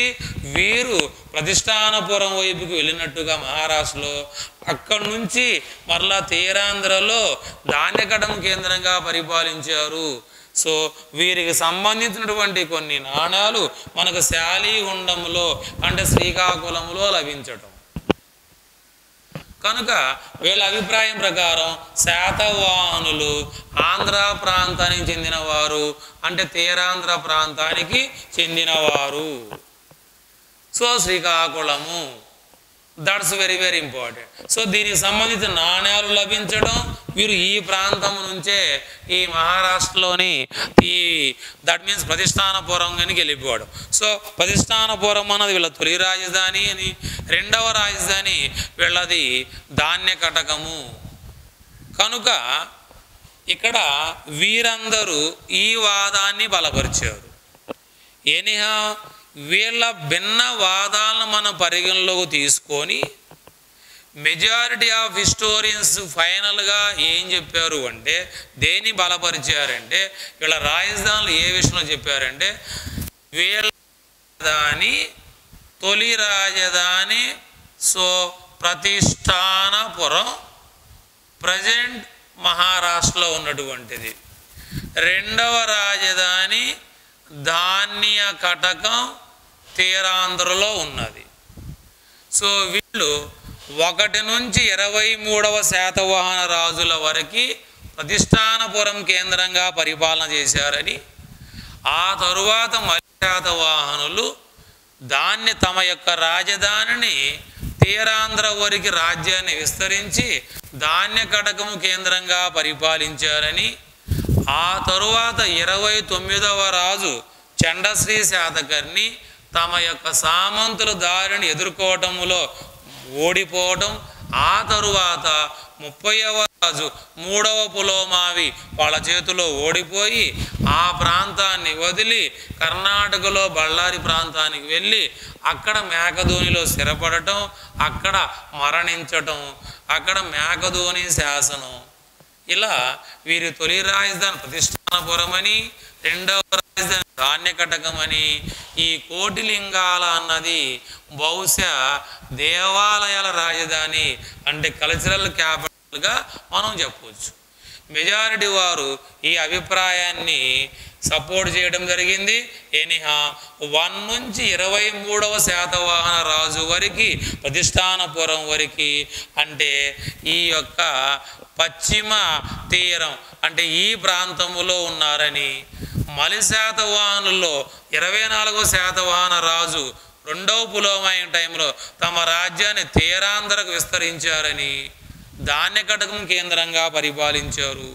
వీరు ప్రతిష్టానపురం వైపుకి వెళ్ళినట్టుగా మహారాష్ట్రలో, అక్కడి నుంచి మరలా తీరాంధ్రలో ధాన్యకటం కేంద్రంగా పరిపాలించారు. సో వీరికి సంబంధించినటువంటి కొన్ని నాణాలు మనకు శాలిగుండంలో అంటే శ్రీకాకుళంలో లభించటం. కనుక వీళ్ళ అభిప్రాయం ప్రకారం శాతవాహనులు ఆంధ్ర ప్రాంతానికి చెందినవారు, అంటే తీరాంధ్ర ప్రాంతానికి చెందినవారు. So Srikakulam, that's very very important. So దీనికి సంబంధించిన నాణ్యాలు లభించడం, వీరు ఈ ప్రాంతం నుంచే ఈ మహారాష్ట్రలోని దట్ మీన్స్ ప్రతిష్టానపురంగానికి వెళ్ళిపోవడం. సో ప్రతిష్టానపురం అన్నది వీళ్ళ తొలి రాజధాని అని, రెండవ రాజధాని వీళ్ళది ధాన్యకటకము. కనుక ఇక్కడ వీరందరూ ఈ వాదాన్ని బలపరిచారు. ఎనిహా వీళ్ళ భిన్న వాదాలను మనం పరిగణలోకి తీసుకొని మెజారిటీ ఆఫ్ హిస్టోరియన్స్ ఫైనల్గా ఏం చెప్పారు అంటే, దేన్ని బలపరిచారంటే, వీళ్ళ రాజధానులు ఏ విషయంలో చెప్పారంటే, వీళ్ళ రాజధాని తొలి రాజధాని సో ప్రతిష్టానపురం ప్రజెంట్ మహారాష్ట్రలో ఉన్నటువంటిది. రెండవ రాజధాని ధాన్యకటకం తీరాంధ్రలో ఉన్నది. సో వీళ్ళు 1 నుంచి 23వ శాతవాహన రాజుల వరకు ప్రతిష్టానపురం కేంద్రంగా పరిపాలన చేశారని, ఆ తరువాత మళ్ళీ శాతవాహనులు తమ యొక్క రాజధానిని తీరాంధ్ర వరకు రాజ్యాన్ని విస్తరించి ధాన్యకటకము కేంద్రంగా పరిపాలించారని, ఆ తరువాత 29వ రాజు చండశ్రీ శాతకర్ణి తమ యొక్క సామంతుల దారిని ఎదుర్కోవటంలో ఓడిపోవటం, ఆ తరువాత 30వ రాజు 3వ పులోమావి వాళ్ళ చేతిలో ఓడిపోయి ఆ ప్రాంతాన్ని వదిలి కర్ణాటకలో బళ్ళారి ప్రాంతానికి వెళ్ళి అక్కడ మేకధోనిలో స్థిరపడటం, అక్కడ మరణించటం, అక్కడ మేకధోని శాసనం. ఇలా వీరి తొలి రాజధాని ప్రతిష్టానపురం అని, రెండవ రాజధాని ధాన్యకటకం అని, ఈ కోటిలింగాల అన్నది బహుశా దేవాలయాల రాజధాని అంటే కల్చరల్ క్యాపిటల్గా మనం చెప్పవచ్చు. మెజారిటీ వారు ఈ అభిప్రాయాన్ని సపోర్ట్ చేయడం జరిగింది. ఎనిహా 1 నుంచి 23వ శాతవాహన రాజు వరకు ప్రతిష్టానపురం వరకు అంటే ఈ యొక్క పశ్చిమ తీరం అంటే ఈ ప్రాంతంలో ఉన్నారని, మలి శాతవాహనుల్లో 24వ శాతవాహన రాజు 2వ పులోమాయి టైంలో తమ రాజ్యాన్ని తీరాంధ్రకు విస్తరించారని, ధాన్యకటకం కేంద్రంగా పరిపాలించారు.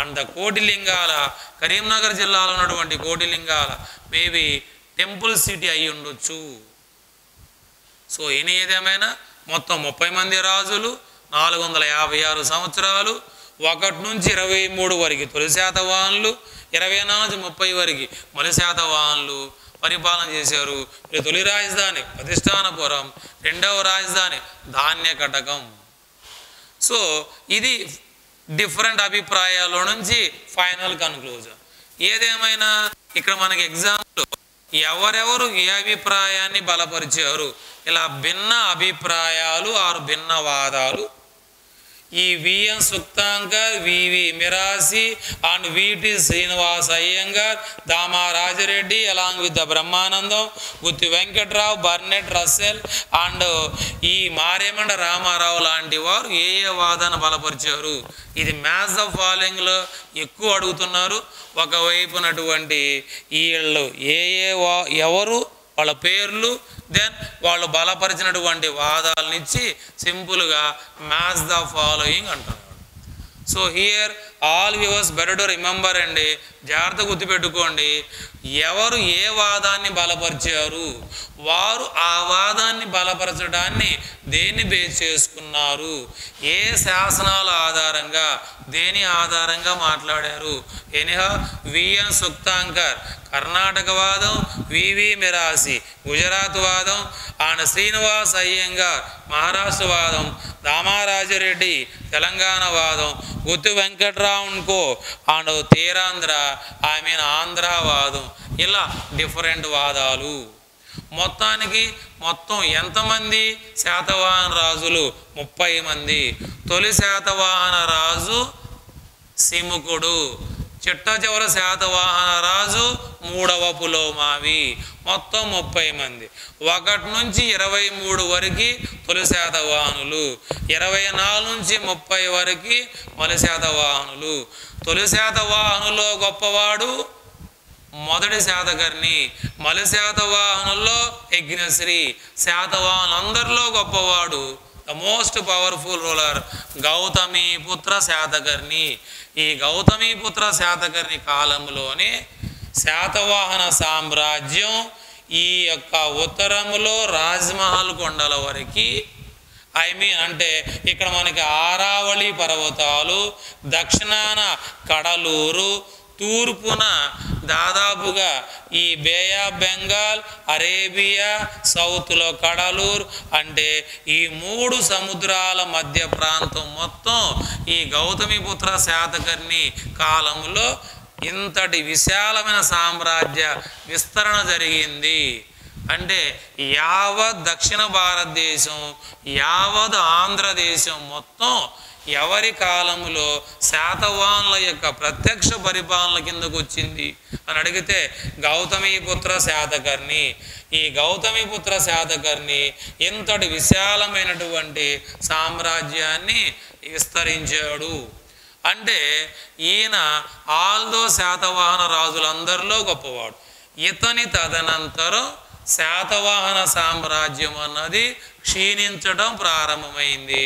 అండ్ కోటిలింగాల కరీంనగర్ జిల్లాలో ఉన్నటువంటి కోటిలింగాల మేబీ టెంపుల్ సిటీ అయి ఉండొచ్చు. సో ఏదేమైనా మొత్తం 30 మంది రాజులు, 456 సంవత్సరాలు, 1 నుంచి 23 వరకు తొలి శాతవాహనులు, 24 నుంచి 30 వరకు మలి శాతవాహనులు పరిపాలన చేశారు. తొలి రాజధాని ప్రతిష్టానపురం, రెండవ రాజధాని ధాన్యకటకం. సో ఇది డిఫరెంట్ అభిప్రాయాల నుంచి ఫైనల్ కన్క్లూజన్. ఏదేమైనా ఇక్కడ మనకి ఎగ్జాంపుల్ ఎవరెవరు ఏ అభిప్రాయాన్ని బలపరిచారు, ఇలా భిన్న అభిప్రాయాలు ఆరు భిన్న వాదాలు ఈ V N Sukthankar, V V Mirashi and V T Srinivas Iyengar, Dama Rajareddy along with the Brahmanandam, Gutti Venkatrao, Barnett Russell and ఈ మారేమండ రామారావు లాంటి వారు ఏ వాదాన్ని బలపరిచారు. ఇది మ్యాథ్స్ ఆఫ్ ఫాలోయింగ్లో ఎక్కువ అడుగుతున్నారు. ఒకవైపునటువంటి వీళ్ళు ఎవరు వాళ్ళ పేర్లు, దెన్ వాళ్ళు బలపరిచినటువంటి వాదాలను ఇచ్చి సింపుల్గా మ్యాథ్స్ ద ఫాలోయింగ్ అంటున్నాడు. So here all viewers better to remember అండి, జాగ్రత్త గుర్తుపెట్టుకోండి. ఎవరు ఏ వాదాన్ని బలపరిచారు, వారు ఆ వాదాన్ని బలపరచడాన్ని దేన్ని బేస్ చేసుకున్నారు, ఏ శాసనాల ఆధారంగా దేని ఆధారంగా మాట్లాడారు. ఎనిహా విఎన్ సుక్తాంకర్ కర్ణాటక వాదం, వివి మిరాసి గుజరాత్ వాదం, అండ్ శ్రీనివాస్ అయ్యంగార్ మహారాష్ట్ర వాదం, దామారాజరెడ్డి తెలంగాణ వాదం, గుత్తు వెంకట్రావుకో అండ్ తీరాంధ్ర ఆంధ్ర వాదం. ఇలా డిఫరెంట్ వాదాలు. మొత్తం ఎంతమంది శాతవాహన రాజులు? 30 మంది. తొలి శాతవాహన రాజు సిముకుడు, చిట్ట చివరి శాతవాహన రాజు 3వ పులోమావి. మొత్తం 30 మంది. 1 నుంచి 23 వరకు తొలి శాతవాహనులు, 24 నుంచి 30 వరకు మొదటి శాతవాహనులు. తొలి శాతవాహనులో గొప్పవాడు మొదటి శాతకర్ణి, మలి శాతవాహనుల్లో యజ్ఞశ్రీ. శాతవాహనులందరిలో గొప్పవాడు the most powerful ruler Gautamiputra Satakarni. ఈ గౌతమీపుత్ర శాతకర్ణి కాలంలోనే శాతవాహన సామ్రాజ్యం ఈ యొక్క ఉత్తరములో రాజ్మహల్ కొండల వరకు, అంటే ఇక్కడ మనకి ఆరావళి పర్వతాలు, దక్షిణాన కడలూరు, తూర్పున దాదాపుగా ఈ బే ఆఫ్ బెంగాల్, అరేబియా, సౌత్లో కడలూరు, అంటే ఈ 3 సముద్రాల మధ్య ప్రాంతం మొత్తం ఈ గౌతమిపుత్ర శాతకర్ణి కాలంలో ఇంతటి విశాలమైన సామ్రాజ్య విస్తరణ జరిగింది. అంటే యావత్ దక్షిణ భారతదేశం, యావత్ ఆంధ్రదేశం మొత్తం ఎవరి కాలంలో శాతవాహనుల యొక్క ప్రత్యక్ష పరిపాలన కిందకు వచ్చింది అని అడిగితే గౌతమీపుత్ర శాతకర్ణి. ఈ గౌతమీపుత్ర శాతకర్ణి ఇంతటి విశాలమైనటువంటి సామ్రాజ్యాన్ని విస్తరించాడు. అంటే ఈయన ఆల్దో శాతవాహన రాజులందరిలో గొప్పవాడు. ఇతని తదనంతరం శాతవాహన సామ్రాజ్యం అన్నది క్షీణించడం ప్రారంభమైంది.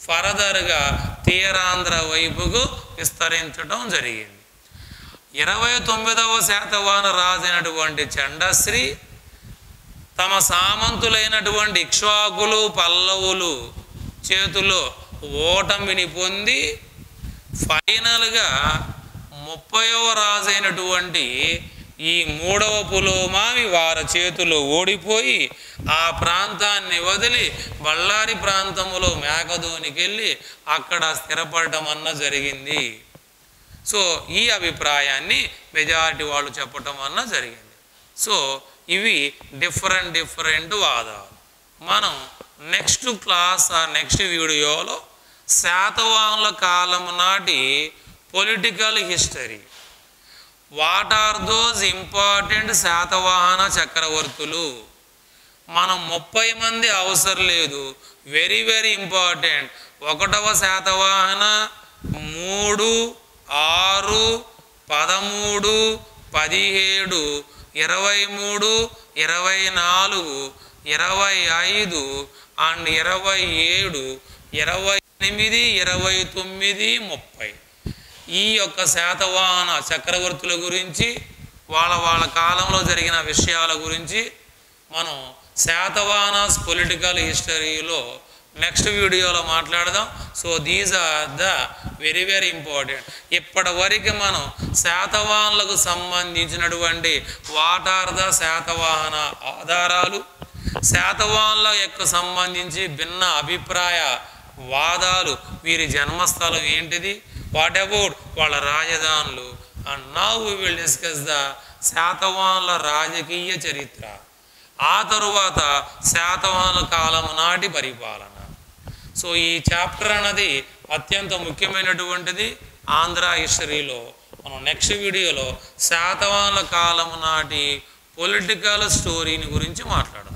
ఫర్దర్గా తీరాంధ్ర వైపుకు విస్తరించడం జరిగింది. 29వ శాతవాహన రాజు అయినటువంటి చండశ్రీ తమ సామంతులైనటువంటి ఇక్ష్వాకులు, పల్లవులు చేతిలో ఓటమిని పొంది ఫైనల్గా 30వ రాజు అయినటువంటి ఈ 3వ పులోమావి వారి చేతులు ఓడిపోయి ఆ ప్రాంతాన్ని వదిలి బళ్ళారి ప్రాంతంలో మేకదోనికి వెళ్ళి అక్కడ స్థిరపడటం అన్న జరిగింది. సో ఈ అభిప్రాయాన్ని మెజారిటీ వాళ్ళు చెప్పటం అన్న జరిగింది. సో ఇవి డిఫరెంట్ వాదాలు. మనం నెక్స్ట్ క్లాస్ నెక్స్ట్ వీడియోలో శాతవాహనుల కాలం నాటి political history, what are those important Satavahana చక్రవర్తులు, మనం 30 మంది అవసరం లేదు, వెరీ ఇంపార్టెంట్. 1వ శాతవాహన 3, 6, 13, 17, 23, 24, 25 అండ్ 27, 28, 29, 30 ఈ యొక్క శాతవాహన చక్రవర్తుల గురించి వాళ్ళ కాలంలో జరిగిన విషయాల గురించి మనం శాతవాహనాస్ పొలిటికల్ హిస్టరీలో నెక్స్ట్ వీడియోలో మాట్లాడదాం. So these are the very important. ఇప్పటి వరకు మనం శాతవాహనులకు సంబంధించినటువంటి వాట్ ఆర్ ద శాతవాహన ఆధారాలు, శాతవాహనుల యొక్క సంబంధించి భిన్న అభిప్రాయ వాదాలు, వీరి జన్మస్థలం ఏంటిది, వాట్ అబౌట్ వాళ్ళ రాజధానులు, and now we will discuss the శాతవాహనుల రాజకీయ చరిత్ర, ఆ తరువాత శాతవాహనుల కాలం నాటి పరిపాలన. సో ఈ చాప్టర్ అన్నది అత్యంత ముఖ్యమైనటువంటిది ఆంధ్ర హిస్టరీలో. మనం నెక్స్ట్ వీడియోలో శాతవాహనుల కాలం నాటి పొలిటికల్ స్టోరీని గురించి మాట్లాడదాం.